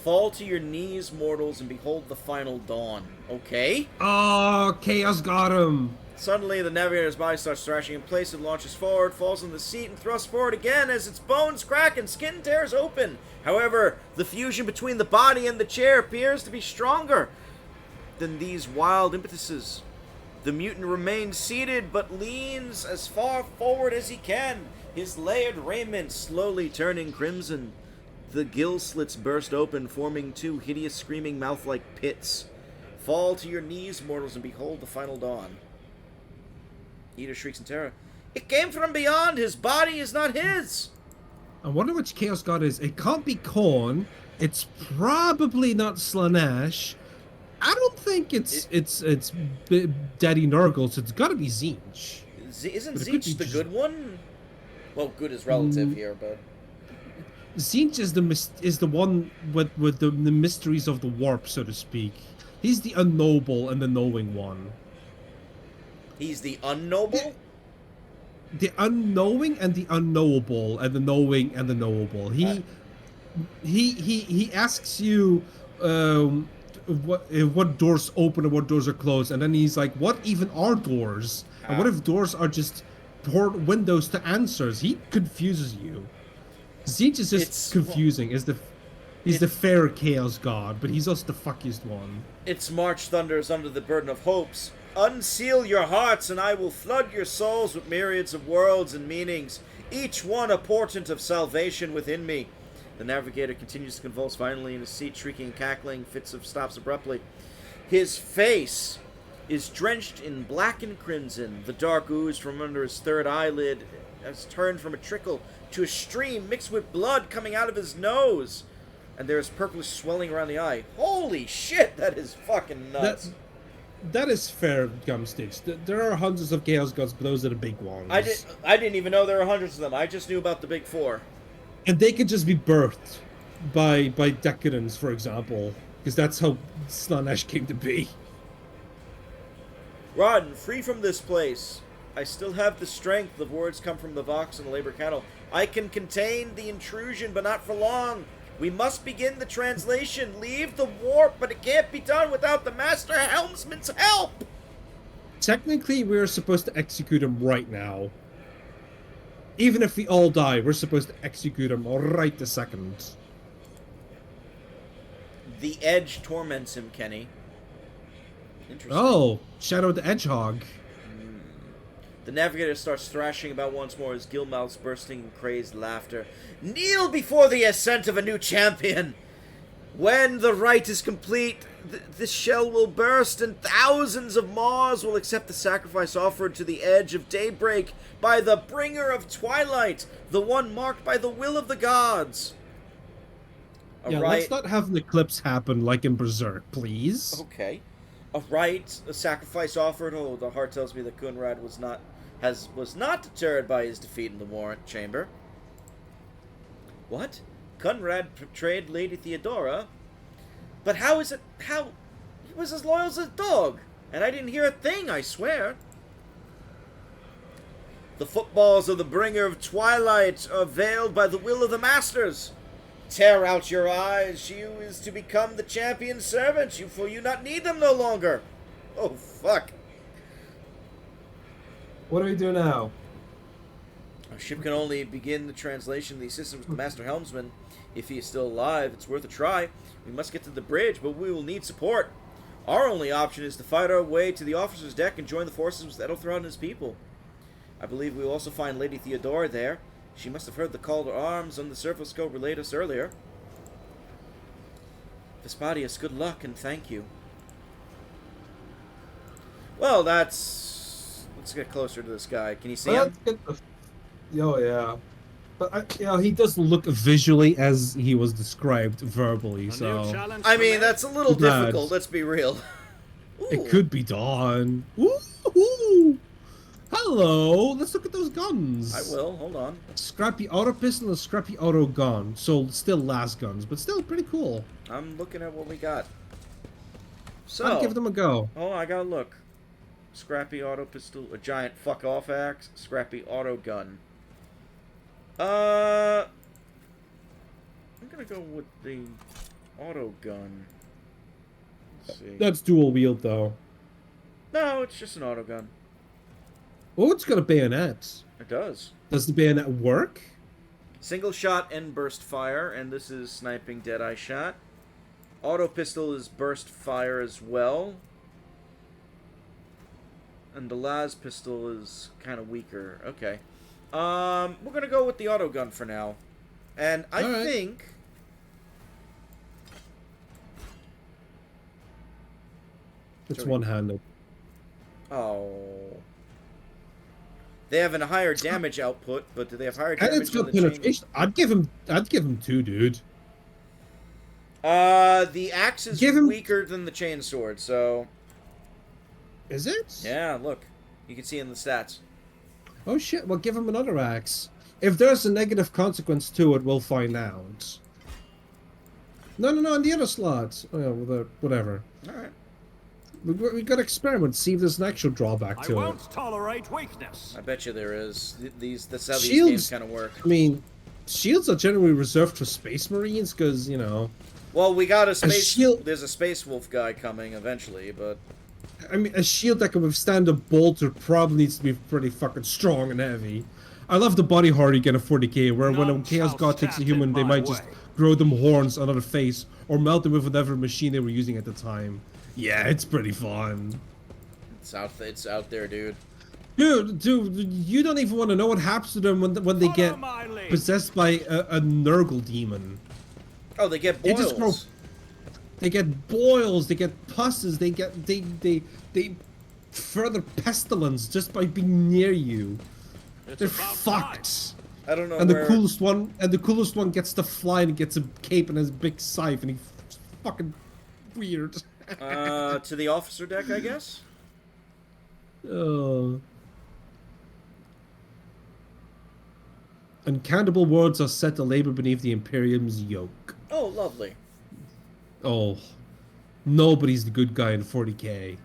Fall to your knees, mortals, and behold the final dawn. Okay? Oh, Chaos got him. Suddenly, the navigator's body starts thrashing in place. It launches forward, falls on the seat, and thrusts forward again as its bones crack and skin tears open. However, the fusion between the body and the chair appears to be stronger than these wild impetuses. The mutant remains seated, but leans as far forward as he can, his layered raiment slowly turning crimson. The gill slits burst open, forming two hideous screaming mouth-like pits. Fall to your knees, mortals, and behold the final dawn. Eater shrieks in terror. It came from beyond! His body is not his! I wonder which Chaos God is. It can't be Korn. It's probably not Slanesh. I don't think it's Daddy Nurgle, so it's gotta be Zinch. Isn't But it could Zeech be the just- good one? Well, good is relative here, but... Zinch is the one with the mysteries of the warp, so to speak. He's the unknowable and the knowing one. He's the unknoble? The unknowing and the unknowable, and the knowing and the knowable. He asks you what doors open and what doors are closed, and then he's like, "What even are doors? And what if doors are just windows to answers?" He confuses you. Zinch is just confusing. He's the fair chaos god, but he's also the fuckiest one. Its march thunders under the burden of hopes. Unseal your hearts, and I will flood your souls with myriads of worlds and meanings, each one a portent of salvation within me. The navigator continues to convulse violently in his seat, shrieking and cackling. Stops abruptly. His face is drenched in black and crimson. The dark ooze from under his third eyelid has turned from a trickle to a stream mixed with blood coming out of his nose. And there is purplish swelling around the eye. Holy shit, that is fucking nuts. That is fair, Gumsticks. There are hundreds of Chaos Gods, but those are the big ones. I didn't even know there were hundreds of them. I just knew about the big four. And they could just be birthed by Decadence, for example. Because that's how Slanesh came to be. Run, free from this place. I still have the strength. The words come from the Vox and the Labor Cattle. I can contain the intrusion, but not for long. We must begin the translation. Leave the warp, but it can't be done without the Master Helmsman's help. Technically, we're supposed to execute him right now. Even if we all die, we're supposed to execute him right this second. The Edge torments him, Kenny. Interesting. Oh, Shadow the Hedgehog. The Navigator starts thrashing about once more, his gill mouths bursting in crazed laughter. Kneel before the ascent of a new champion! When the rite is complete, this shell will burst, and thousands of maws will accept the sacrifice offered to the edge of daybreak by the bringer of twilight, the one marked by the will of the gods. Yeah, let's not have an eclipse happen like in Berserk, please. Okay. A rite, a sacrifice offered. Oh, the heart tells me that Kunrad was not deterred by his defeat in the Warrant Chamber. What? Kunrad betrayed Lady Theodora? But how is it? How? He was as loyal as a dog, and I didn't hear a thing, I swear. The footballs of the bringer of twilight are veiled by the will of the masters. Tear out your eyes, you is to become the champion's servant, for you not need them no longer. Oh, fuck. What do we do now? Our ship can only begin the translation of the assistant with the Master Helmsman. If he is still alive, it's worth a try. We must get to the bridge, but we will need support. Our only option is to fight our way to the officer's deck and join the forces with Edelthrod and his people. I believe we will also find Lady Theodora there. She must have heard the call to arms on the surface scope relayed us earlier. Vespadius, good luck and thank you. Well, let's get closer to this guy. Can you see him? Oh, yeah. But, he doesn't look visually as he was described verbally, so... I mean, that's a little Bad. difficult, let's be real. It could be done. Ooh. Hello, let's look at those guns. I will, hold on. Scrappy auto pistol and scrappy auto gun. So still last guns, but still pretty cool. I'm looking at what we got. So, I'd give them a go. Oh, I gotta look. Scrappy auto pistol, a giant fuck off axe, scrappy auto gun. I'm gonna go with the auto gun. Let's see. That's dual wield though. No, it's just an auto gun. Oh, it's got a bayonet. It does. Does the bayonet work? Single shot and burst fire, and this is sniping deadeye shot. Auto pistol is burst fire as well. And the las pistol is kind of weaker. Okay. We're gonna go with the auto gun for now. And I think it's one-handed. Oh. They have a higher damage output, but do they have higher And damage it's got than the chain? penetration. I'd give him 2, dude. The axe is Give him- weaker than the chain sword, so Is it? yeah, look. You can see in the stats. Oh shit, well give him another axe. If there's a negative consequence to it, we'll find out. No, in the other slots. Oh, yeah, whatever. Alright. We got to experiment, see if there's an actual drawback I to it. won't tolerate weakness. I bet you there is. That's how these Shields- games kind of work. I mean, shields are generally reserved for space marines, because, you know... Well, we got a space... shield- There's a space wolf guy coming eventually, but... I mean, a shield that can withstand a bolter probably needs to be pretty fucking strong and heavy. I love the body horror you get in 40k, where when a None Chaos shall God takes a stand human, in they my might just way. grow them horns on their face, or melt them with whatever machine they were using at the time. Yeah, it's pretty fun. It's out there, dude. Dude, you don't even want to know what happens to them when they get Follow my lead. possessed by a Nurgle demon. Oh, they get They boils. just grow. They get boils. They get pusses. They further pestilence just by being near you. It's They're about fucked. I don't know And where... the coolest one gets to fly and gets a cape and has a big scythe and he's fucking weird. to the officer deck, I guess? Uncountable words are set to labor beneath the Imperium's yoke. Oh, lovely. Oh, nobody's the good guy in 40k.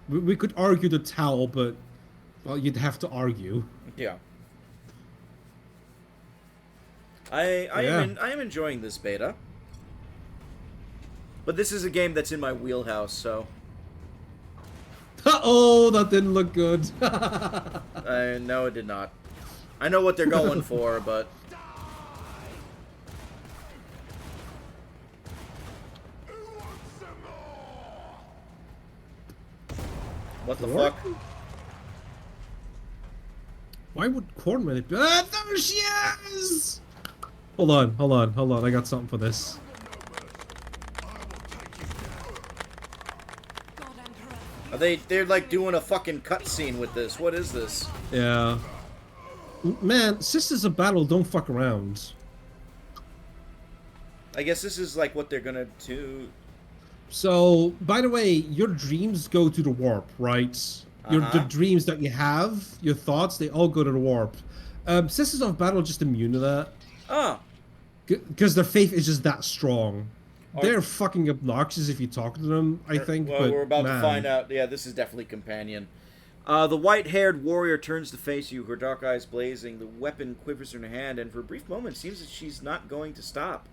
We could argue the towel, but well, you'd have to argue. Yeah. I Yeah. am enjoying this beta. But this is a game that's in my wheelhouse, so Oh, that didn't look good. no, it did not. I know what they're going for, but what the What? fuck? Why would Corn manipulate? Ah, there she is! Hold on. I got something for this. They're like doing a fucking cutscene with this. What is this? Yeah. Man, Sisters of Battle don't fuck around. I guess this is like what they're gonna do. So, by the way, your dreams go to the warp, right? The dreams that you have, your thoughts, they all go to the warp. Sisters of Battle are just immune to that. Ah, Because their faith is just that strong. Are- They're fucking obnoxious if you talk to them, I think. well, but we're about man. to find out. Yeah, this is definitely companion. The white-haired warrior turns to face you, her dark eyes blazing. The weapon quivers in her hand, and for a brief moment, it seems that she's not going to stop,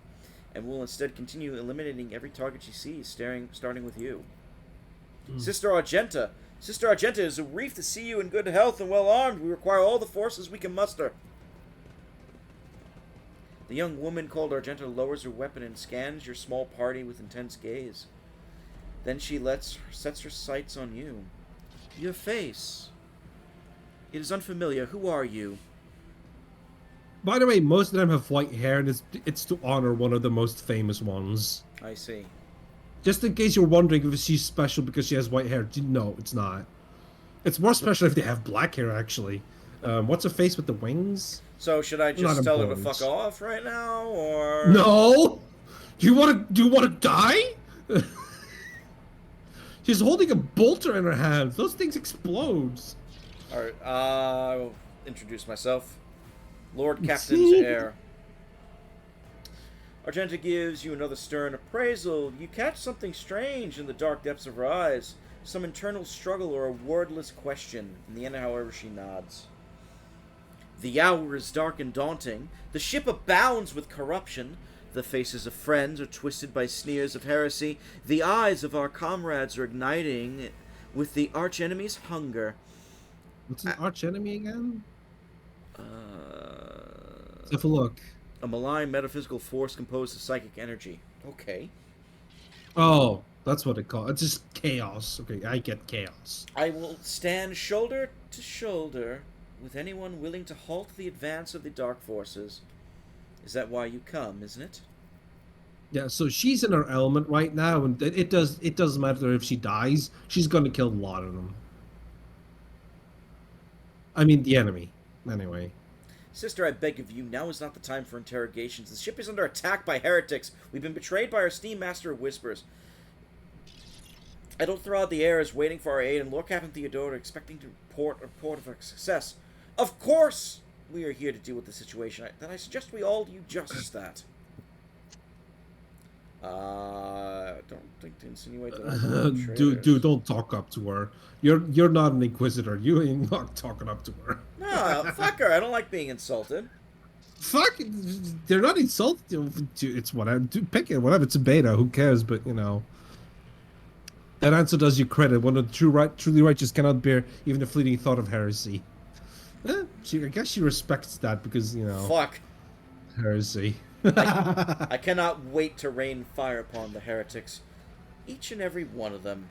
and will instead continue eliminating every target she sees, starting with you. Sister Argenta. Sister Argenta, it is a relief to see you in good health and well armed. We require all the forces we can muster. The young woman called Argenta lowers her weapon and scans your small party with intense gaze. Then she sets her sights on you. Your face. It is unfamiliar. Who are you? By the way, most of them have white hair, and it's to honor one of the most famous ones. I see. Just in case you're wondering if she's special because she has white hair, no, it's not. It's more special if they have black hair, actually. What's her face with the wings? So should I Not just tell her to important. fuck off right now, or No. Do you want to die? She's holding a bolter in her hand. Those things explode. All right. I'll introduce myself. Lord Captain's heir. Argenta gives you another stern appraisal. You catch something strange in the dark depths of her eyes. Some internal struggle or a wordless question. In the end, however, she nods. The hour is dark and daunting. The ship abounds with corruption. The faces of friends are twisted by sneers of heresy. The eyes of our comrades are igniting with the archenemy's hunger. What's an archenemy again? Uh, Let's have a look. a malign metaphysical force composed of psychic energy. Okay. Oh, that's what it called. It's just chaos. Okay, I get chaos. I will stand shoulder to shoulder with anyone willing to halt the advance of the dark forces. Is that why you come, isn't it? Yeah, so she's in her element right now, and it doesn't matter if she dies. She's gonna kill a lot of them. I mean, the enemy. Anyway. Sister, I beg of you, now is not the time for interrogations. The ship is under attack by heretics. We've been betrayed by our steam master of whispers. I don't throw out the air as waiting for our aid, and Lord Captain Theodora expecting to report of our success. Of course, we are here to deal with the situation. Then I suggest we all do just that. Don't think to insinuate that I'm Dude, don't talk up to her. You're not an inquisitor. You ain't not talking up to her. No, fuck her. I don't like being insulted. Fuck, they're not insulted. It's whatever. Pick it, whatever. It's a beta. Who cares? But you know, that answer does you credit. One of the truly righteous cannot bear even the fleeting thought of heresy. I guess she respects that because you know. Fuck. Heresy. I cannot wait to rain fire upon the heretics. Each and every one of them.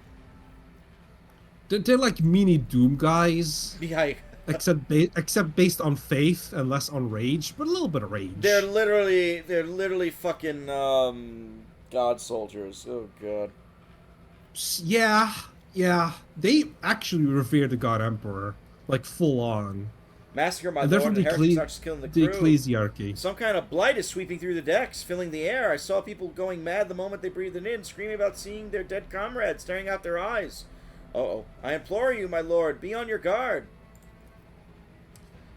They're like mini Doom guys, Yeah, except based on faith and less on rage, but a little bit of rage. they're literally fucking god soldiers. Oh god. Yeah. They actually revere the God Emperor, like full on. Massacre my And they're lord, from and heretics not just killing the the crew. ecclesiarchy. Some kind of blight is sweeping through the decks, filling the air. I saw people going mad the moment they breathed it in, screaming about seeing their dead comrades, staring out their eyes. Uh-oh. I implore you, my lord, be on your guard.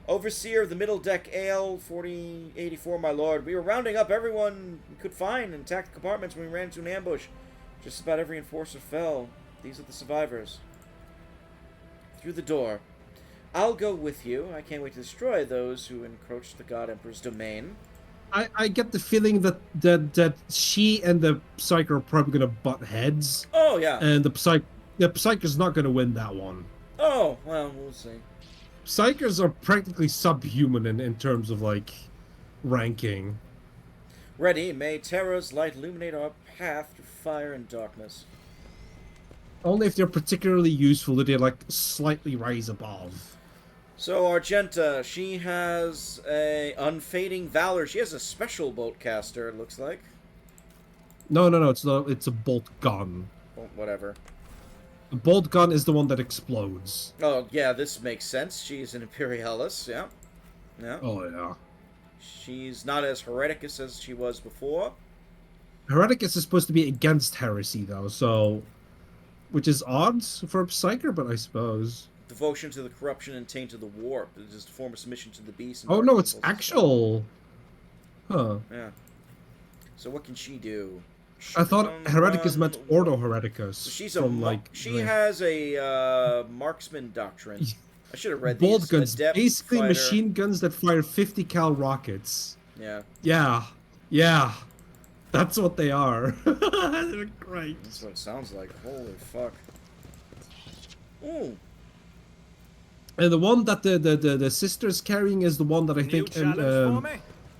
Overseer of the middle deck, AL 4084, my lord. We were rounding up everyone we could find and attacked the compartments when we ran into an ambush. Just about every enforcer fell. These are the survivors. through the door. I'll go with you. I can't wait to destroy those who encroach the God Emperor's domain. I get the feeling that she and the Psyker are probably gonna butt heads, Oh, yeah. and the Psyker's not gonna win that one. Oh, well, we'll see. Psykers are practically subhuman in terms of like ranking. Ready, may Terra's light illuminate our path through fire and darkness. Only if they're particularly useful do they like slightly rise above. So Argenta, she has a unfading valor. She has a special bolt caster, it looks like. No, it's a bolt gun. Well, whatever. The bolt gun is the one that explodes. Oh, yeah, this makes sense. She's an Imperialis, yeah. Yeah. Oh yeah. She's not as hereticus as she was before. Hereticus is supposed to be against heresy though, so which is odd for a Psyker, but I suppose. Devotion to the corruption and taint of the warp. It is a form of submission to the beast. And Oh dark no, it's impulses. actual. Huh. Yeah. So what can she do? I thought Hereticus Run, meant Ordo Hereticus. So she's a from, she the has a marksman doctrine. I should have read bolt these. guns, Adept, basically fighter. machine guns that fire 50 cal rockets. Yeah, Yeah. That's what they are. They're great. that's what it sounds like. Holy fuck. Ooh. And the one that the sister's carrying is the one that I New think challenge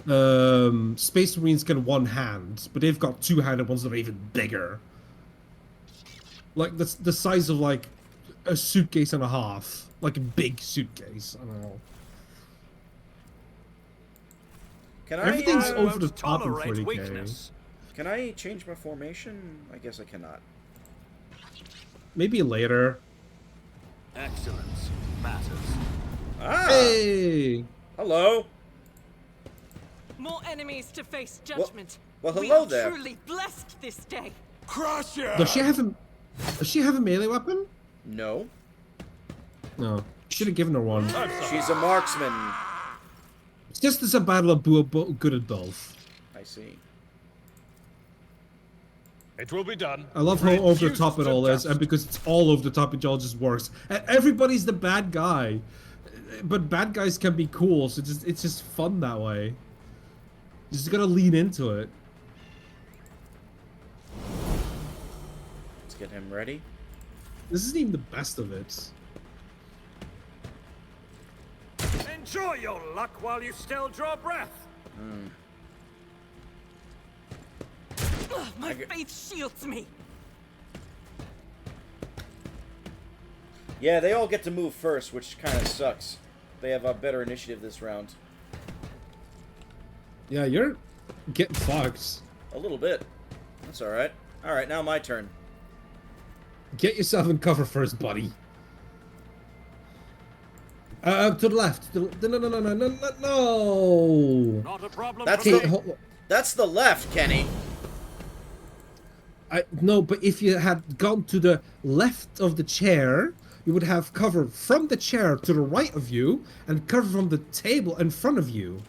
for me? Space Marines can one hand, but they've got two-handed ones that are even bigger. Like the size of like a suitcase and a half, like a big suitcase. I don't know. Can Everything's I? I over the won't top in tolerate 40K. weakness. Can I change my formation? I guess I cannot. Maybe later. Excellence matters. Ah. Hey! Hello. More enemies to face judgment. Well, We hello are there. truly blessed this day. Crush it! Does she have a melee weapon? No. No. Should have given her one. She's a marksman. It's just as a battle of good at both. I see. It will be done. I love how over the top it Refuses to all is, dust. and because it's all over the top, it all just works. And everybody's the bad guy, but bad guys can be cool, so it's just fun that way. You just gotta lean into it. Let's get him ready. This isn't even the best of it. Enjoy your luck while you still draw breath. Ugh, my faith shields me. Yeah, they all get to move first, which kind of sucks. They have a better initiative this round. Yeah, you're getting fucked. A little bit. That's alright. Alright, now my turn. Get yourself in cover first, buddy. To the left. No. Not a problem. That's for Okay, me. hold on. That's the left, Kenny. No, but if you had gone to the left of the chair, you would have cover from the chair to the right of you, and cover from the table in front of you.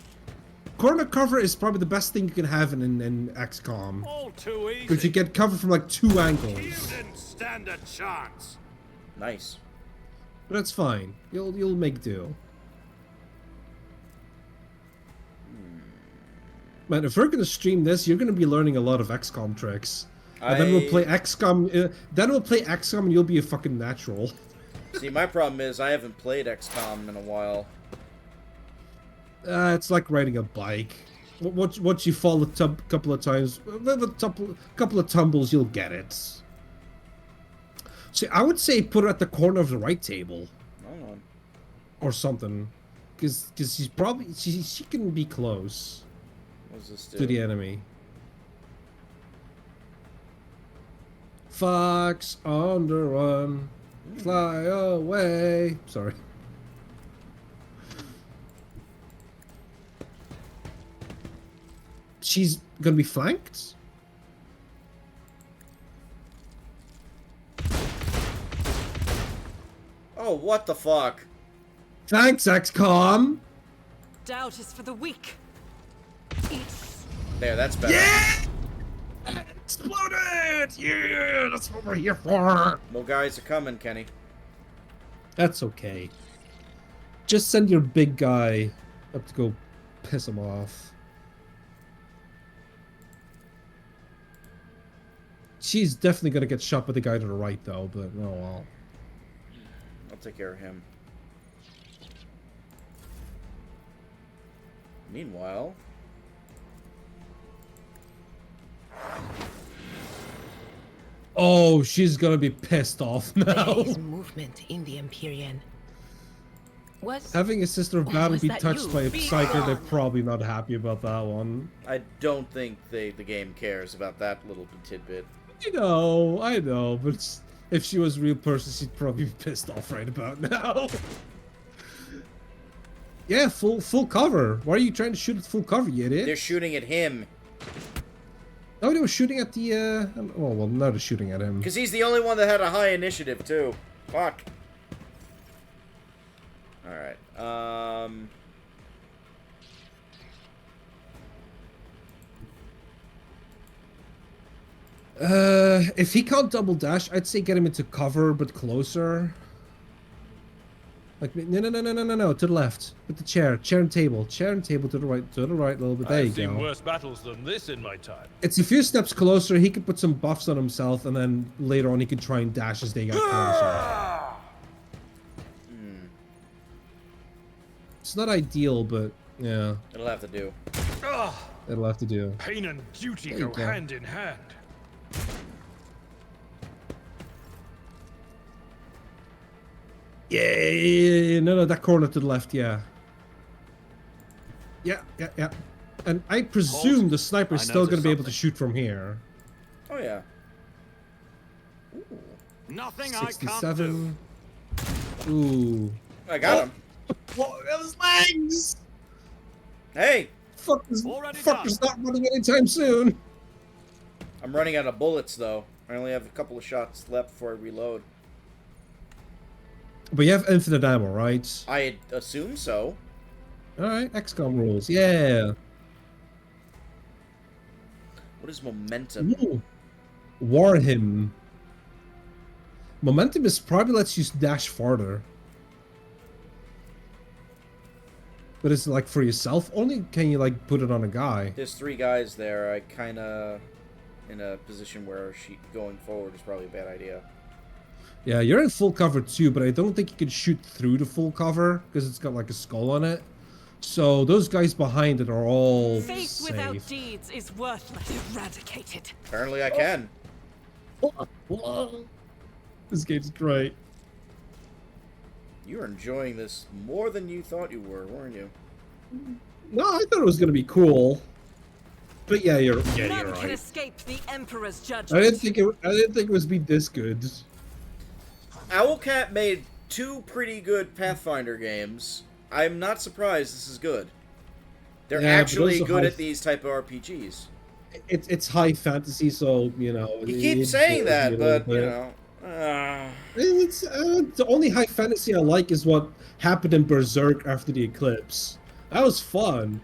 Corner cover is probably the best thing you can have in XCOM. All too easy. Because you get cover from like two You angles. didn't stand a chance. Nice. But that's fine. You'll make do. Man, if we're gonna stream this, you're gonna be learning a lot of XCOM tricks. And then we'll play XCOM. Then we'll play XCOM, and you'll be a fucking natural. See, my problem is I haven't played XCOM in a while. It's like riding a bike. Once you fall a couple of times, with a couple of tumbles, you'll get it. See, I would say put her at the corner of the right table Hold on. or something, because she's probably she can be close What does this do? to the enemy. Fox on the run, fly away. Sorry. She's gonna be flanked? Oh, what the fuck? Thanks, XCOM! Doubt is for the weak. Eat. There, that's better. Yeah! Exploded! Yeah! That's what we're here for! More guys are coming, Kenny. That's okay. Just send your big guy up to go piss him off. She's definitely gonna get shot by the guy to the right, though, but oh well. I'll take care of him. Meanwhile... Oh, she's gonna be pissed off now. There is movement in the Empyrean. What? Having a sister of battle was be that touched you? by a Be psyker, they're gone. probably not happy about that one. I don't think the game cares about that little tidbit. I know, but if she was a real person, she'd probably be pissed off right about now. Yeah, full cover. Why are you trying to shoot at full cover, you idiot? They're shooting at him. Oh, they were shooting at the, oh, well, now they're shooting at him. Because he's the only one that had a high initiative, too. Fuck. Alright, If he can't double dash, I'd say get him into cover, but closer. Like, no, to the left. With the chair and table to the right, a little bit. There you I've seen go. worse battles than this in my time. It's a few steps closer. He could put some buffs on himself, and then later on he could try and dash as they got closer. It's not ideal, but yeah, it'll have to do. Ugh, it'll have to do. pain and duty There you go go. hand in hand. Yeah, no, that corner to the left, yeah. Yeah. And I presume the sniper's I still going to noticed be able to something. shoot from here. Oh, yeah. Nothing I can't do. 67. Ooh. I got him. Whoa, that was legs! Hey! Already Fucker's not running anytime soon. I'm running out of bullets, though. I only have a couple of shots left before I reload. But you have infinite ammo, right? I assume so. Alright, XCOM rules, yeah. What is momentum? Ooh. War him. Momentum is probably lets you dash farther. But it's like for yourself, only can you like put it on a guy. There's 3 guys there. I kind of in a position where going forward is probably a bad idea. Yeah, you're in full cover too, but I don't think you can shoot through the full cover because it's got like a skull on it. So those guys behind it are all Faith safe. without deeds is worthless. Eradicated. Apparently I can. This game's great. You're enjoying this more than you thought you were, weren't you? No, I thought it was gonna be cool. But yeah, you're None can right. escape the Emperor's I judgment. didn't think it was be this good. Owlcat made 2 pretty good Pathfinder games. I'm not surprised this is good. They're Yeah, but actually those are good high- at these type of RPGs. It's high fantasy, so you know. You it keep saying bores that, me a little but you bit. know. It's the only high fantasy I like is what happened in Berserk after the eclipse. That was fun.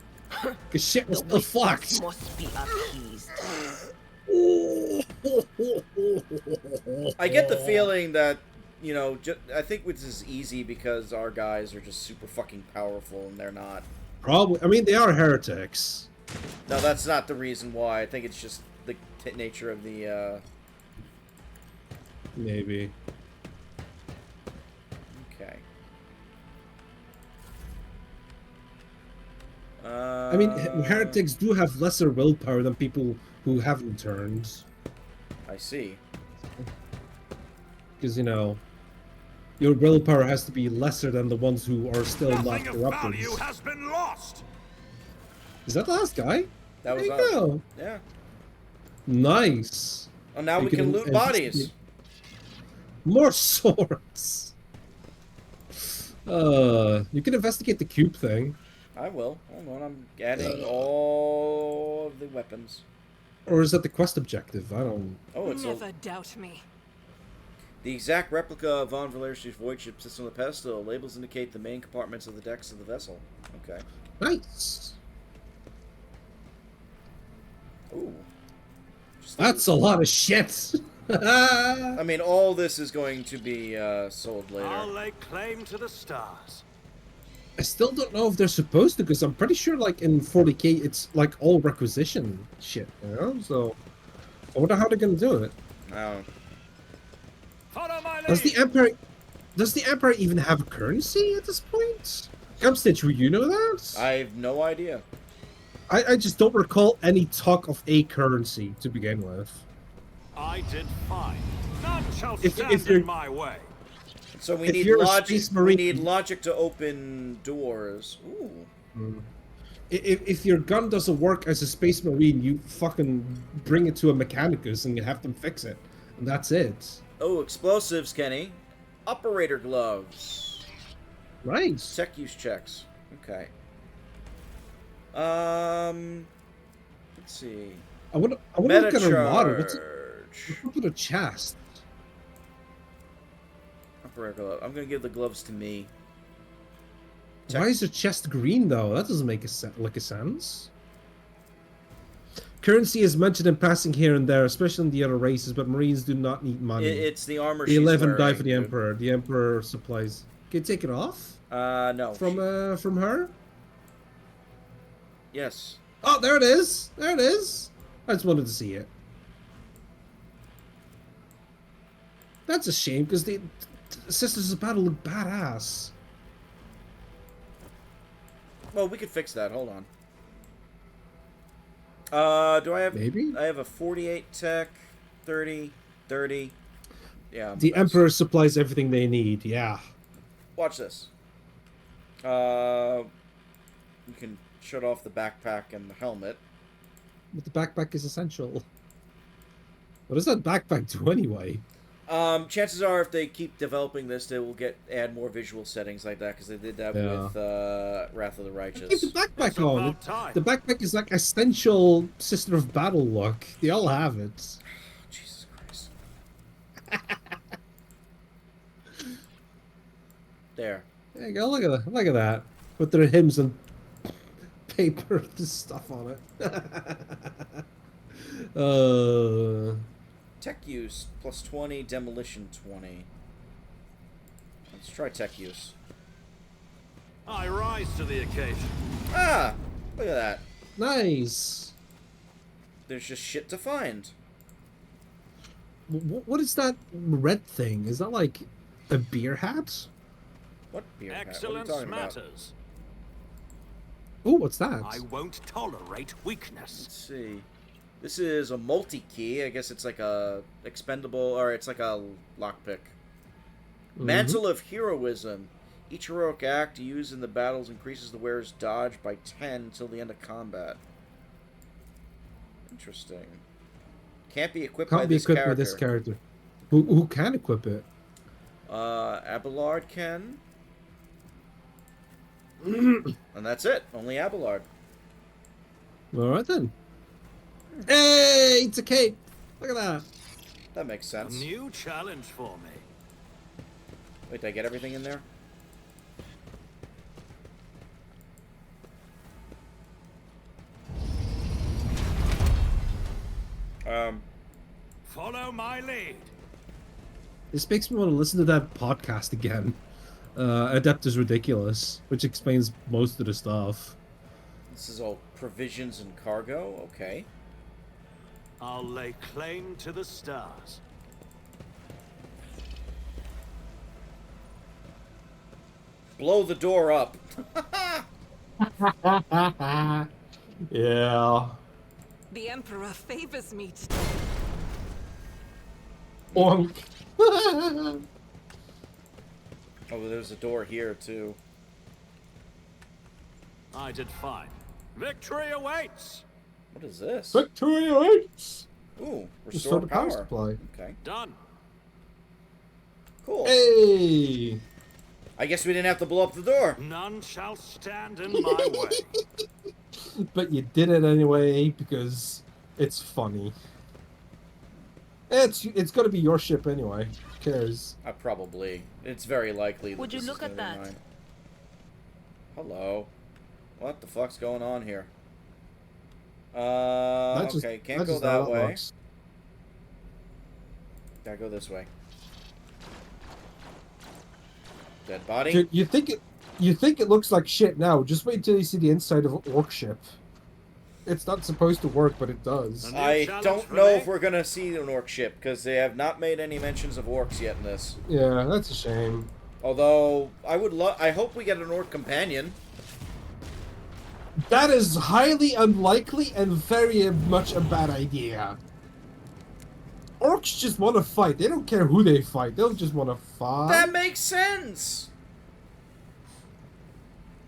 Cause shit was still fucked. Must be appeased. I get the feeling that, you know, I think this is easy because our guys are just super fucking powerful and they're not. Probably. I mean, they are heretics. No, that's not the reason why. I think it's just the nature of the, Maybe. Okay. I mean, heretics do have lesser willpower than people who haven't turned. I see. Because, you know, your willpower has to be lesser than the ones who are still not Nothing of corrupted. value has been lost. Is that the last guy? That was There you us. go. Yeah. Nice. Oh, now You we can loot bodies. More swords. You can investigate the cube thing. I will. Hold on, I'm adding all of the weapons. Or is that the quest objective? I don't... Oh, it's Never doubt me. the exact replica of Von Valerci's void ship system on the pedestal. Labels indicate the main compartments of the decks of the vessel. Okay. Nice. Ooh. Just That's a lot of shit. I mean, all this is going to be sold I'll later. lay claim to the stars. I still don't know if they're supposed to, because I'm pretty sure, like, in 40k, it's, like, all requisition shit, you know? So, I wonder how they're gonna do it. Oh. Follow my lead. Does the Emperor even have a currency at this point? Gumstitch, will you know that? I have no idea. I just don't recall any talk of a currency to begin with. I did fine. None shall If stand you're- in my way. So we If need you're a logic. Space We Marine- need logic to open doors. Ooh. If your gun doesn't work as a Space Marine, you fucking bring it to a Mechanicus and you have them fix it. And that's it. Oh, explosives, Kenny. Operator gloves. Right. Tech use checks. Okay. Let's see. I want to look at her model. Metacharge. What's up with her chest? Operator glove. I'm gonna give the gloves to me. Why is her chest green, though? That doesn't make a sense. Currency is mentioned in passing here and there, especially in the other races, but Marines do not need money. It's the armor. The she's 11 die wearing, for the dude. Emperor. The Emperor supplies. Can you take it off? No. From her? Yes. Oh, there it is. There it is. I just wanted to see it. That's a shame, because the Sisters of Battle look badass. Well, we could fix that. Hold on. Do I have... Maybe? I have a 48 tech, 30, 30. Yeah. The that's- Emperor supplies everything they need, yeah. Watch this. You can shut off the backpack and the helmet. But the backpack is essential. What does that backpack do anyway? Chances are, if they keep developing this, they will add more visual settings like that, because they did that Yeah. with Wrath of the Keep Righteous. the backpack It's on. about time. The backpack is like essential Sister of Battle look. They all have it. Jesus Christ. There. There you go. Look at that. With their hymns and paper stuff on it. Tech use plus 20, demolition 20. Let's try tech use. I rise to the occasion. Ah! Look at that. Nice. There's just shit to find. What is that red thing? Is that like a beer hat? What beer hat? What are you Excellence talking about? matters. Oh, what's that? I won't tolerate weakness. Let's see. This is a multi-key. I guess it's like a expendable, or it's like a lockpick. Mantle of Heroism. Each heroic act you use in the battles increases the wearer's dodge by 10 until the end of combat. Interesting. Can't be equipped by Can't be this equipped character. with this character. Who can equip it? Abelard can. And that's it. Only Abelard. Alright then. Hey, it's a cape. Look at that. That makes A sense. new challenge for me. Wait, did I get everything in there? Follow my lead. This makes me want to listen to that podcast again. Adept is Ridiculous, which explains most of the stuff. This is all provisions and cargo. Okay. I'll lay claim to the stars. Blow the door up. Yeah. The Emperor favors me today. Bonk. Oh, there's a door here too. I did fine. Victory awaits. What is this? Victory awaits. Ooh, Restore restore the power power. supply. Okay, Done. cool. Hey. I guess we didn't have to blow up the door. None shall stand in my way. But you did it anyway because it's funny. It's gonna be your ship anyway. Who cares? Probably. It's very likely. Would you this is look at gonna be that? mine. Hello. What the fuck's going on here? That's Okay, can't that's go just how that way. looks. Gotta go this way. Dead body. Dude, you think it looks like shit now. Just wait until you see the inside of an orc ship. It's not supposed to work, but it does. New I challenge don't for know me? if we're gonna see an orc ship because they have not made any mentions of orcs yet in this. Yeah, that's a shame. Although I hope we get an orc companion. That is highly unlikely and very much a bad idea. Orcs just want to fight. They don't care who they fight. They'll just want to fight. That makes sense.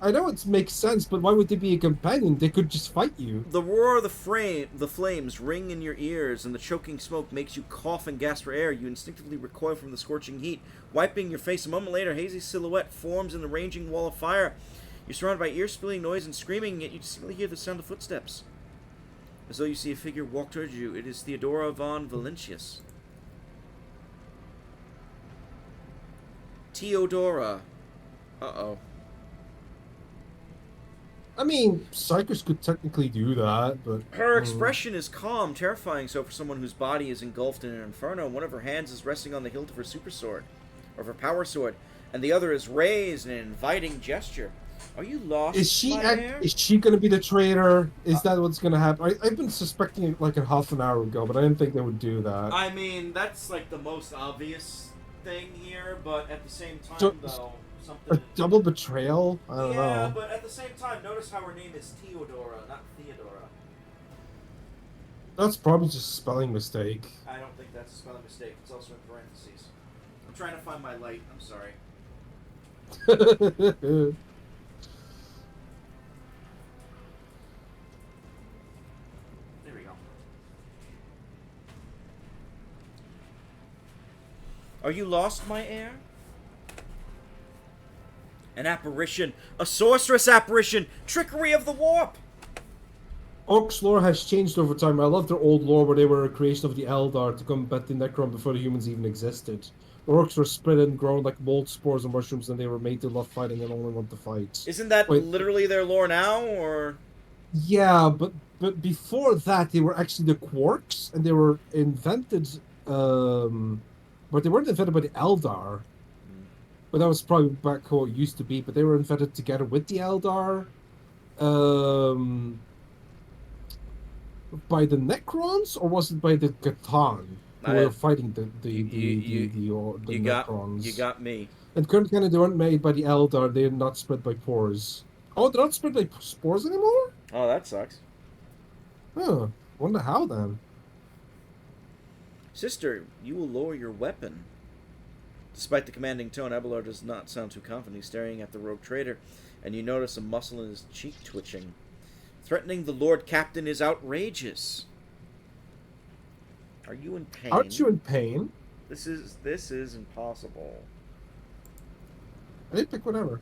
I know it makes sense, but why would they be a companion? They could just fight you. The roar of the flames ring in your ears, and the choking smoke makes you cough and gasp for air. You instinctively recoil from the scorching heat. Wiping your face, a moment later, a hazy silhouette forms in the raging wall of fire. You're surrounded by ear-splitting noise and screaming, yet you distinctly hear the sound of footsteps. As though you see a figure walk towards you. It is Theodora von Valentius. Theodora. Uh-oh. I mean, Psychers could technically do that, but... Her expression is calm, terrifying so for someone whose body is engulfed in an inferno. One of her hands is resting on the hilt of her super sword, or of her power sword, and the other is raised in an inviting gesture. Are you lost, Is she my heir? is she gonna be the traitor? Is that what's gonna happen? I've been suspecting it like a half an hour ago, but I didn't think they would do that. I mean, that's like the most obvious thing here, but at the same time, So- though, A something... double betrayal? I don't Yeah, know. but at the same time, notice how her name is Theodora, not Theodora. That's probably just a spelling mistake. I don't think that's a spelling mistake. It's also in parentheses. I'm trying to find my light. I'm sorry. There we go. Are you lost, my heir? An apparition. A sorceress apparition. Trickery of the warp. Orcs lore has changed over time. I love their old lore where they were a creation of the Eldar to combat the Necron before the humans even existed. The orcs were spread and grown like mold spores and mushrooms, and they were made to love fighting and only want to fight. Isn't that Wait. literally their lore now, or... Yeah, but before that, they were actually the Quarks, and they were invented, but they weren't invented by the Eldar. But that was probably back how it used to be. But they were invented together with the Eldar, by the Necrons, or was it by the Catan who were fighting the Necrons? You got me. And currently, kind of, they weren't made by the Eldar. They're not spread by pores. Oh, they're not spread by spores anymore? Oh, that sucks. Huh. Wonder how then. Sister, you will lower your weapon. Despite the commanding tone, Abelard does not sound too confident. He's staring at the rogue trader, and you notice a muscle in his cheek twitching. Threatening the Lord Captain is outrageous. Are you in pain? Aren't you in pain? This is impossible. I pick whatever.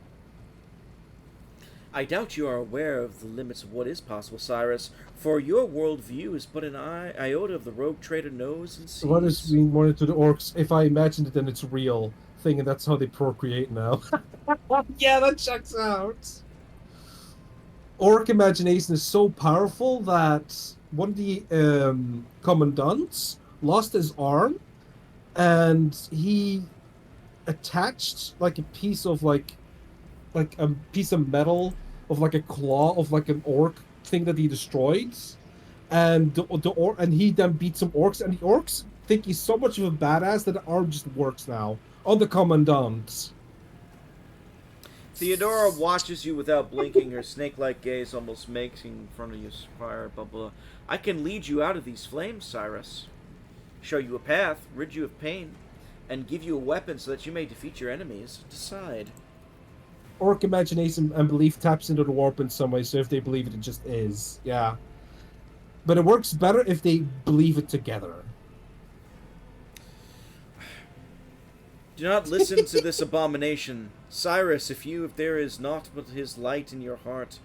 I doubt you are aware of the limits of what is possible, Cyrus, for your worldview is but an iota of the rogue trader knows and sees. What is being more into the orcs? If I imagined it, then it's a real thing, and that's how they procreate now. Yeah, that checks out. Orc imagination is so powerful that one of the commandants lost his arm, and he attached like a piece of a piece of metal of like a claw of like an orc thing that he destroyed, and and he then beat some orcs, and the orcs think he's so much of a badass that the arm just works now on the commandant. Theodora watches you without blinking, her snake-like gaze almost making front of you fire, blah blah. I can lead you out of these flames, Cyrus. Show you a path, rid you of pain, and give you a weapon so that you may defeat your enemies. Decide. Orc imagination and belief taps into the warp in some way, so if they believe it, it just is. Yeah. But it works better if they believe it together. Do not listen to this abomination. Cyrus, if there is naught but his light in your heart,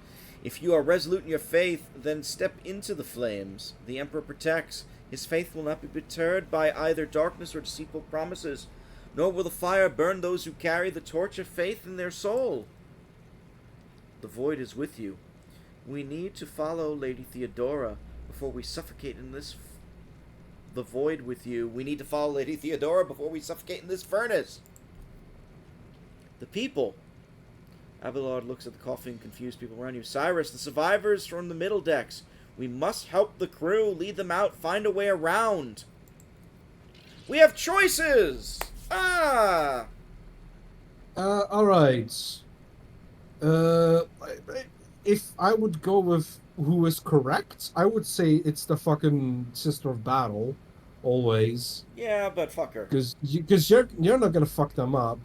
if you are resolute in your faith, then step into the flames. The Emperor protects. His faith will not be deterred by either darkness or deceitful promises, nor will the fire burn those who carry the torch of faith in their soul. The void is with you. We need to follow Lady Theodora before we suffocate in this the void with you. We need to follow Lady Theodora before we suffocate in this furnace. The people. Abelard looks at the coughing, confused people around you. Cyrus, the survivors from the middle decks. We must help the crew, lead them out, find a way around. We have choices! Ah! Alright. If I would go with who is correct, I would say it's the fucking Sister of Battle. Always. Yeah, but fuck her. Because you're not gonna fuck them up.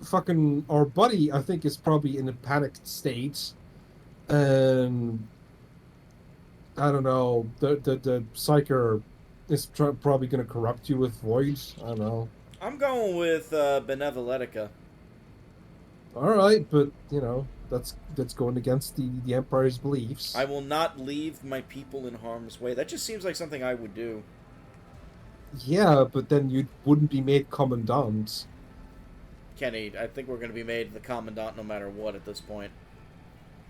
Fucking our buddy, I think, is probably in a panicked state, and I don't know. The psyker is probably gonna corrupt you with void. I don't know. I'm going with Benevoletica. All right, but you know that's going against the Empire's beliefs. I will not leave my people in harm's way. That just seems like something I would do. Yeah, but then you wouldn't be made commandant. Kenny, I think we're going to be made the commandant no matter what at this point.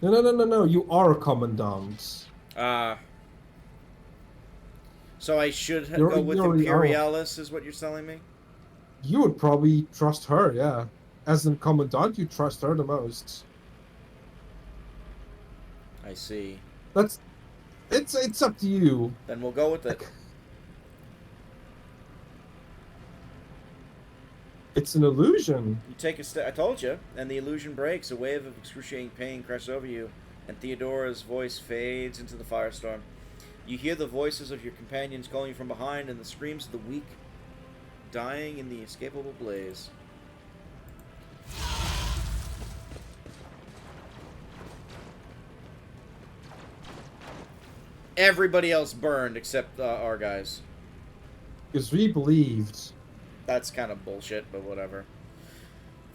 No. You are a commandant. So I should You're- go with you're- Imperialis, is what you're telling me? You would probably trust her, yeah. As a commandant, you trust her the most. I see. It's up to you. Then we'll go with it. It's an illusion. You take a step. I told you. And the illusion breaks. A wave of excruciating pain crashes over you, and Theodora's voice fades into the firestorm. You hear the voices of your companions calling you from behind, and the screams of the weak dying in the inescapable blaze. Everybody else burned except our guys. Because we believed. That's kind of bullshit, but whatever.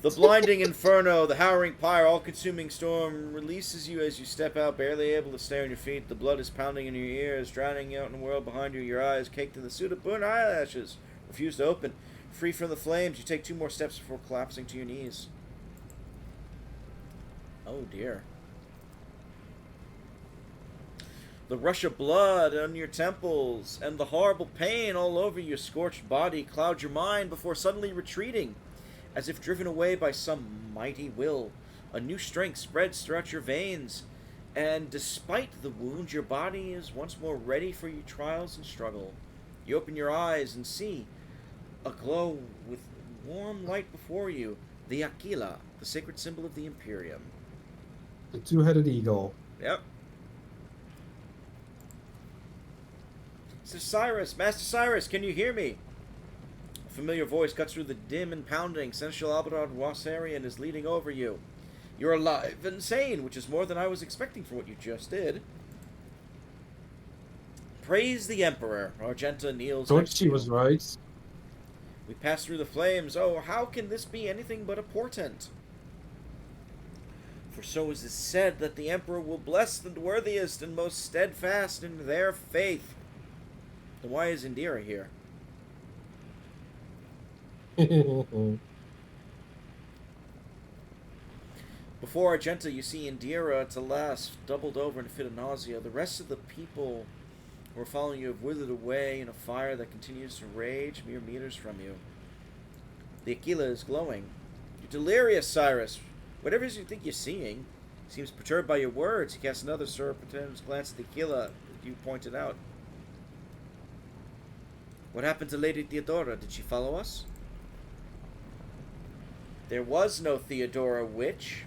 The blinding inferno, the howling pyre, all-consuming storm releases you as you step out, barely able to stay on your feet. The blood is pounding in your ears, drowning you out in the world behind you. Your eyes caked in the soot of burnt eyelashes refuse to open. Free from the flames, you take 2 more steps before collapsing to your knees. Oh dear. The rush of blood on your temples and the horrible pain all over your scorched body cloud your mind before suddenly retreating, as if driven away by some mighty will. A new strength spreads throughout your veins, and despite the wounds, your body is once more ready for your trials and struggle. You open your eyes and see a glow with warm light before you, the Aquila, the sacred symbol of the Imperium. The two-headed eagle. Yep. Master Cyrus, can you hear me? A familiar voice cuts through the dim and pounding. Seneschal Alberard Wassarian is leading over you. You're alive and sane, which is more than I was expecting for what you just did. Praise the Emperor. Argenta kneels Thought next to she you. was right. We pass through the flames. Oh, how can this be anything but a portent? For so is it said that the Emperor will bless the worthiest and most steadfast in their faith. Then why is Indira here? Before Argenta, you see Indira to last, doubled over in a fit of nausea. The rest of the people who are following you have withered away in a fire that continues to rage mere meters from you. The Aquila is glowing. You're delirious, Cyrus. Whatever it is you think you're seeing seems perturbed by your words. He casts another surreptitious glance at the Aquila, as you pointed out. What happened to Lady Theodora? Did she follow us? There was no Theodora witch.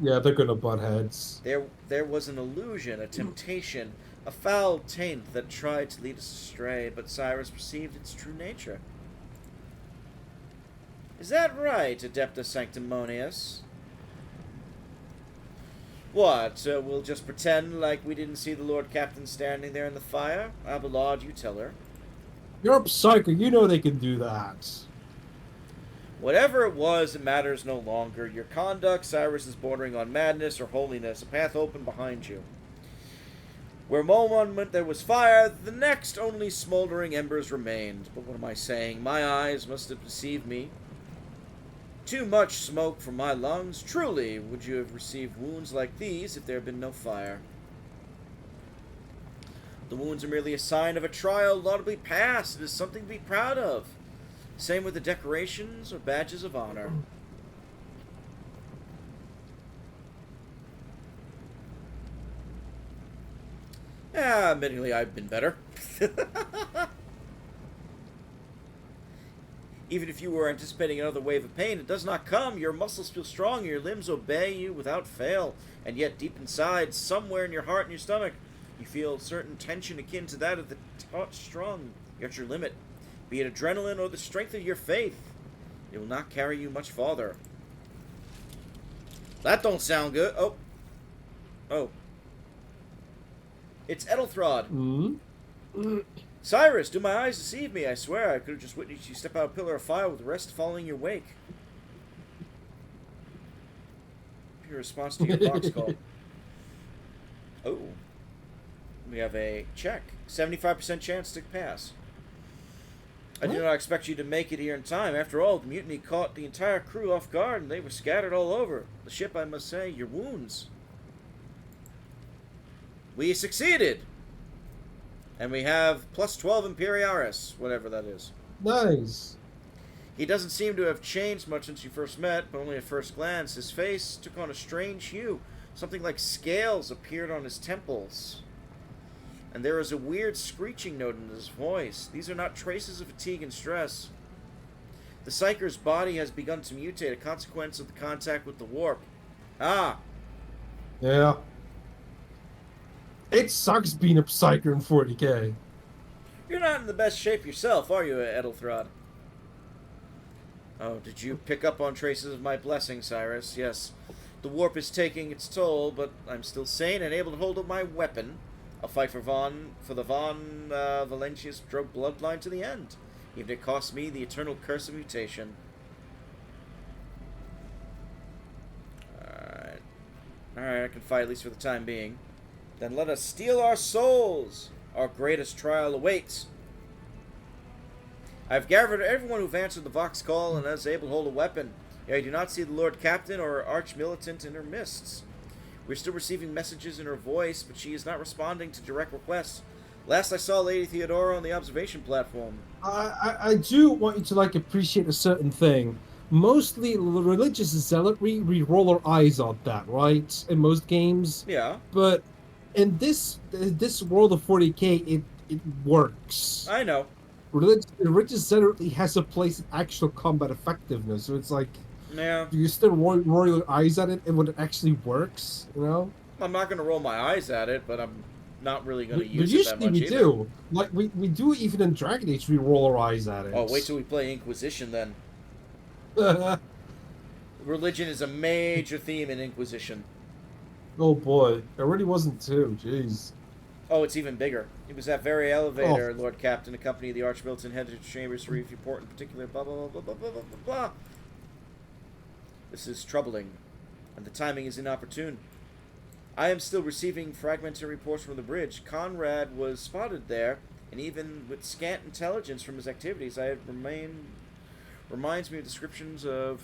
Yeah, they're gonna butt heads. There was an illusion, a temptation, a foul taint that tried to lead us astray, but Cyrus perceived its true nature. Is that right, Adeptus Sanctimonious? What, we'll just pretend like we didn't see the Lord Captain standing there in the fire? Abelard, you tell her. You're a psycho, you know they can do that. Whatever it was, it matters no longer. Your conduct, Cyrus, is bordering on madness or holiness. A path open behind you. Where one moment there was fire, the next only smoldering embers remained. But what am I saying? My eyes must have deceived me. Too much smoke from my lungs. Truly, would you have received wounds like these if there had been no fire? The wounds are merely a sign of a trial laudably passed. It is something to be proud of. Same with the decorations or badges of honor. Yeah, admittedly, I've been better. Even if you were anticipating another wave of pain, it does not come. Your muscles feel strong, and your limbs obey you without fail. And yet, deep inside, somewhere in your heart and your stomach, you feel certain tension akin to that of the taut strung. You're at your limit. Be it adrenaline or the strength of your faith, it will not carry you much farther. That don't sound good. Oh. Oh. It's Edelthrod. Hmm? Cyrus, do my eyes deceive me? I swear I could have just witnessed you step out of a pillar of fire with the rest following your wake. Your response to your box call. Oh. We have a check. 75% chance to pass. I did not expect you to make it here in time. After all, the mutiny caught the entire crew off guard and they were scattered all over. The ship, I must say, your wounds. We succeeded! And we have plus 12 Imperiaris, whatever that is. Nice. He doesn't seem to have changed much since you first met, but only at first glance. His face took on a strange hue. Something like scales appeared on his temples. And there is a weird screeching note in his voice. These are not traces of fatigue and stress. The Psyker's body has begun to mutate, a consequence of the contact with the warp. Ah! Yeah. It sucks being a Psyker in 40k. You're not in the best shape yourself, are you, Edelthrod? Oh, did you pick up on traces of my blessing, Cyrus? Yes. The warp is taking its toll, but I'm still sane and able to hold up my weapon. I'll fight for the Von Valentius drug bloodline to the end, even if it costs me the eternal curse of mutation. Alright, I can fight at least for the time being. Then let us steal our souls. Our greatest trial awaits. I've gathered everyone who've answered the Vox call and is able to hold a weapon. Yet I do not see the Lord Captain or Arch-Militant in her mists. We're still receiving messages in her voice, but she is not responding to direct requests. Last I saw Lady Theodora on the observation platform. I do want you to appreciate a certain thing. Mostly religious zealotry, we roll our eyes at that, right? In most games. Yeah. But in this world of 40k, it works. I know. Religious zealotry has a place in actual combat effectiveness, so it's like, Yeah. do you still roll your eyes at it, and when it actually works, you know? I'm not going to roll my eyes at it, but I'm not really going to But use it that usually much we either. do. Like, we do even in Dragon Age, we roll our eyes at it. Oh, wait till we play Inquisition then. Religion is a major theme in Inquisition. Oh boy, it already wasn't too, jeez. Oh, it's even bigger. It was that very elevator, Lord Captain, accompanied the Arch-Militant headed to chambers to report in particular, blah, blah, blah, blah, blah, blah, blah, blah. This is troubling, and the timing is inopportune. I am still receiving fragmentary reports from the bridge. Conrad was spotted there, and even with scant intelligence from his activities, reminds me of descriptions of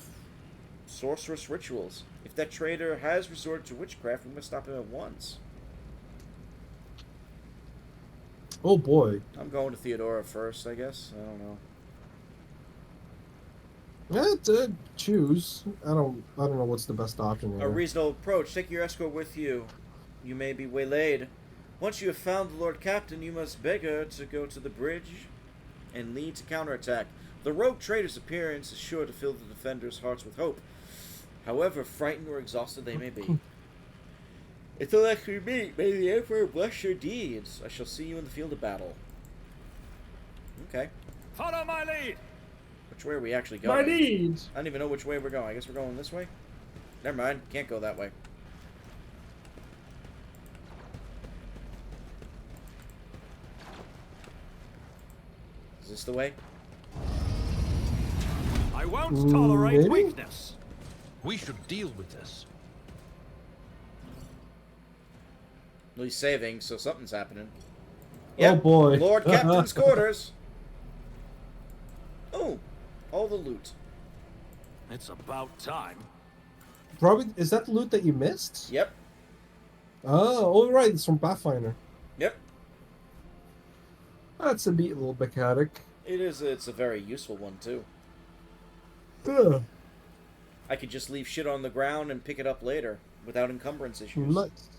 sorcerous rituals. If that traitor has resorted to witchcraft, we must stop him at once. Oh boy. I'm going to Theodora first, I guess. I don't know. Choose. I don't know what's the best option here. A reasonable approach. Take your escort with you. You may be waylaid. Once you have found the Lord Captain, you must beg her to go to the bridge and lead to counterattack. The rogue traitor's appearance is sure to fill the defenders' hearts with hope, however frightened or exhausted they may be. Until next we meet, may the Emperor bless your deeds. I shall see you in the field of battle. Okay. Follow my lead. Which way are we actually going? My needs. I don't even know which way we're going. I guess we're going this way? Never mind. Can't go that way. Is this the way? I won't tolerate Maybe? weakness. We should deal with this. Well, he's saving, so something's happening. Oh boy. Lord Captain's quarters. Oh, all the loot. It's about time. Probably, is that the loot that you missed? Yep. Oh, all right. It's from Pathfinder. Yep. That's a neat little mechanic. It is. It's a very useful one too. Ugh. I could just leave shit on the ground and pick it up later without encumbrance issues. Nice.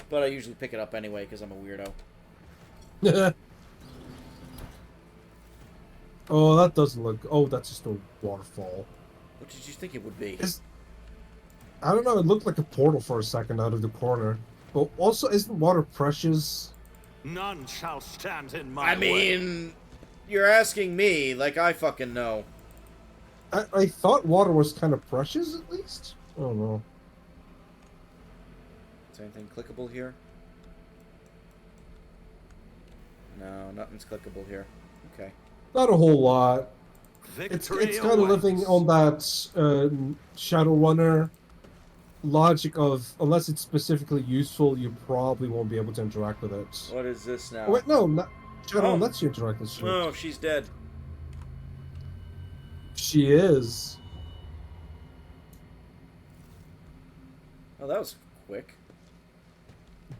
But I usually pick it up anyway because I'm a weirdo. Oh, that doesn't look... Oh, that's just a waterfall. What did you think it would be? I don't know, it looked like a portal for a second out of the corner. But also, isn't water precious? None shall stand in my I way. mean, you're asking me like I fucking know. I thought water was kind of precious, at least? I don't know. Is anything clickable here? No, nothing's clickable here. Okay. Not a whole lot. It's Victory kind of living awaits. on that Shadowrunner logic of, unless it's specifically useful, you probably won't be able to interact with it. What is this now? Oh, wait, no, not, Shadowrun Oh. lets you interact with shit. Oh, she's dead. She is. Oh, that was quick.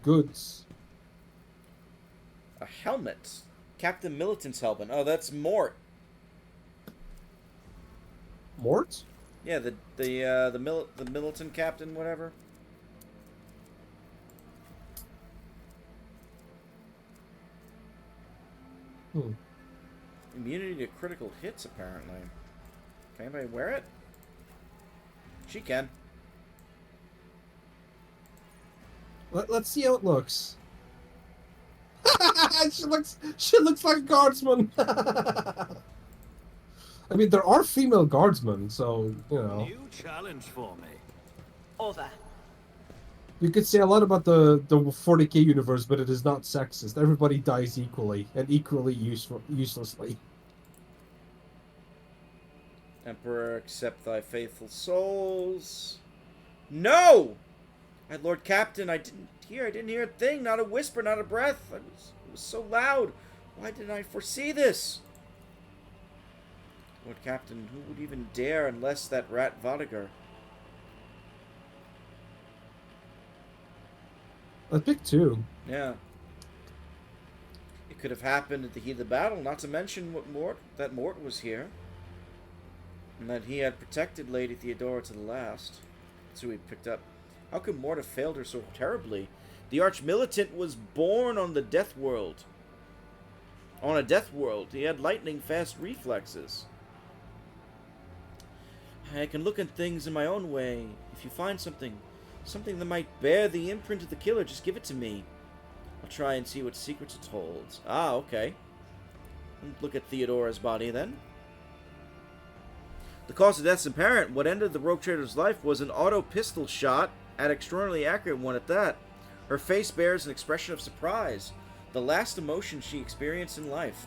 Goods. A helmet. Captain Militant's helmet. Oh, that's Mort. Mort? Yeah, the militant captain, whatever. Hmm. Immunity to critical hits, apparently. Can anybody wear it? She can. Let's see how it looks. she looks like a guardsman. I mean, there are female guardsmen, so you know. New challenge for me. Over. You could say a lot about the 40k universe, but it is not sexist. Everybody dies equally and equally uselessly. Emperor, accept thy faithful souls. No! My Lord Captain, I didn't hear a thing, not a whisper, not a breath. It was so loud. Why didn't I foresee this? Lord Captain, who would even dare unless that rat Vodiger? I picked two. Yeah. It could have happened at the heat of the battle, not to mention that Mort was here. And that he had protected Lady Theodora to the last. That's who he picked up. How could Mort have failed her so terribly? The Arch-Militant was born on the Death World. On a Death World. He had lightning-fast reflexes. I can look at things in my own way. If you find something that might bear the imprint of the killer, just give it to me. I'll try and see what secrets it holds. Ah, okay. Look at Theodora's body, then. The cause of death's apparent. What ended the rogue trader's life was an auto pistol shot, an extraordinarily accurate one at that. Her face bears an expression of surprise, the last emotion she experienced in life.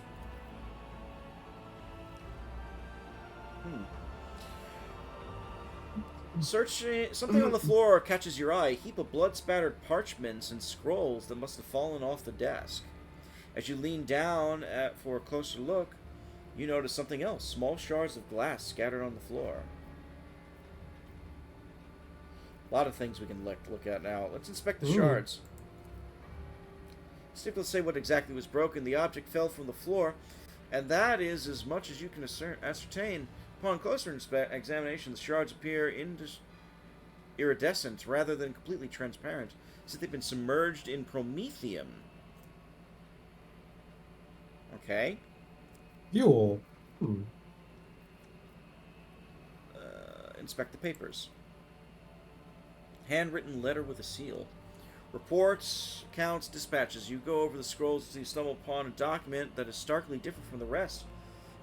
Searching something on the floor catches your eye. A heap of blood-spattered parchments and scrolls that must have fallen off the desk. As you lean down for a closer look, you notice something else. Small shards of glass scattered on the floor. A lot of things we can look at now. Let's inspect the shards. Let's say what exactly was broken. The object fell from the floor, and that is as much as you can ascertain. Upon closer examination, the shards appear iridescent rather than completely transparent, as if they've been submerged in promethium. Okay. Fuel. Inspect the papers. Handwritten letter with a seal. Reports, accounts, dispatches. You go over the scrolls until you stumble upon a document that is starkly different from the rest.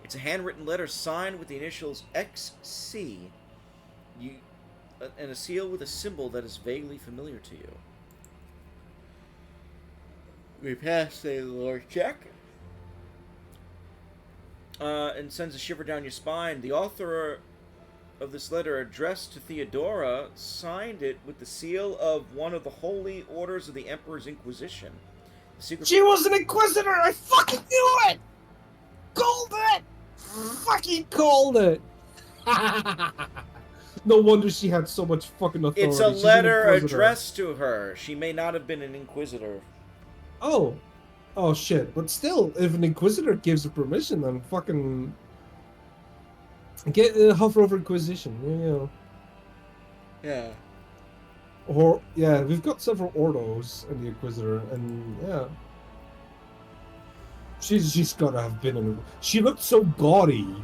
It's a handwritten letter signed with the initials XC, and a seal with a symbol that is vaguely familiar to you. We pass the lore check. And sends a shiver down your spine. The author of this letter, addressed to Theodora, signed it with the seal of one of the holy orders of the Emperor's Inquisition. The secret She was an Inquisitor! I fucking knew it! Called it! Fucking called it! No wonder she had so much fucking authority. It's a She's an letter Inquisitor. addressed to her. She may not have been an Inquisitor. Oh. Oh shit! But still, if an Inquisitor gives her permission, then fucking get hover over Inquisition. You know. Yeah. Or yeah, we've got several Ordos in the Inquisitor, and yeah, she's gotta have been in. She looked so gaudy.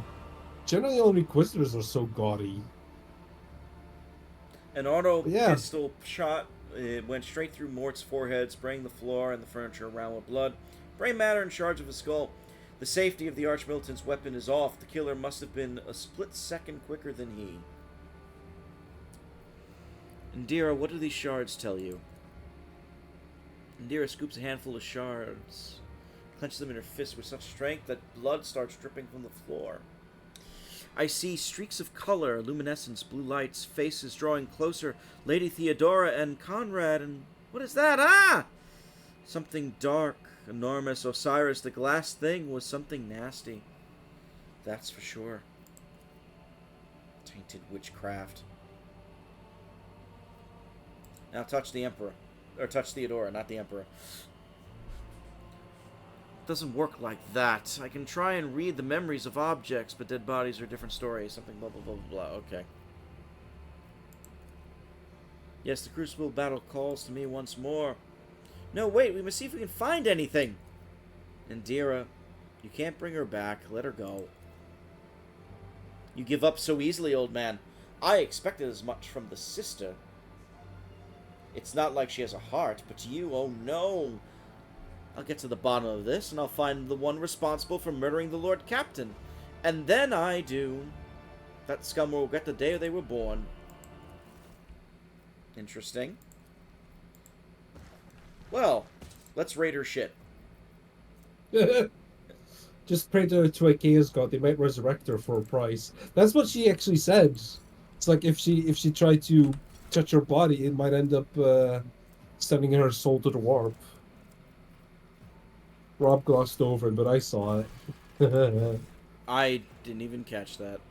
Generally, all Inquisitors are so gaudy. An auto Yeah. pistol shot went straight through Mort's forehead, spraying the floor and the furniture around with blood. Brain matter and shards of his skull. The safety of the Archmilitant's weapon is off. The killer must have been a split second quicker than he. Indira, what do these shards tell you? Indira scoops a handful of shards, clenches them in her fist with such strength that blood starts dripping from the floor. I see streaks of color, luminescence, blue lights, faces drawing closer. Lady Theodora and Conrad, and what is that? Ah! Something dark, enormous. Osiris, the glass thing, was something nasty. That's for sure. Tainted witchcraft. Now touch the Emperor. Or touch Theodora, not the Emperor. Doesn't work like that. I can try and read the memories of objects, but dead bodies are different stories. Something blah blah blah blah blah. Okay. Yes, the Crucible battle calls to me once more. No, wait, we must see if we can find anything. Indira, you can't bring her back. Let her go. You give up so easily, old man. I expected as much from the sister. It's not like she has a heart, but you, oh no. I'll get to the bottom of this, and I'll find the one responsible for murdering the Lord Captain. And then I do. That scum will regret the day they were born. Interesting. Well, let's raid her shit. Just pray to Ikea's god; they might resurrect her for a price. That's what she actually said. It's like if she tried to touch her body, it might end up sending her soul to the warp. Rob glossed over it, but I saw it. I didn't even catch that.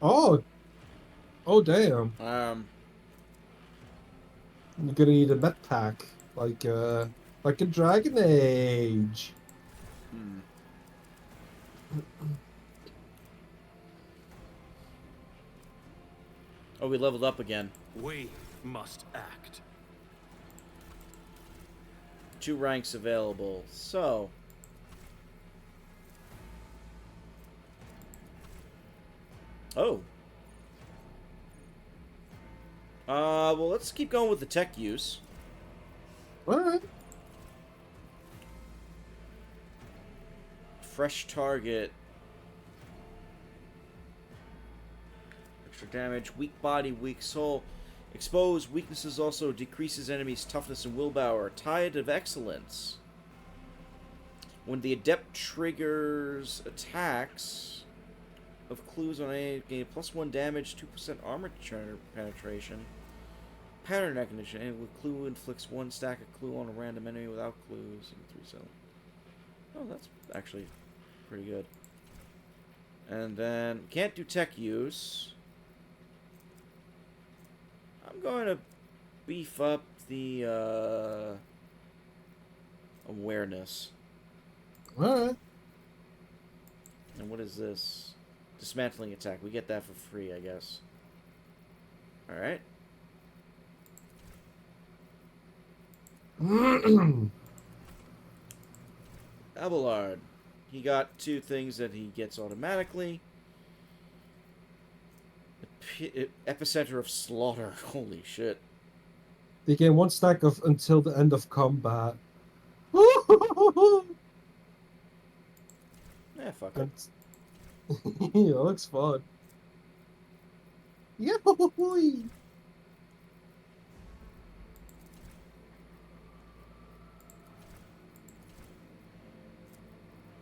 Oh damn! You're gonna need a med pack, like in Dragon Age. Oh, we leveled up again. We must act. 2 ranks available. So. Oh. Well, let's keep going with the tech use. Alright. Fresh target. Extra damage. Weak body, weak soul. Exposed weaknesses also decreases enemies' toughness and willpower. Tide of excellence. When the adept triggers attacks of clues on a gain +1 damage, 2% armor penetration. Pattern recognition. And with clue inflicts 1 stack of clue on a random enemy without clues. And 3 Oh, that's actually pretty good. And then can't do tech use. I'm going to beef up the awareness. Alright. And what is this? Dismantling attack. We get that for free, I guess. Alright. Abelard. He got 2 things that he gets automatically. Epicenter of Slaughter. Holy shit. They gain 1 stack of until the end of combat. Eh, fuck it. Yeah, looks fun. Yahoo!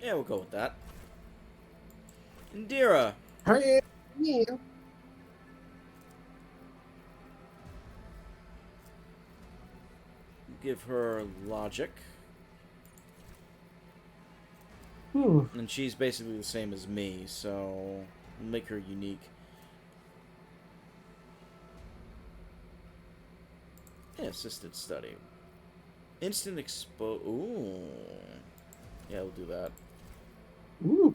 Yeah, we'll go with that. Indira. Hey, yeah. Give her logic. And she's basically the same as me, so we'll make her unique. Yeah, assisted study. Instant expo. Ooh. Yeah, we'll do that. Ooh.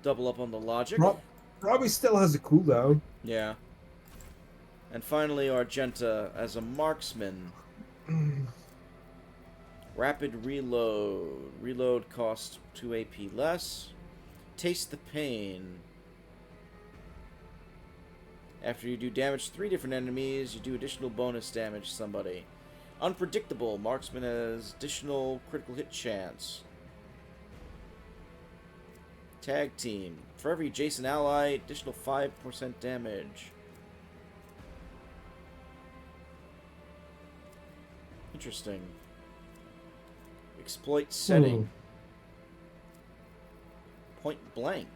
Double up on the logic. Robbie still has a cooldown. Yeah. And finally, Argenta as a marksman. Rapid reload. Reload costs 2 AP less. Taste the pain. After you do damage to 3 different enemies, you do additional bonus damage to somebody. Unpredictable. Marksman has additional critical hit chance. Tag team. For every adjacent ally, additional 5% damage. Interesting. Exploit setting. Point blank.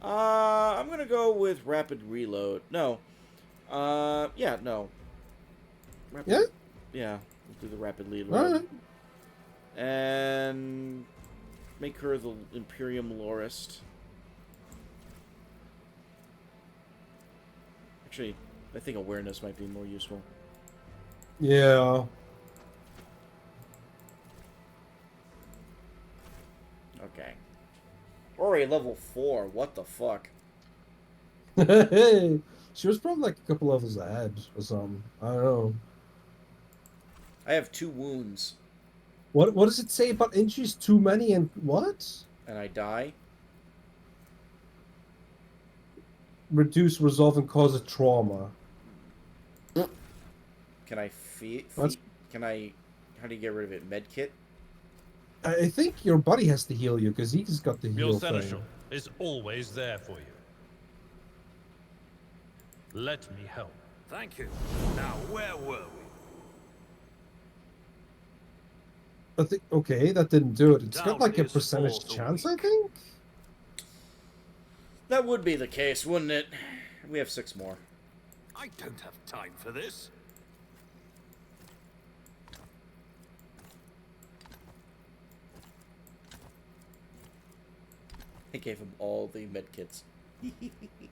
I'm gonna go with rapid reload. No. Yeah, no. Rapid, Yeah? Yeah, we'll do the rapid reload. Alright. And make her the Imperium Lorist. Actually, I think awareness might be more useful. Yeah. Okay. Already level 4. What the fuck? She was probably like a couple levels ahead or something. I don't know. I have 2 wounds, What does it say about injuries? Too many and what? and I die. Reduce, resolve, and cause a trauma. Can I feed? That's- Can I? How do you get rid of it? Medkit? I think your buddy has to heal you because he's got the Your heal seneschal thing. is always there for you. Let me help. Thank you. Now, where were we? I think okay, that didn't do it. It's got like a Down is percentage for the chance, I weak. think. That would be the case, wouldn't it? We have 6 more. I don't have time for this. I gave him all the medkits.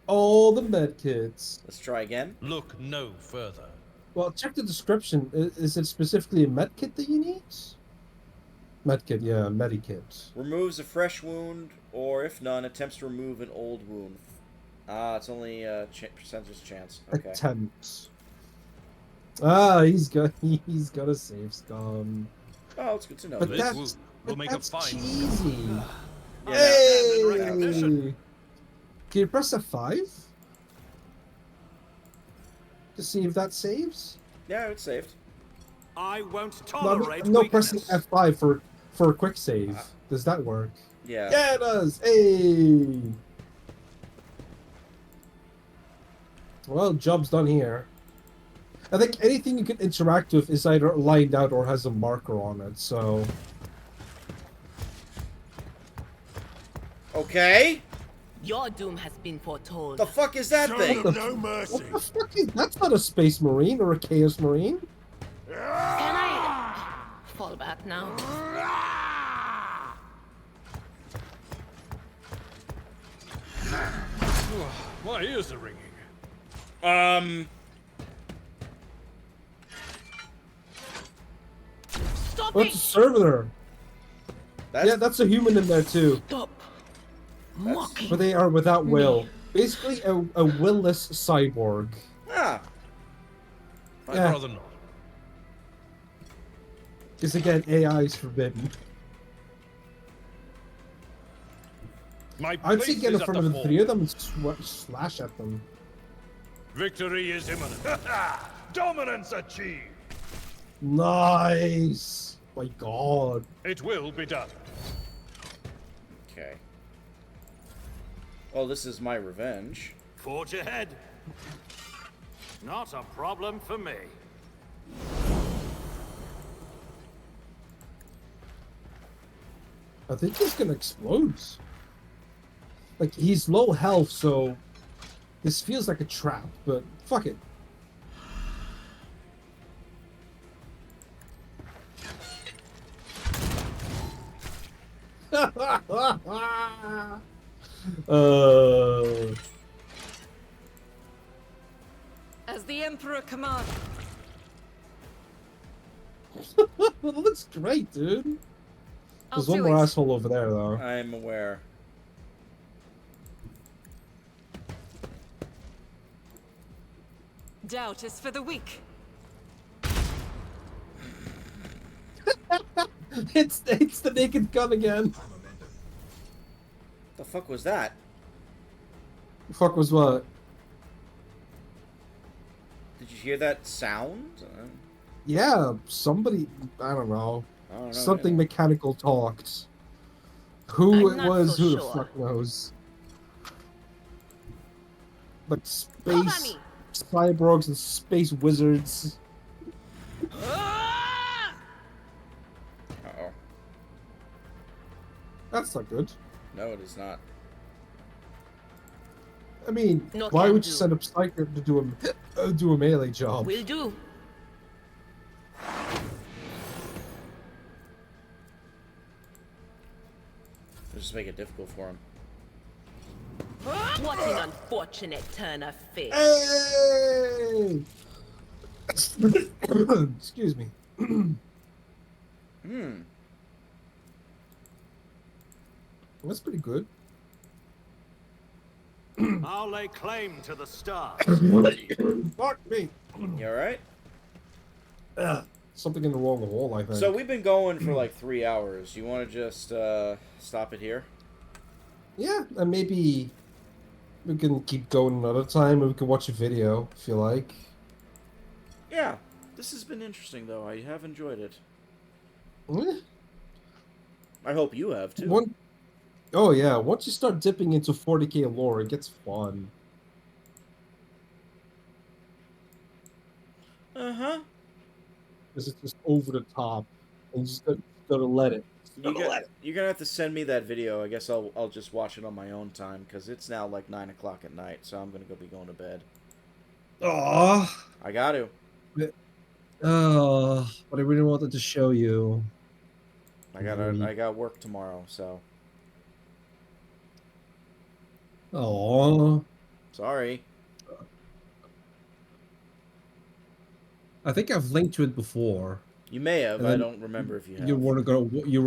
All the medkits. Let's try again. Look no further. Well, check the description. Is it specifically a medkit that you need? Medkit, yeah, medikit. Removes a fresh wound, or if none, attempts to remove an old wound. Ah, it's only a percentage chance. Okay. Attempt. Ah, he's got a save scum. Oh, it's good to know. But This that's, wound will but make a that's fine. cheesy. Yeah, Hey! Standard recognition. Can you press F5? To see if that saves? yeah, it's saved. I won't No, tolerate I'm not weakness. pressing F5 for a quick save. Does that work? Yeah. Yeah, it does. Hey. Well, job's done here. I think anything you can interact with is either lined out or has a marker on it. So Okay. Your doom has been foretold. The fuck is that thing? No mercy. what the fuck is that's not a space marine or a chaos marine. Can I fall back now? My ears are ringing. Stop What's a it! servitor? That's, Yeah, that's a human in there too. Stop mocking. But they are without will. Basically, a willless cyborg. ah. I'd Yeah. rather not. Because again, AI is forbidden. My I'd place say get is in at front the of the fore. 3 of them and slash at them. Victory is imminent. Dominance achieved. Nice! My god. It will be done. Okay. Well, this is my revenge. Forge ahead. Not a problem for me. I think he's gonna explode. Like, he's low health, so this feels like a trap, but fuck it. the Emperor commands. That looks great, dude. I'll There's one do more it. asshole over there, though. I'm aware. Doubt is for the weak. It's the Naked Gun again. The fuck was that? Fuck was what? Did you hear that sound? Yeah, somebody. I don't know. I don't know. Something man. mechanical talked. Who I'm it not was, so who sure. the fuck knows? Like Cover space me. cyborgs and space wizards. Uh-oh. That's not good. No, it is not. I mean, No why can would you do. send a psyker to do a melee job? Will do. Just make it difficult for him. What an unfortunate turn of fate. Hey! Excuse me. That's pretty good. I'll lay claim to the stars. Fuck me. You alright? Something in the wrong wall, I think. So we've been going for like 3 hours. You want to just stop it here? Yeah, and maybe we can keep going another time, or we can watch a video if you like. Yeah. This has been interesting, though. I have enjoyed it. Eh, I hope you have, too. One, oh yeah, once you start dipping into 40k lore, it gets fun. Uh-huh. Because it's just over the top, and you just gotta let it. You're gonna have to send me that video. I guess I'll just watch it on my own time, because it's now like 9 o'clock at night, so I'm gonna be going to bed. Oh, I got to. but I really wanted to show you. I got work tomorrow, so Oh, sorry. I think I've linked to it before. You may have. And I then don't remember if you have. You were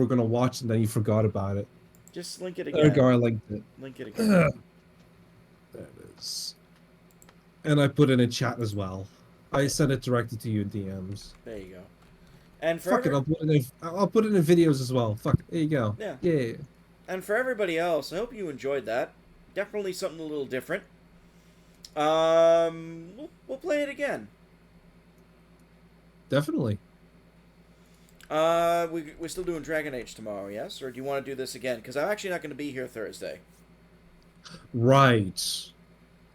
gonna watch, and then you forgot about it. Just link it There we again. go. I linked it. Link it again. There it is. And I put it in chat as well. I sent it directly to you in DMs. There you go. And for Fuck it, I'll put it in videos as well. Fuck, there you go. Yeah. Yeah. And for everybody else, I hope you enjoyed that. Definitely something a little different. We'll play it again. Definitely. We're still doing Dragon Age tomorrow, yes? Or do you want to do this again? Because I'm actually not going to be here Thursday. Right.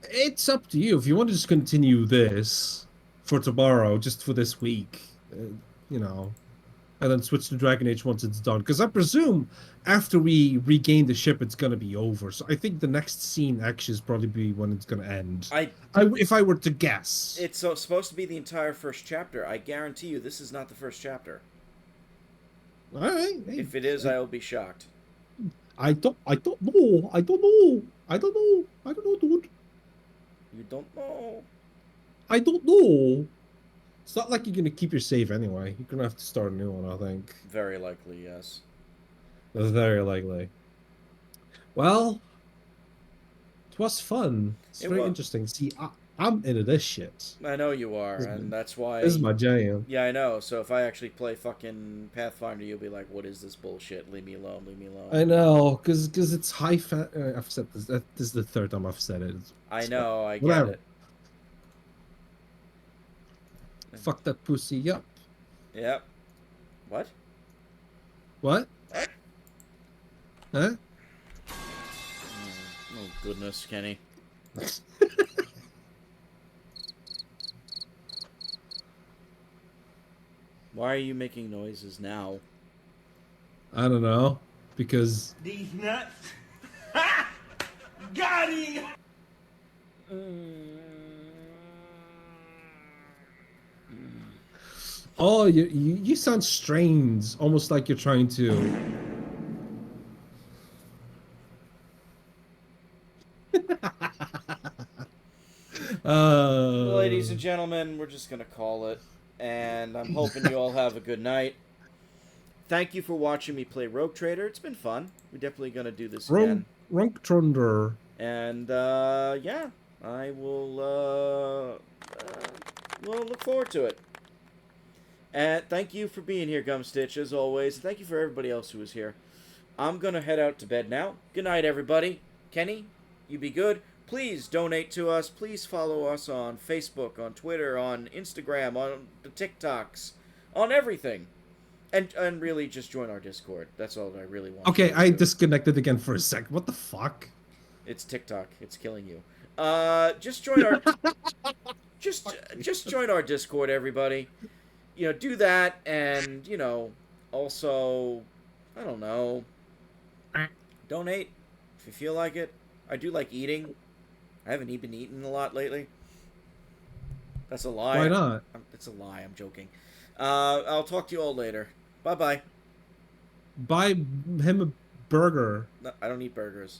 It's up to you. If you want to just continue this for tomorrow, just for this week, you know, and then switch to Dragon Age once it's done. Because I presume after we regain the ship, it's going to be over. So I think the next scene actually is probably be when it's going to end. If I were to guess. It's supposed to be the entire first chapter. I guarantee you this is not the first chapter. All right. Hey, If it is, I'll be shocked. I don't know, dude. You don't know. I don't know. It's not like you're gonna keep your save anyway. You're gonna have to start a new one, I think. Very likely, yes. Very likely. Well, it was fun. It's It very was. interesting. See, I'm into this shit. I know you are, and that's why... This is my jam. Yeah, I know. So if I actually play fucking Pathfinder, you'll be like, what is this bullshit? Leave me alone, leave me alone. I know, because it's high fat. I've said this. This is the third time I've said it. I know, I get Whatever. it. Fuck that pussy. Yup. Yep. What? What? Huh? Oh, goodness, Kenny. Why are you making noises now? I don't know. Because. These nuts. Ha! Got him! Oh, you sound strange. Almost like you're trying to. Ladies ladies and gentlemen, we're just going to call it. And I'm hoping you all have a good night. Thank you for watching me play Rogue Trader. It's been fun. We're definitely going to do this again. Rank Trunder. And, yeah, I will, we'll look forward to it. And thank you for being here, Gumstitch, as always. Thank you for everybody else who was here. I'm going to head out to bed now. Good night, everybody. Kenny, you be good. Please donate to us. Please follow us on Facebook, on Twitter, on Instagram, on the TikToks, on everything. And really just join our Discord. That's all I really want. Okay, I disconnected again for a sec. What the fuck? It's TikTok. It's killing you. Just join our just join our Discord, everybody. You know, do that, and you know, also, I don't know, donate if you feel like it. I do like eating. I haven't even eaten a lot lately. That's a lie. Why not? It's a lie. I'm joking. I'll talk to you all later. Bye-bye. Buy him a burger. No, I don't eat burgers.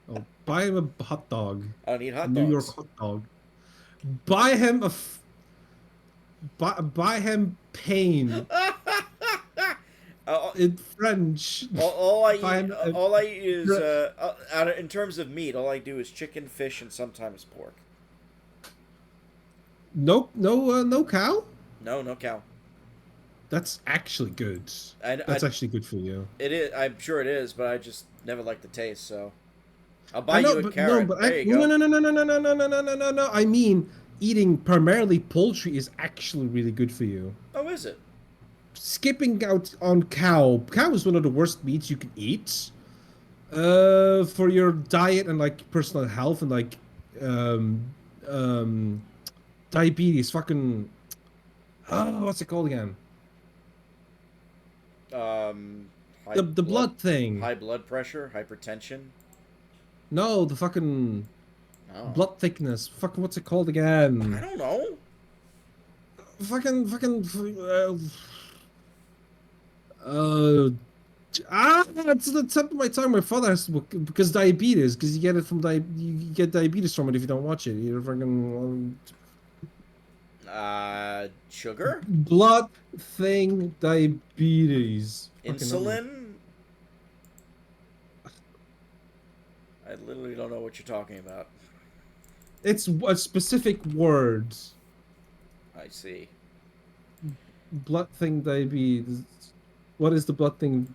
Oh, buy him a hot dog. I don't eat hot a dogs. New York hot dog. Buy him a... Buy him pain. In French. All I Buy eat, him all I eat is in terms of meat. All I do is chicken, fish, and sometimes pork. No cow. No cow. That's actually good. That's actually good for you. It is. I'm sure it is, but I just never like the taste. So I'll buy you a carrot. There you go. No. I mean, eating primarily poultry is actually really good for you. Oh, is it? Skipping out on cow. Cow is one of the worst meats you can eat. For your diet and like personal health and like diabetes. Fucking. What's it called again? The blood thing. High blood pressure, hypertension. No, the fucking blood thickness. Fucking what's it called again? I don't know. It's the tip of my tongue. My father has to because diabetes. Because you get it from you get diabetes from it if you don't watch it. You're fucking. Sugar? Blood thing, diabetes. Insulin? I literally don't know what you're talking about. It's a specific word. I see. Blood thing, diabetes. What is the blood thing?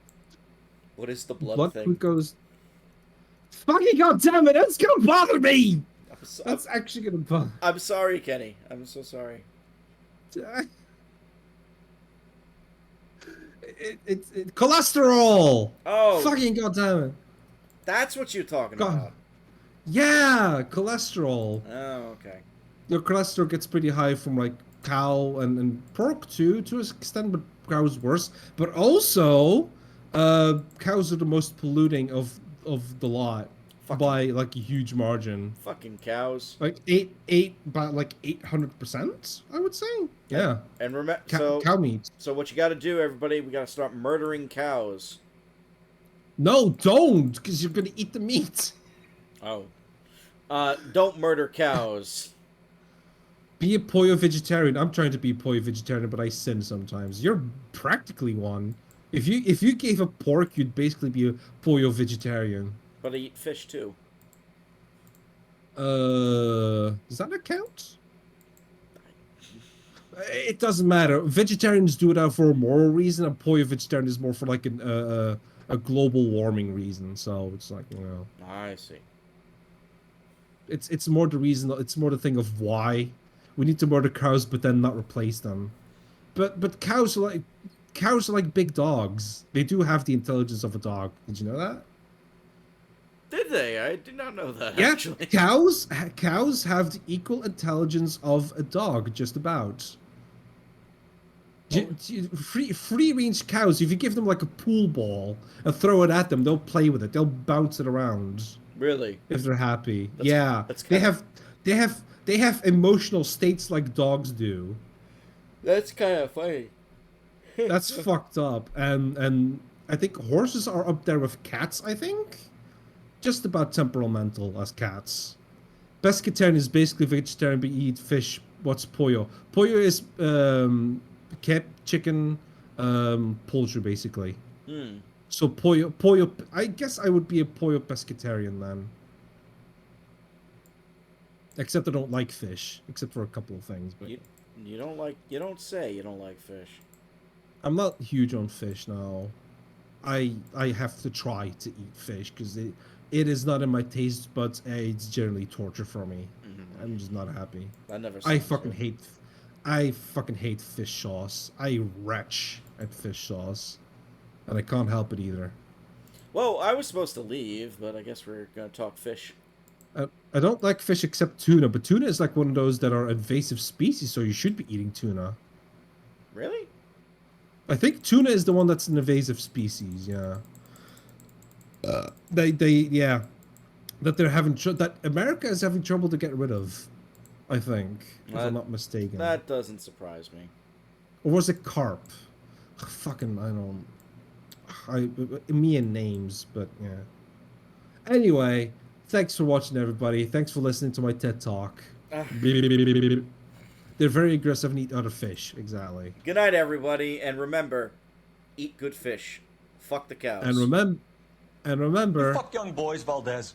What is the blood thing? Glucose. Fucking goddamn it! That's gonna bother me. That's actually gonna bother. I'm sorry, Kenny. I'm so sorry. It's cholesterol. Oh, fucking goddamn it! That's what you're talking about. Yeah, cholesterol. Oh, okay. Your cholesterol gets pretty high from like cow and pork too, to an extent, but cows worse. But also, cows are the most polluting of the lot by like a huge margin. Fucking cows. Like about like 800%, I would say. Yeah. And remember, cow meat. So what you got to do, everybody? We got to start murdering cows. No, don't, because you're gonna eat the meat. Oh. Don't murder cows. Be a pollo vegetarian. I'm trying to be a pollo vegetarian, but I sin sometimes. You're practically one. If you gave up pork, you'd basically be a pollo vegetarian. But I eat fish too. Does that not count? It doesn't matter. Vegetarians do it out for a moral reason. A pollo vegetarian is more for like a global warming reason. So it's like, you know. I see. It's more the reason. It's more the thing of why we need to murder cows, but then not replace them. But cows are like big dogs. They do have the intelligence of a dog. Did you know that? Did they? I did not know that. Yeah, actually. cows have the equal intelligence of a dog, just about. Free range cows, if you give them like a pool ball and throw it at them, they'll play with it. They'll bounce it around. Really? If they're happy. That's they have emotional states like dogs do. That's kind of funny. That's fucked up. And I think horses are up there with cats, I think. Just about temperamental as cats. pescatarian is basically vegetarian but you eat fish. What's pollo? Pollo is chicken, poultry basically. So pollo. I guess I would be a pollo pescatarian then. Except I don't like fish, except for a couple of things. But You don't say you don't like fish. I'm not huge on fish now. I have to try to eat fish because it is not in my taste buds. It's generally torture for me. I'm just not happy. I fucking hate fish sauce. I retch at fish sauce, and I can't help it either. Well, I was supposed to leave, but I guess we're gonna talk fish. I don't like fish except tuna, but tuna is like one of those that are invasive species, so you should be eating tuna. Really? I think tuna is the one that's an invasive species. Yeah. That America is having trouble to get rid of. I think, if I'm not mistaken. That doesn't surprise me. Or was it carp? Fucking, I don't. Me and names, but yeah. Anyway, thanks for watching, everybody. Thanks for listening to my TED Talk. They're very aggressive and eat other fish. Exactly. Good night, everybody, and remember, eat good fish. Fuck the cows. And remember. Fuck young boys, Valdez.